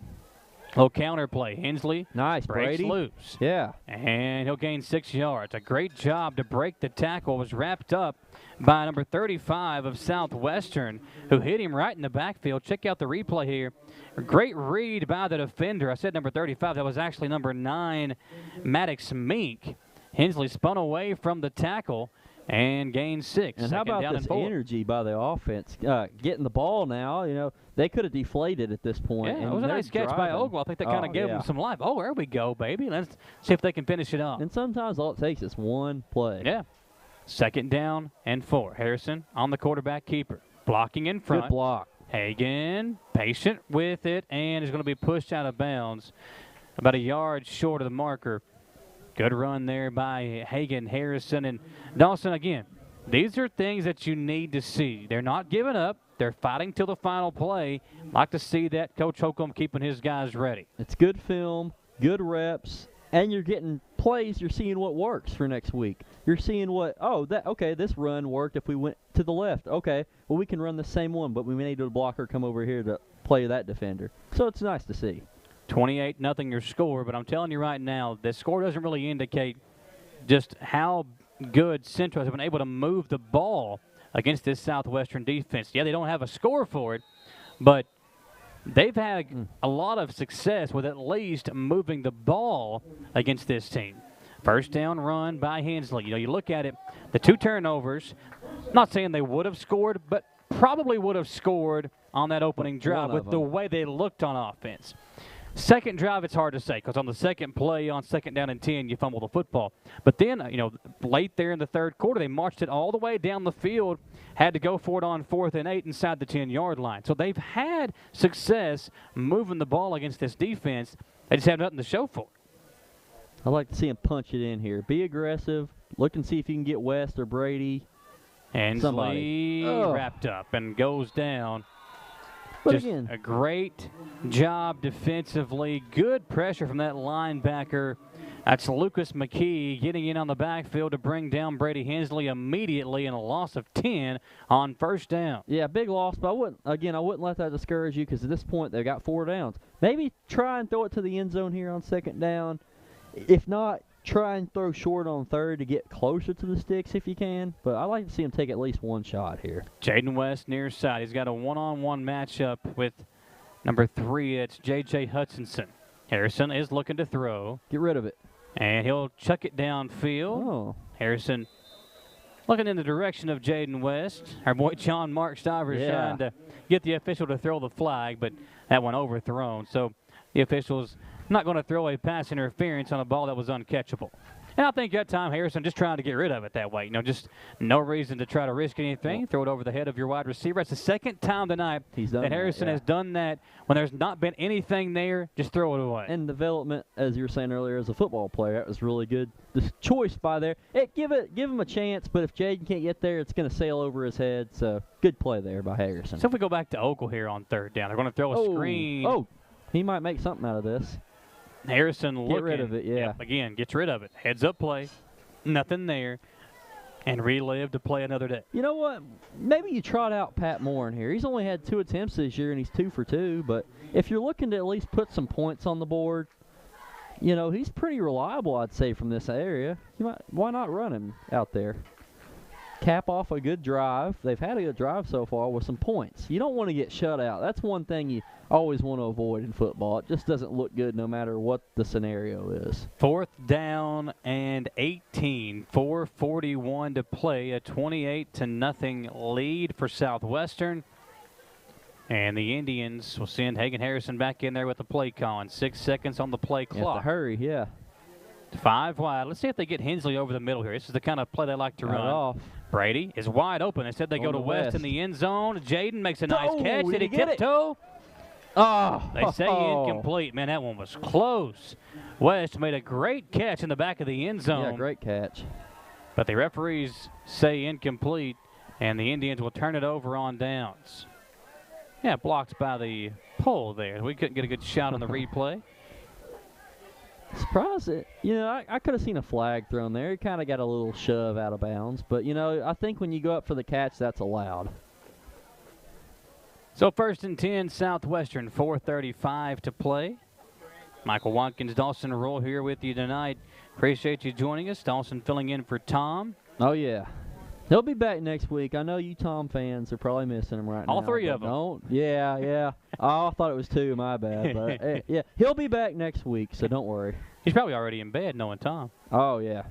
Little counter play. Hensley nice, breaks Brady. loose. Yeah. And he'll gain 6 yards. A great job to break the tackle. Was wrapped up by number 35 of Southwestern, who hit him right in the backfield. Check out the replay here. A great read by the defender. I said number 35. That was actually number 9, Maddox Mink. Hensley spun away from the tackle and gain 6. And how Second about down this and 4. energy by the offense? Getting the ball now, they could have deflated at this point. Yeah, and it was a they're nice catch by driving. Ogle. I think that kind of gave them some life. Oh, there we go, baby. Let's see if they can finish it off. And sometimes all it takes is one play. Yeah. Second down and 4. Harrison on the quarterback keeper. Blocking in front. Good block. Hagan, patient with it, and is going to be pushed out of bounds about a yard short of the marker. Good run there by Hagan, Harrison, and Dawson again. These are things that you need to see. They're not giving up. They're fighting till the final play. Like to see that. Coach Holcomb keeping his guys ready. It's good film, good reps, and you're getting plays. You're seeing what works for next week. You're seeing this run worked if we went to the left. Okay, well, we can run the same one, but we need a blocker come over here to play that defender. So it's nice to see. 28-0 your score, but I'm telling you right now, the score doesn't really indicate just how good Central has been able to move the ball against this Southwestern defense. Yeah, they don't have a score for it, but they've had a lot of success with at least moving the ball against this team. First down run by Hensley. You look at it, the 2 turnovers, not saying they would have scored, but probably would have scored on that opening drive with the way they looked on offense. Second drive, it's hard to say because on the second play on second down and 10, you fumble the football. But then, late there in the third quarter, they marched it all the way down the field, had to go for it on 4th and 8 inside the 10-yard line. So they've had success moving the ball against this defense. They just have nothing to show for it. I'd like to see him punch it in here. Be aggressive. Look and see if you can get West or Brady. Hensley wrapped up and goes down. But Just again, a great job defensively. Good pressure from that linebacker. That's Lucas McKee getting in on the backfield to bring down Brady Hensley immediately, and a loss of 10 on first down. Yeah, big loss, but I wouldn't let that discourage you because at this point they've got 4 downs. Maybe try and throw it to the end zone here on second down. If not, try and throw short on third to get closer to the sticks if you can. But I like to see him take at least one shot here. Jaden West near side. He's got a one-on-one matchup with number 3. It's J.J. Hutchinson. Harrison is looking to throw. Get rid of it. And he'll chuck it downfield. Oh. Harrison looking in the direction of Jaden West. Our boy John Mark Stivers trying to get the official to throw the flag, but that one overthrown. So the officials not going to throw a pass interference on a ball that was uncatchable. And I think that time Harrison just trying to get rid of it that way. Just no reason to try to risk anything. Throw it over the head of your wide receiver. It's the second time tonight that Harrison has done that. When there's not been anything there, just throw it away. And development, as you were saying earlier, as a football player, that was really good. The choice by there. Give him a chance, but if Jaden can't get there, it's going to sail over his head. So good play there by Harrison. So if we go back to Ogle here on third down, they're going to throw a screen. Oh, he might make something out of this. Harrison looking. Get rid of it, yeah. Again, gets rid of it. Heads up play. Nothing there. And relive to play another day. You know what? Maybe you trot out Pat Moore in here. He's only had 2 attempts this year, and he's 2 for 2. But if you're looking to at least put some points on the board, he's pretty reliable, I'd say, from this area. Why not run him out there? Cap off a good drive. They've had a good drive so far with some points. You don't want to get shut out. That's one thing you always want to avoid in football. It just doesn't look good no matter what the scenario is. 4th down and 18. 4:41 to play. A 28-0 lead for Southwestern. And the Indians will send Hagan Harrison back in there with the play call. 6 seconds on the play clock. You have to hurry, yeah. 5 wide. Let's see if they get Hensley over the middle here. This is the kind of play they like to run. Off. Brady is wide open. Instead, they go to West in the end zone. Jaden makes a nice catch. Did he tiptoe? Oh. They say incomplete. Man, that one was close. West made a great catch in the back of the end zone. Yeah, great catch. But the referees say incomplete, and the Indians will turn it over on downs. Yeah, blocked by the pole there. We couldn't get a good shot on the replay. Surprised it. I could have seen a flag thrown there. It kind of got a little shove out of bounds. But, I think when you go up for the catch, that's allowed. So 1st and 10, Southwestern, 4:35 to play. Michael Watkins, Dawson Roll here with you tonight. Appreciate you joining us. Dawson filling in for Tom. Oh, yeah. He'll be back next week. I know you Tom fans are probably missing him right now. All 3 of them. Don't. Yeah. Oh, I thought it was 2. My bad. But yeah, he'll be back next week, so don't worry. He's probably already in bed knowing Tom. Oh, yeah.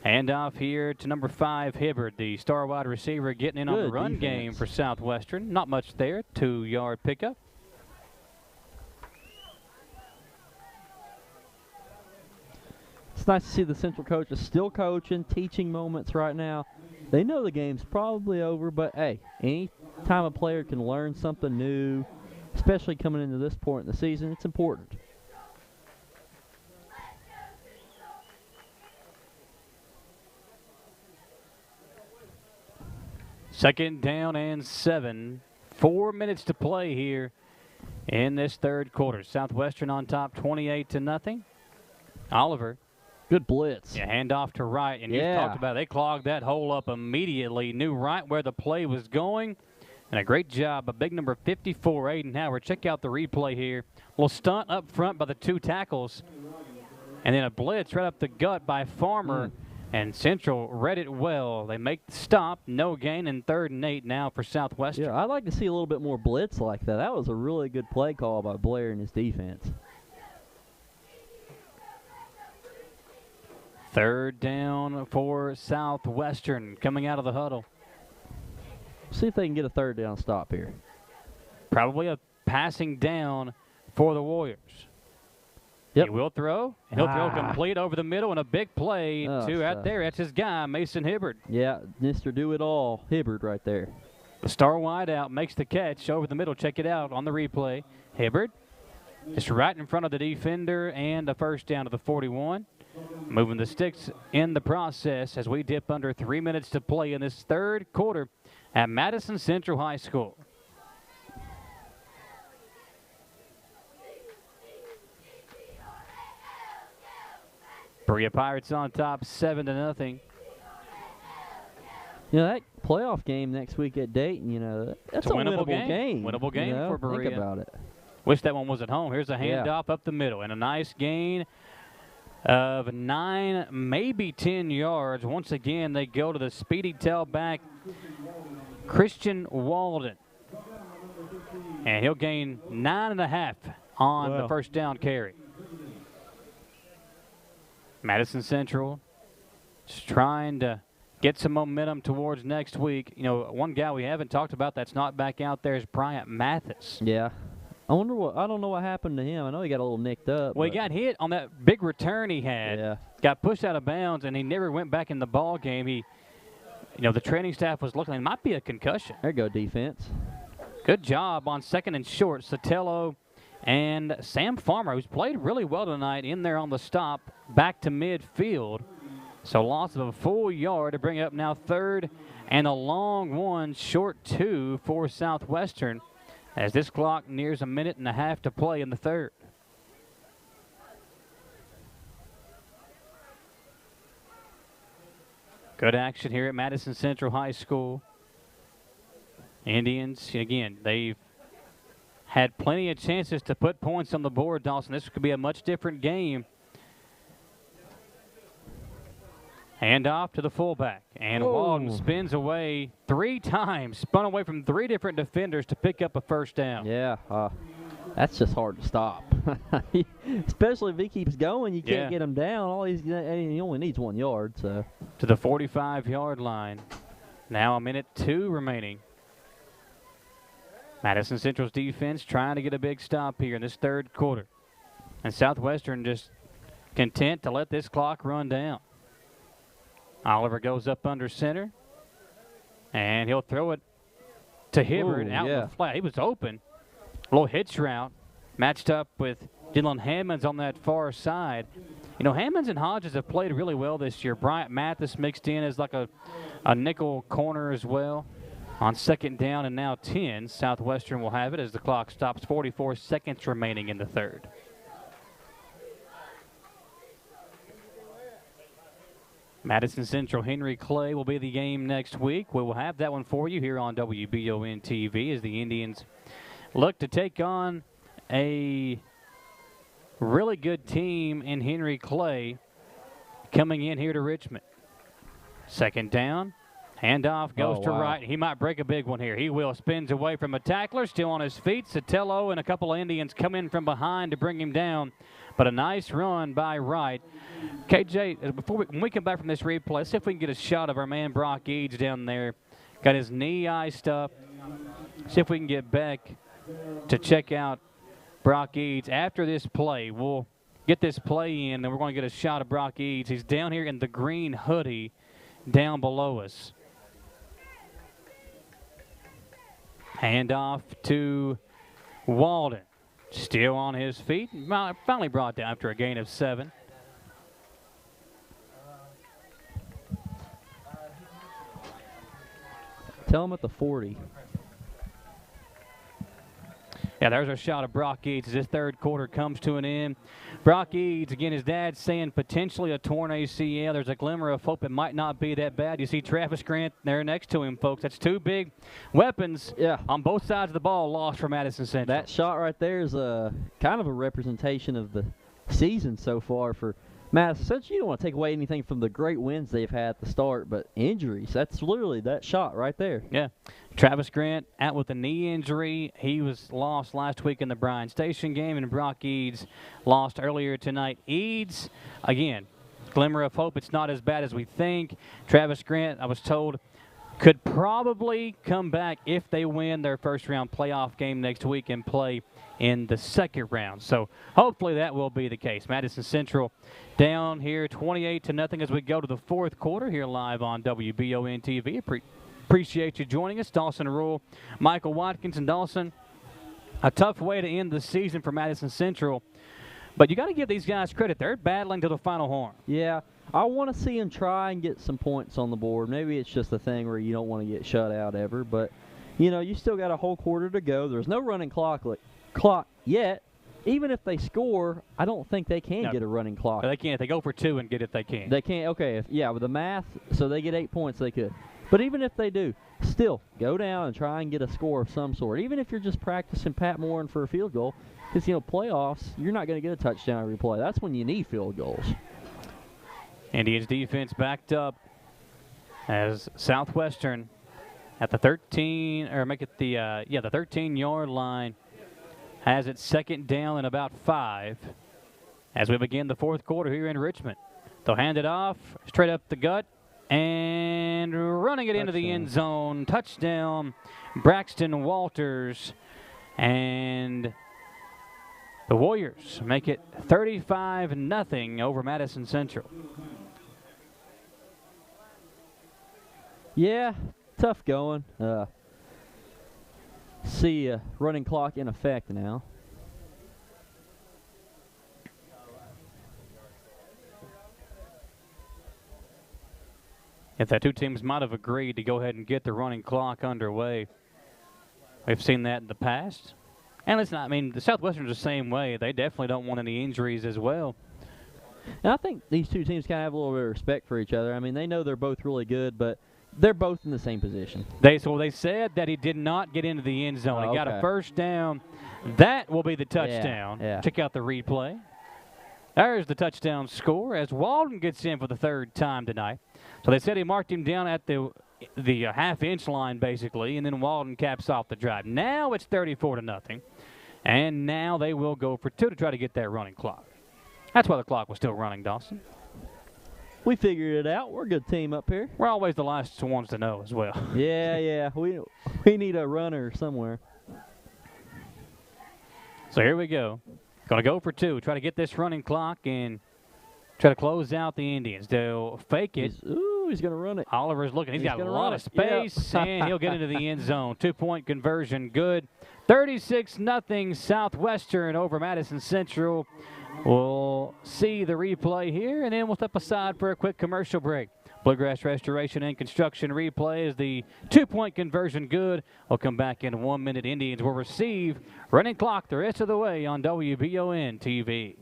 Handoff here to number 5, Hibbard, the star wide receiver, getting in on the run game for Southwestern. Not much there, 2-yard pickup. It's nice to see the Central coaches still coaching, teaching moments right now. They know the game's probably over, but hey, any time a player can learn something new, especially coming into this point in the season, it's important. Second down and 7. 4 minutes to play here in this third quarter. Southwestern on top 28-0. Oliver. Good blitz. Yeah, handoff to right. And you talked about it. They clogged that hole up immediately. Knew right where the play was going. And a great job. A big number 54, Aiden Howard. Check out the replay here. A little stunt up front by the 2 tackles. And then a blitz right up the gut by Farmer. And Central read it well. They make the stop. No gain, and 3rd and 8 now for Southwestern. Yeah, I'd like to see a little bit more blitz like that. That was a really good play call by Blair and his defense. 3rd down for Southwestern coming out of the huddle. See if they can get a 3rd down stop here. Probably a passing down for the Warriors. Yep. He will throw, and he'll throw complete over the middle, and a big play out there. That's his guy, Mason Hibbard. Yeah, Mr. Do-It-All, Hibbard right there. The star wideout makes the catch over the middle. Check it out on the replay. Hibbard just right in front of the defender, and a first down to the 41. Moving the sticks in the process as we dip under 3 minutes to play in this third quarter at Madison Central High School. Berea Pirates on top 7-0. You know, that playoff game next week at Dayton, that's a winnable game. Winnable game for Berea. Think about it. Wish that one was at home. Here's a handoff up the middle, and a nice gain of 9, maybe 10 yards. Once again, they go to the speedy tailback, Christian Walden. And he'll gain 9.5 on the first down carry. Madison Central just trying to get some momentum towards next week. One guy we haven't talked about that's not back out there is Bryant Mathis. Yeah. I don't know what happened to him. I know he got a little nicked up. Well, he got hit on that big return he had. Yeah. Got pushed out of bounds, and he never went back in the ball game. The training staff was looking. It might be a concussion. There you go, defense. Good job on 2nd and short. Sotelo and Sam Farmer, who's played really well tonight, in there on the stop, back to midfield. So loss of a full yard to bring up now 3rd and a long 1, short 2 for Southwestern as this clock nears 1.5 minutes to play in the third. Good action here at Madison Central High School. Indians, again, they've had plenty of chances to put points on the board, Dawson. This could be a much different game. Hand off to the fullback. And Walden spins away 3 times. Spun away from 3 different defenders to pick up a first down. Yeah, that's just hard to stop. Especially if he keeps going, you can't get him down. He only needs 1 yard. So to the 45-yard line. Now 1.2 minutes remaining. Madison Central's defense trying to get a big stop here in this third quarter. And Southwestern just content to let this clock run down. Oliver goes up under center. And he'll throw it to Hibbard out in the flat. He was open. A little hitch route. Matched up with Dylan Hammonds on that far side. Hammonds and Hodges have played really well this year. Bryant Mathis mixed in as like a nickel corner as well. On 2nd down and now 10, Southwestern will have it as the clock stops. 44 seconds remaining in the third. Madison Central Henry Clay will be the game next week. We will have that one for you here on WBON TV as the Indians look to take on a really good team in Henry Clay coming in here to Richmond. 2nd down. Handoff goes to wow. right. He might break a big one here. He will. Spins away from a tackler, still on his feet. Sotelo and a couple of Indians come in from behind to bring him down. But a nice run by Wright. KJ, when we come back from this replay, let's see if we can get a shot of our man Brock Eads down there. Got his knee iced up. See if we can get Beck to check out Brock Eads. After this play, we'll get this play in, and we're going to get a shot of Brock Eads. He's down here in the green hoodie down below us. Handoff to Walden. Still on his feet. Finally brought down after a gain of 7. Tell him at the 40. Yeah, there's a shot of Brock Eads as this third quarter comes to an end. Brock Eads, again, his dad's saying potentially a torn ACL. There's a glimmer of hope it might not be that bad. You see Travis Grant there next to him, folks. That's 2 big weapons on both sides of the ball lost for Madison Central. That shot right there is kind of a representation of the season so far for Madison Central. You don't want to take away anything from the great wins they've had at the start, but injuries, that's literally that shot right there. Yeah. Travis Grant out with a knee injury. He was lost last week in the Bryan Station game, and Brock Eads lost earlier tonight. Eads, again, glimmer of hope. It's not as bad as we think. Travis Grant, I was told, could probably come back if they win their first-round playoff game next week and play in the second round. So hopefully that will be the case. Madison Central down here 28-0 as we go to the fourth quarter here live on WBON TV. Appreciate you joining us. Dawson Rule, Michael Watkins, and Dawson. A tough way to end the season for Madison Central, but you got to give these guys credit. They're battling to the final horn. Yeah, I want to see them try and get some points on the board. Maybe it's just a thing where you don't want to get shut out ever, but you know, you still got a whole quarter to go. There's no running clock yet. Even if they score, I don't think they can get a running clock. They can't. They go for 2 and get it. They can. They can't. Okay, with the math, so they get 8 points, they could. But even if they do, still go down and try and get a score of some sort. Even if you're just practicing Pat Morin for a field goal, because, playoffs, you're not going to get a touchdown every play. That's when you need field goals. Indians defense backed up as Southwestern at the 13, or make it the 13-yard line, has it second down and about 5 as we begin the fourth quarter here in Richmond. They'll hand it off straight up the gut and running it into the end zone. Touchdown, Braxton Walters, and the Warriors make it 35-0 over Madison Central. Yeah, tough going. See a running clock in effect now. If the two teams might have agreed to go ahead and get the running clock underway. We've seen that in the past. And listen, I mean, the Southwestern's the same way. They definitely don't want any injuries as well. And I think these two teams kind of have a little bit of respect for each other. I mean, they know they're both really good, but they're both in the same position. They said that he did not get into the end zone. He got a first down. That will be the touchdown. Yeah. Check out the replay. There's the touchdown score as Walden gets in for the third time tonight. So they said he marked him down at the half-inch line, basically, and then Walden caps off the drive. Now it's 34-0, and now they will go for 2 to try to get that running clock. That's why the clock was still running, Dawson. We figured it out. We're a good team up here. We're always the last ones to know as well. Yeah. We need a runner somewhere. So here we go. Going to go for 2. Try to get this running clock and try to close out the Indians. They'll fake it. He's going to run it. Oliver's looking. He's got a lot of space, and he'll get into the end zone. 2-point conversion good. 36-0 Southwestern over Madison Central. We'll see the replay here, and then we'll step aside for a quick commercial break. Bluegrass Restoration and Construction replay is the 2-point conversion good. We'll come back in 1 minute. Indians will receive running clock the rest of the way on WBON TV.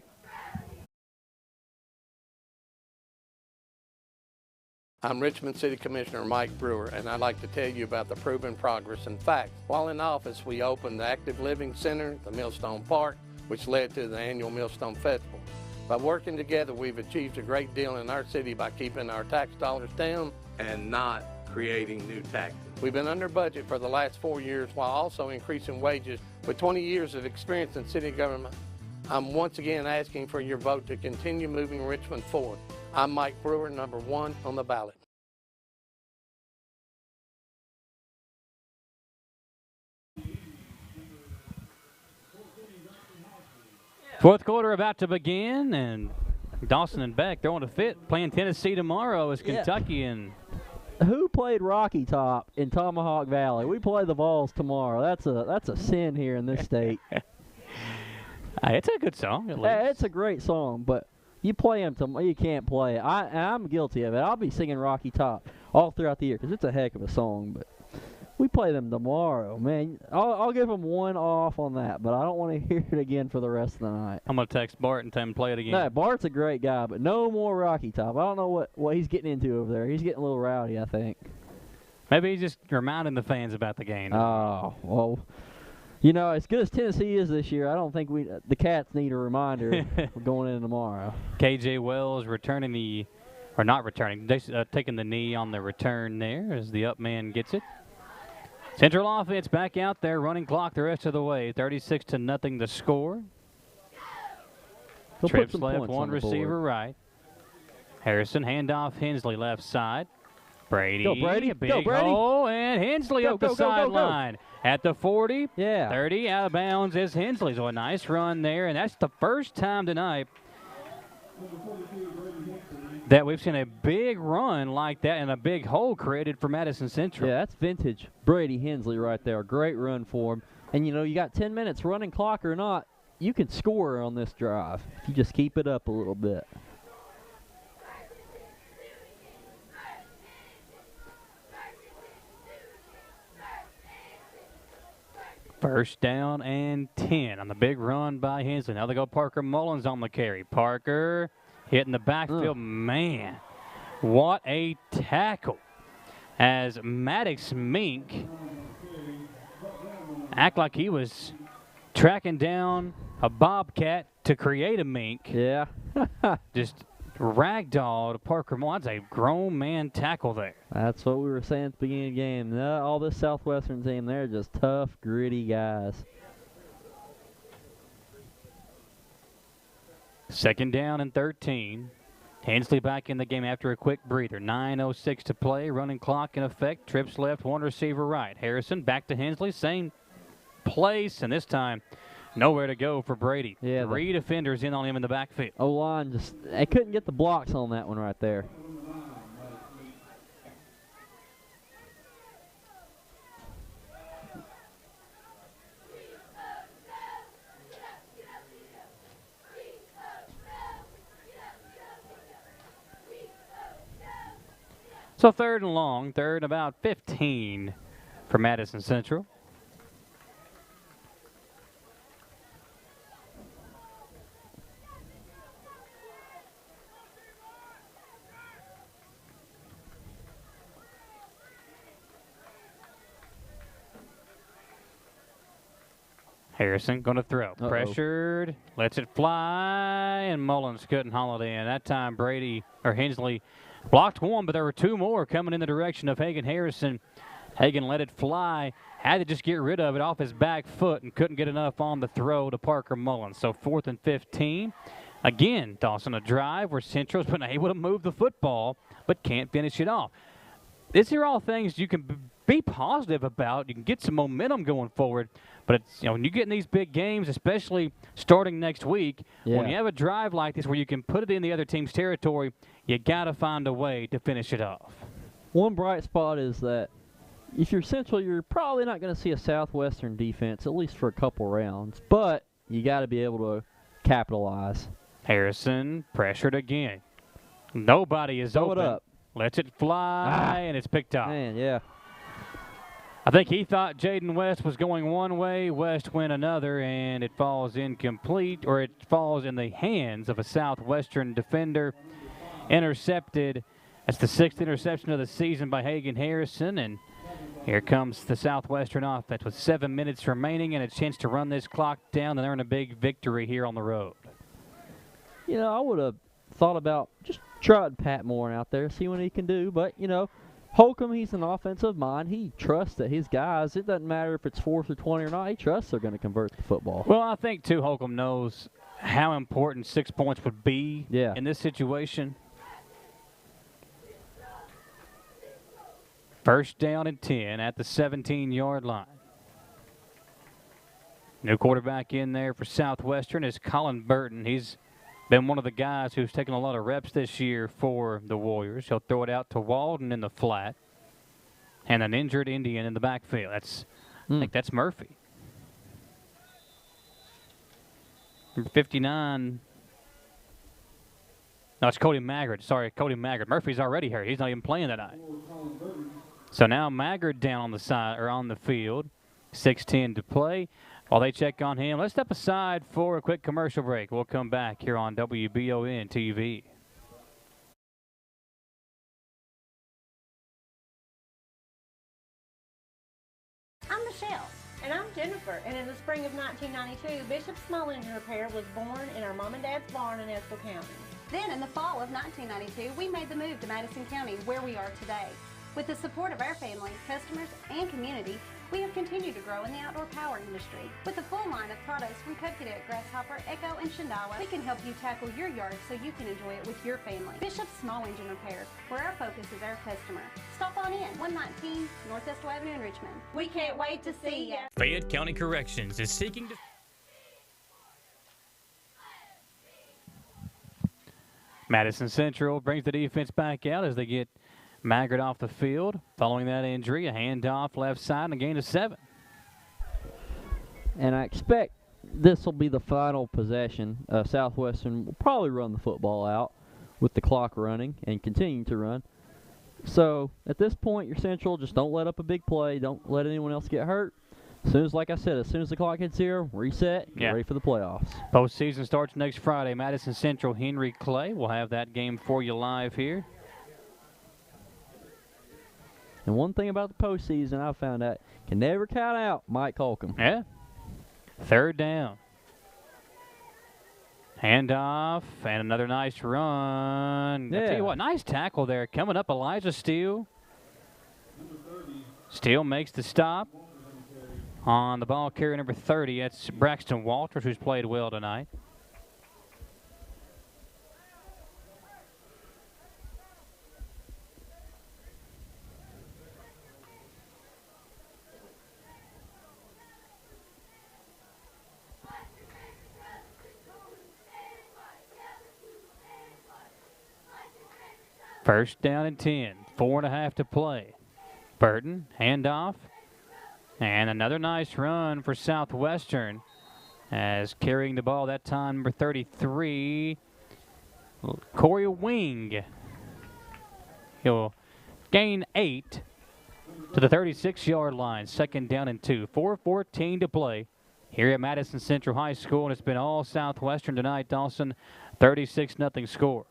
I'm Richmond City Commissioner Mike Brewer, and I'd like to tell you about the proven progress and facts. While in office, we opened the Active Living Center, the Millstone Park, which led to the annual Millstone Festival. By working together, we've achieved a great deal in our city by keeping our tax dollars down and not creating new tactics. We've been under budget for the last 4 years while also increasing wages. With 20 years of experience in city government, I'm once again asking for your vote to continue moving Richmond forward. I'm Mike Brewer, number 1 on the ballot. Fourth quarter about to begin, and Dawson and Beck throwing a fit, playing Tennessee tomorrow as Kentucky and... Who played Rocky Top in Tomahawk Valley? We play the Vols tomorrow. That's a sin here in this state. It's a good song, at least. Yeah, it's a great song, but you play them tomorrow, you can't play it. I'm guilty of it. I'll be singing Rocky Top all throughout the year because it's a heck of a song, but we play them tomorrow, man. I'll give them one off on that, but I don't want to hear it again for the rest of the night. I'm going to text Bart and tell him to play it again. No, Bart's a great guy, but no more Rocky Top. I don't know what he's getting into over there. He's getting a little rowdy, I think. Maybe he's just reminding the fans about the game. Oh, well, you know, as good as Tennessee is this year, I don't think the Cats need a reminder going in tomorrow. KJ Wells taking the knee on the return there as the up man gets it. Central offense back out there, running clock the rest of the way. 36-0 the score. Trips left, one receiver right. Harrison, handoff, Hensley left side. Brady. Go, Brady. A big Go, Brady. hole, and Hensley up the sideline. At the 40, yeah. 30, out of bounds is Hensley. So a nice run there, and that's the first time tonight that we've seen a big run like that and a big hole created for Madison Central. Yeah, that's vintage Brady Hensley right there. A great run for him. And, you know, you got 10 minutes running clock or not, you can score on this drive if you just keep it up a little bit. First down and 10 on the big run by Hensley. Now they go Parker Mullins on the carry. Parker hitting the backfield. Man, what a tackle. As Maddox Mink act like he was tracking down a bobcat to create a mink. Yeah. Just ragdolled Parker Mullins. That's a grown man tackle there. That's what we were saying at the beginning of the game. All this Southwestern team, they're just tough, gritty guys. Second down and 13. Hensley back in the game after a quick breather. 9:06 to play. Running clock in effect. Trips left, one receiver right. Harrison back to Hensley. Same place, and this time nowhere to go for Brady. Yeah, 3 defenders in on him in the backfield. O-line they couldn't get the blocks on that one right there. So third and long, third and about 15 for Madison Central. Harrison going to throw. Pressured, lets it fly, and Mullins couldn't haul it in. That time Hensley blocked one, but there were two more coming in the direction of Hagan Harrison. Hagan let it fly, had to just get rid of it off his back foot and couldn't get enough on the throw to Parker Mullins. So 4th and 15. Again, Dawson, a drive where Central's been able to move the football but can't finish it off. These are all things you can be positive about. You can get some momentum going forward. But it's, when you get in these big games, especially starting next week, when you have a drive like this where you can put it in the other team's territory, you got to find a way to finish it off. One bright spot is that if you're Central, you're probably not going to see a Southwestern defense, at least for a couple rounds. But you got to be able to capitalize. Harrison pressured again. Nobody is open. Throw it up. Lets it fly, and it's picked up. Man, yeah. I think he thought Jaden West was going one way. West went another, and it falls incomplete, or it falls in the hands of a Southwestern defender. Intercepted. That's the 6th interception of the season by Hagan Harrison, and here comes the Southwestern offense with 7 minutes remaining and a chance to run this clock down and earn a big victory here on the road. I would have thought about just trotting Pat Moore out there, see what he can do. But, Holcomb, he's an offensive mind. He trusts that his guys, it doesn't matter if it's 4th or 20 or not, he trusts they're going to convert the football. Well, I think, too, Holcomb knows how important 6 points would be in this situation. First down and 10 at the 17-yard line. New quarterback in there for Southwestern is Colin Burton. He's been one of the guys who's taken a lot of reps this year for the Warriors. He'll throw it out to Walden in the flat. And an injured Indian in the backfield. I think that's Murphy. Number 59. No, it's Cody Maggard. Sorry, Cody Maggard. Murphy's already hurt. He's not even playing tonight. So now Maggard down on the side or on the field. 6:10 to play. While they check on him, let's step aside for a quick commercial break. We'll come back here on WBON TV. I'm Michelle. And I'm Jennifer. And in the spring of 1992, Bishop Small Engine Repair was born in our mom and dad's barn in Estill County. Then in the fall of 1992, we made the move to Madison County, where we are today. With the support of our families, customers, and community, we have continued to grow in the outdoor power industry. With a full line of products from Cub Cadet, Grasshopper, Echo, and Shindawa, we can help you tackle your yard so you can enjoy it with your family. Bishop Small Engine Repair, where our focus is our customer. Stop on in, 119 North Estill Avenue in Richmond. We can't wait to see you. Fayette County Corrections is seeking to... Madison Central brings the defense back out as they get Maggard off the field. Following that injury, a handoff left side and a gain of 7. And I expect this will be the final possession. Southwestern will probably run the football out with the clock running and continuing to run. So at this point, you're Central. Just don't let up a big play. Don't let anyone else get hurt. As soon as, like I said, as soon as the clock hits 0, reset, get ready for the playoffs. Postseason starts next Friday. Madison Central, Henry Clay. We'll have that game for you live here. And one thing about the postseason I found out, can never count out Mike Holcomb. Yeah. 3rd down. Handoff and another nice run. Yeah. I tell you what, nice tackle there. Coming up, Elijah Steele. Steele makes the stop on the ball carrier number 30. That's Braxton Walters, who's played well tonight. First down and 10. 4.5 to play. Burton, handoff. And another nice run for Southwestern as carrying the ball that time, number 33, Corey Wing. He'll gain 8 to the 36-yard line. 2nd down and 2. 4:14 to play here at Madison Central High School. And it's been all Southwestern tonight, Dawson. 36-0 score.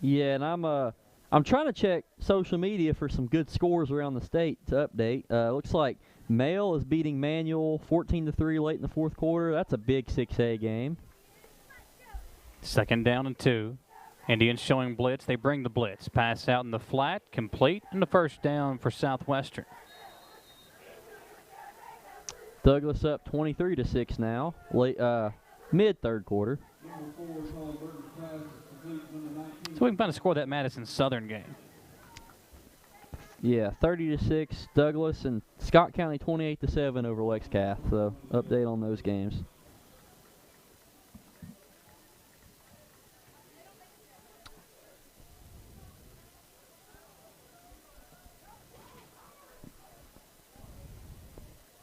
Yeah, and I'm trying to check social media for some good scores around the state to update. Looks like Male is beating Manual 14-3 late in the 4th quarter. That's a big 6A game. 2nd down and 2. Indians showing blitz. They bring the blitz. Pass out in the flat, complete, and the 1st down for Southwestern. Douglas up 23-6 now, late mid 3rd quarter. So we can kind of score that Madison Southern game. Yeah, 30-6 Douglas, and Scott County 28-7 over Lex Cath. So update on those games.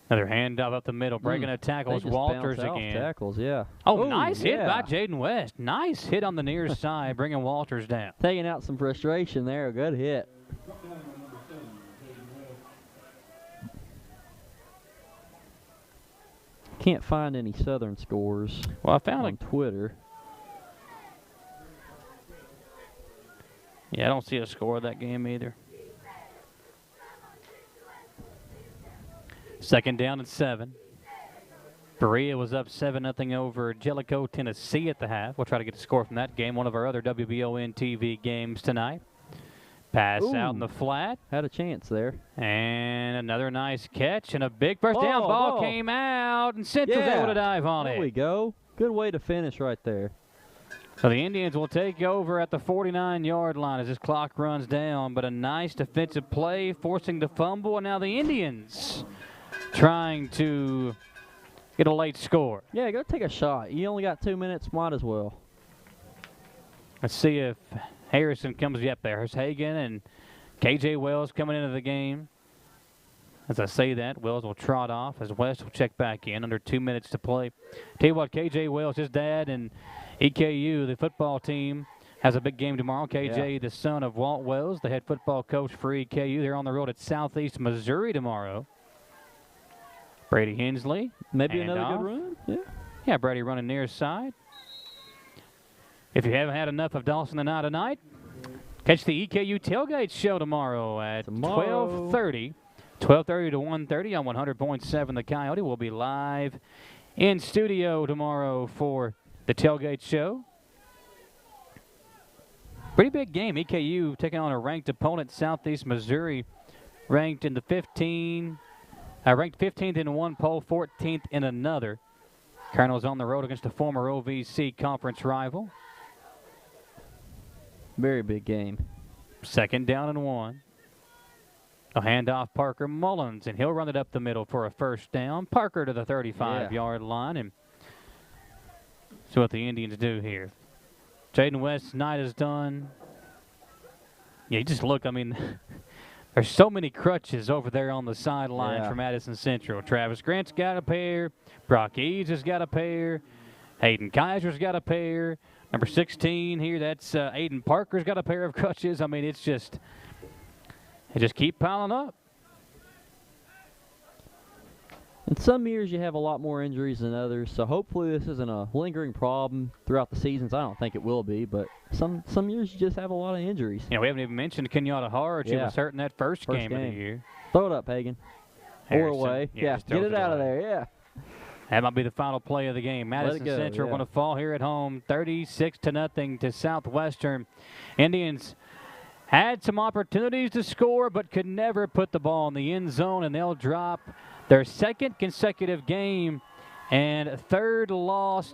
Another handoff up the middle, breaking a tackle is Walters again. Tackles, yeah. Oh, nice hit by Jaden West. Nice hit on the near side, bringing Walters down. Taking out some frustration there. A good hit. Can't find any Southern scores. Well, I found on Twitter. Yeah, I don't see a score of that game either. 2nd down and 7. Berea was up 7-0 over Jellicoe, Tennessee at the half. We'll try to get a score from that game, one of our other WBON TV games tonight. Pass Ooh. out in the flat. Had a chance there. And another nice catch and a big first down. Ball came out, and Central's able to dive on it. There we go. Good way to finish right there. So the Indians will take over at the 49-yard line as this clock runs down, but a nice defensive play forcing the fumble, and now the Indians trying to get a late score. Yeah, go take a shot. You only got 2 minutes, might as well. Let's see if Harrison comes up there. Here's Hagan and K.J. Wells coming into the game. As I say that, Wells will trot off as West will check back in. Under 2 minutes to play. Tell you what, K.J. Wells, his dad, and EKU, the football team, has a big game tomorrow. K.J., the son of Walt Wells, the head football coach for EKU. They're on the road at Southeast Missouri tomorrow. Brady Hensley. Maybe another good run. Yeah, Brady running near side. If you haven't had enough of Dawson the Night tonight, catch the EKU Tailgate Show tomorrow at 12:30. 12:30 to 1:30 on 100.7 The Coyote. We'll be live in studio tomorrow for the Tailgate Show. Pretty big game. EKU taking on a ranked opponent, Southeast Missouri, ranked in the 15th in one poll, 14th in another. Cardinals on the road against a former OVC conference rival. Very big game. 2nd down and 1. A handoff, Parker Mullins, and he'll run it up the middle for a first down. Parker to the 35-yard line, and see what the Indians do here. Jaden West's night is done. Yeah, you just look, I mean, there's so many crutches over there on the sideline for Madison Central. Travis Grant's got a pair. Brock Eads has got a pair. Hayden Kaiser's got a pair. Number 16 here, that's Aiden Parker's got a pair of crutches. I mean, they just keep piling up. In some years, you have a lot more injuries than others, so hopefully this isn't a lingering problem throughout the seasons. I don't think it will be, but some years you just have a lot of injuries. Yeah, we haven't even mentioned Kenyatta Harge. He was hurt in that first game of the year. Throw it up, Hagan. Or away. Yeah, get it out of there, yeah. That might be the final play of the game. Madison Central going to fall here at home, 36-0 to Southwestern. Indians had some opportunities to score, but could never put the ball in the end zone, and they'll drop their 2nd consecutive game and third loss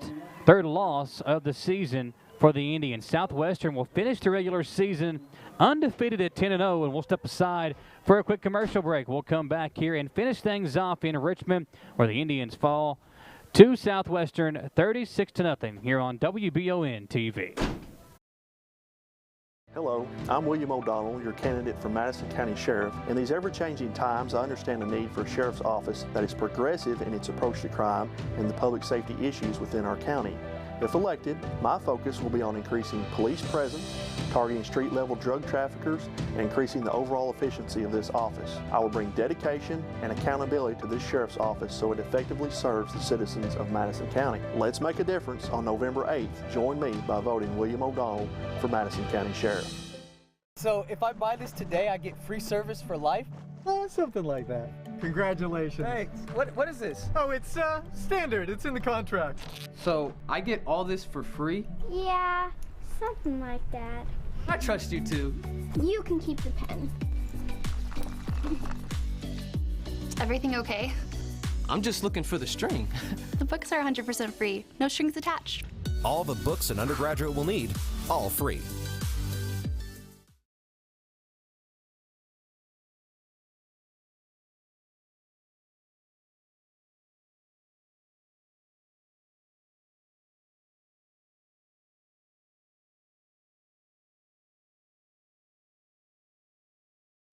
of the season for the Indians. Southwestern will finish the regular season undefeated at 10-0, and we'll step aside for a quick commercial break. We'll come back here and finish things off in Richmond, where the Indians fall to Southwestern 36-0 here on WBON TV. Hello, I'm William O'Donnell, your candidate for Madison County Sheriff. In these ever-changing times, I understand the need for a sheriff's office that is progressive in its approach to crime and the public safety issues within our county. If elected, my focus will be on increasing police presence, targeting street-level drug traffickers, and increasing the overall efficiency of this office. I will bring dedication and accountability to this sheriff's office so it effectively serves the citizens of Madison County. Let's make a difference on November 8th. Join me by voting William O'Donnell for Madison County Sheriff. So if I buy this today, I get free service for life? Something like that. Congratulations. Thanks. What is this? Oh, it's standard. It's in the contract. So I get all this for free? Yeah, something like that. I trust you too. You can keep the pen. Everything okay? I'm just looking for the string. The books are 100% free. No strings attached. All the books an undergraduate will need, all free.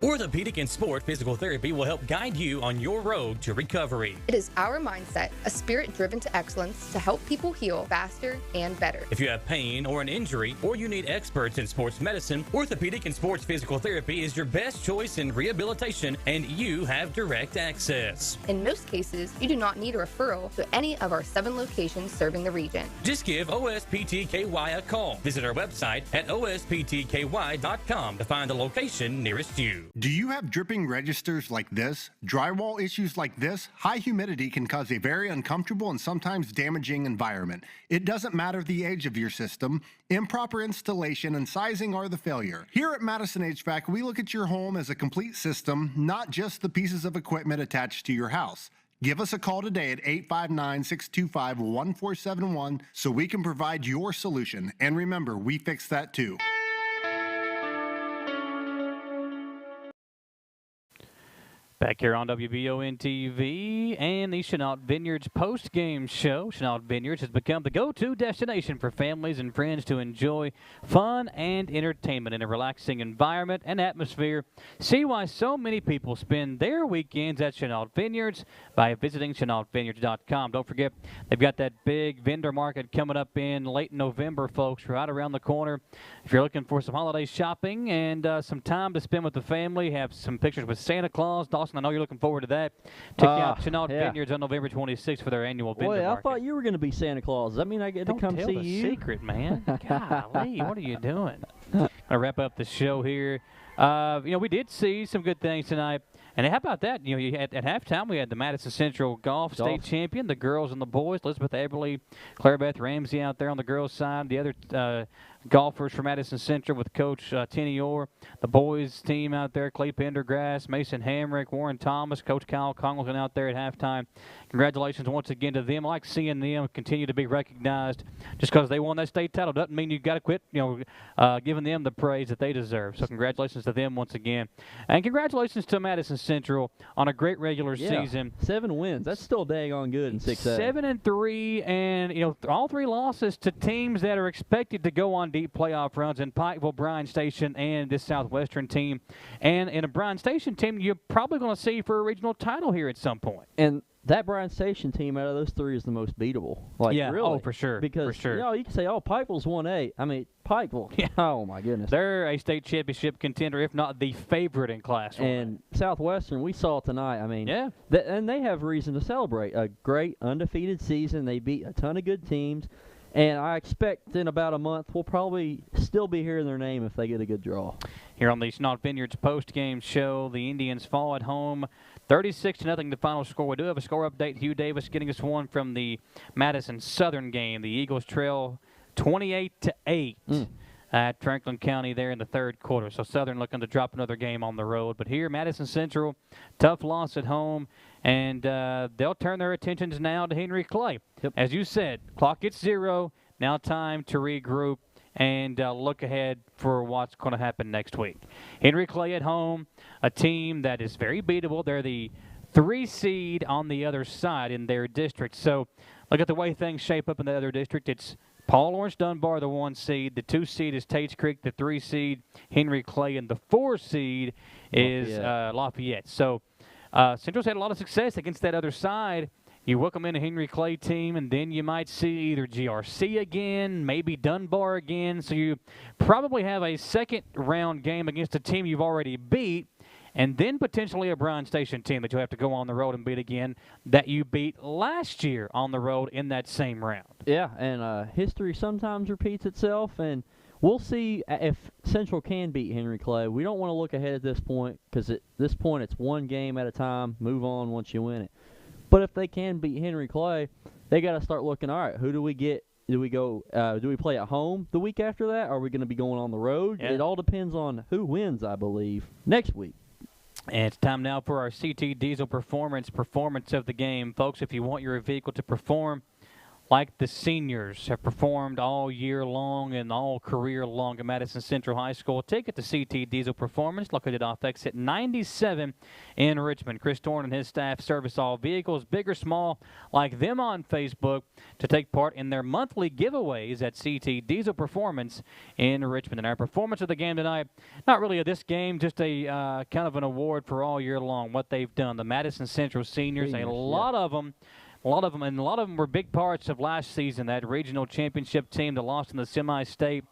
Orthopedic and Sport Physical Therapy will help guide you on your road to recovery. It is our mindset, a spirit driven to excellence to help people heal faster and better. If you have pain or an injury, or you need experts in sports medicine, Orthopedic and Sports Physical Therapy is your best choice in rehabilitation, and you have direct access. In most cases, you do not need a referral to any of our 7 locations serving the region. Just give OSPTKY a call. Visit our website at osptky.com to find the location nearest you. Do you have dripping registers like this? Drywall issues like this? High humidity can cause a very uncomfortable and sometimes damaging environment. It doesn't matter the age of your system. Improper installation and sizing are the failure. Here at Madison HVAC, we look at your home as a complete system, not just the pieces of equipment attached to your house. Give us a call today at 859-625-1471 so we can provide your solution. And remember, we fix that too. Back here on WBON TV and the Chenault Vineyards post-game show. Chenault Vineyards has become the go-to destination for families and friends to enjoy fun and entertainment in a relaxing environment and atmosphere. See why so many people spend their weekends at Chenault Vineyards by visiting ChenaultVineyards.com. Don't forget, they've got that big vendor market coming up in late November, folks, right around the corner. If you're looking for some holiday shopping and some time to spend with the family, have some pictures with Santa Claus, Dawson, I know you're looking forward to that. Check out Chenault Vineyards on November 26th for their annual vendor market. I thought you were going to be Santa Claus. Does that mean I get to come see you? Don't tell the secret, man. Golly, what are you doing? I'll wrap up the show here. We did see some good things tonight. And how about that? At halftime, we had the Madison Central Golf State Champion, the girls and the boys, Elizabeth Eberly, Claire Beth Ramsey out there on the girls' side. The other golfers for Madison Central with Coach Tenny Orr. The boys' team out there, Clay Pendergrass, Mason Hamrick, Warren Thomas, Coach Kyle Congleton out there at halftime. Congratulations once again to them. I like seeing them continue to be recognized. Just because they won that state title doesn't mean you got to quit, giving them the praise that they deserve. So congratulations to them once again. And congratulations to Madison Central on a great regular season. 7 wins. That's still dang on good in 6A. 7-3, and all 3 losses to teams that are expected to go on deep playoff runs in Pikeville, Bryan Station, and this Southwestern team. And in a Bryan Station team, you're probably going to see for a regional title here at some point. And that Bryan Station team out of those 3 is the most beatable. Really. Oh, for sure. Because, you can say, Pikeville's 1A. I mean, Pikeville, oh, my goodness. They're a state championship contender, if not the favorite in Class 1. And Southwestern, we saw tonight. I mean, and they have reason to celebrate. A great undefeated season. They beat a ton of good teams. And I expect in about a month we'll probably still be hearing their name if they get a good draw. Here on the Chenault Vineyards post-game show, the Indians fall at home 36-0 the final score. We do have a score update. Hugh Davis getting us one from the Madison Southern game. The Eagles trail 28-8 at Franklin County there in the third quarter. So Southern looking to drop another game on the road. But here, Madison Central, tough loss at home. And they'll turn their attentions now to Henry Clay. As you said, clock at 0. Now time to regroup and look ahead for what's going to happen next week. Henry Clay at home, a team that is very beatable. They're the 3 seed on the other side in their district. So look at the way things shape up in the other district. It's Paul Lawrence Dunbar, the 1 seed. The 2 seed is Tates Creek, the 3 seed, Henry Clay. And the 4 seed is Lafayette. So Central's had a lot of success against that other side. You welcome in a Henry Clay team, and then you might see either GRC again, maybe Dunbar again. So you probably have a second-round game against a team you've already beat, and then potentially a Bryan Station team that you'll have to go on the road and beat again that you beat last year on the road in that same round. Yeah, and history sometimes repeats itself, and we'll see if Central can beat Henry Clay. We don't want to look ahead at this point because at this point it's 1 game at a time. Move on once you win it. But if they can beat Henry Clay, they got to start looking, all right, who do we get? Do we go? Do we play at home the week after that? Are we going to be going on the road? It all depends on who wins, I believe, next week. And it's time now for our CT Diesel Performance of the game. Folks, if you want your vehicle to perform like the seniors have performed all year long and all career long at Madison Central High School, take it to CT Diesel Performance, located off exit 97 in Richmond. Chris Dorn and his staff service all vehicles, big or small, like them on Facebook, to take part in their monthly giveaways at CT Diesel Performance in Richmond. And our performance of the game tonight, not really of this game, just a kind of an award for all year long, what they've done. The Madison Central seniors, a lot of them, and a lot of them were big parts of last season, that regional championship team that lost in the semi-state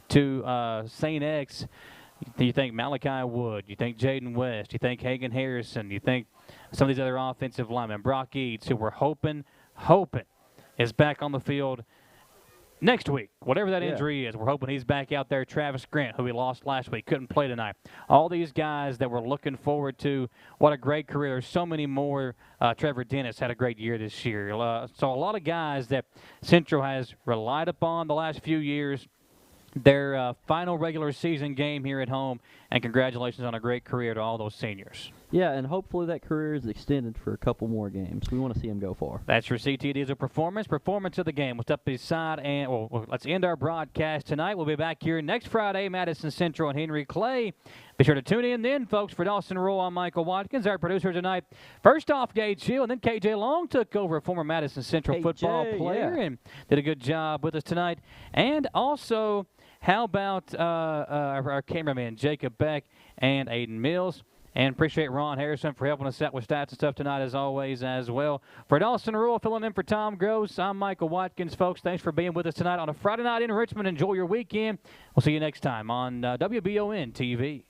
to St. X. You think Malachi Wood, you think Jaden West, you think Hagan Harrison, you think some of these other offensive linemen, Brock Eads, who were hoping is back on the field next week, whatever that injury is. We're hoping he's back out there. Travis Grant, who we lost last week, couldn't play tonight. All these guys that we're looking forward to. What a great career. There's so many more. Trevor Dennis had a great year this year. So a lot of guys that Central has relied upon the last few years. Their final regular season game here at home, and congratulations on a great career to all those seniors. Yeah, and hopefully that career is extended for a couple more games. We want to see him go far. That's your CT Diesel Performance of the game. We'll step aside, and let's end our broadcast tonight. We'll be back here next Friday, Madison Central and Henry Clay. Be sure to tune in then, folks. For Dawson Rule, I'm Michael Watkins, our producer tonight. First off, Gage Hill, and then KJ Long took over, a former Madison Central football player, and did a good job with us tonight. And also, how about our cameraman, Jacob Beck and Aiden Mills? And appreciate Ron Harrison for helping us out with stats and stuff tonight, as always, as well. For Dawson Rule, filling in for Tom Gross, I'm Michael Watkins. Folks, thanks for being with us tonight on a Friday night in Richmond. Enjoy your weekend. We'll see you next time on WBON TV.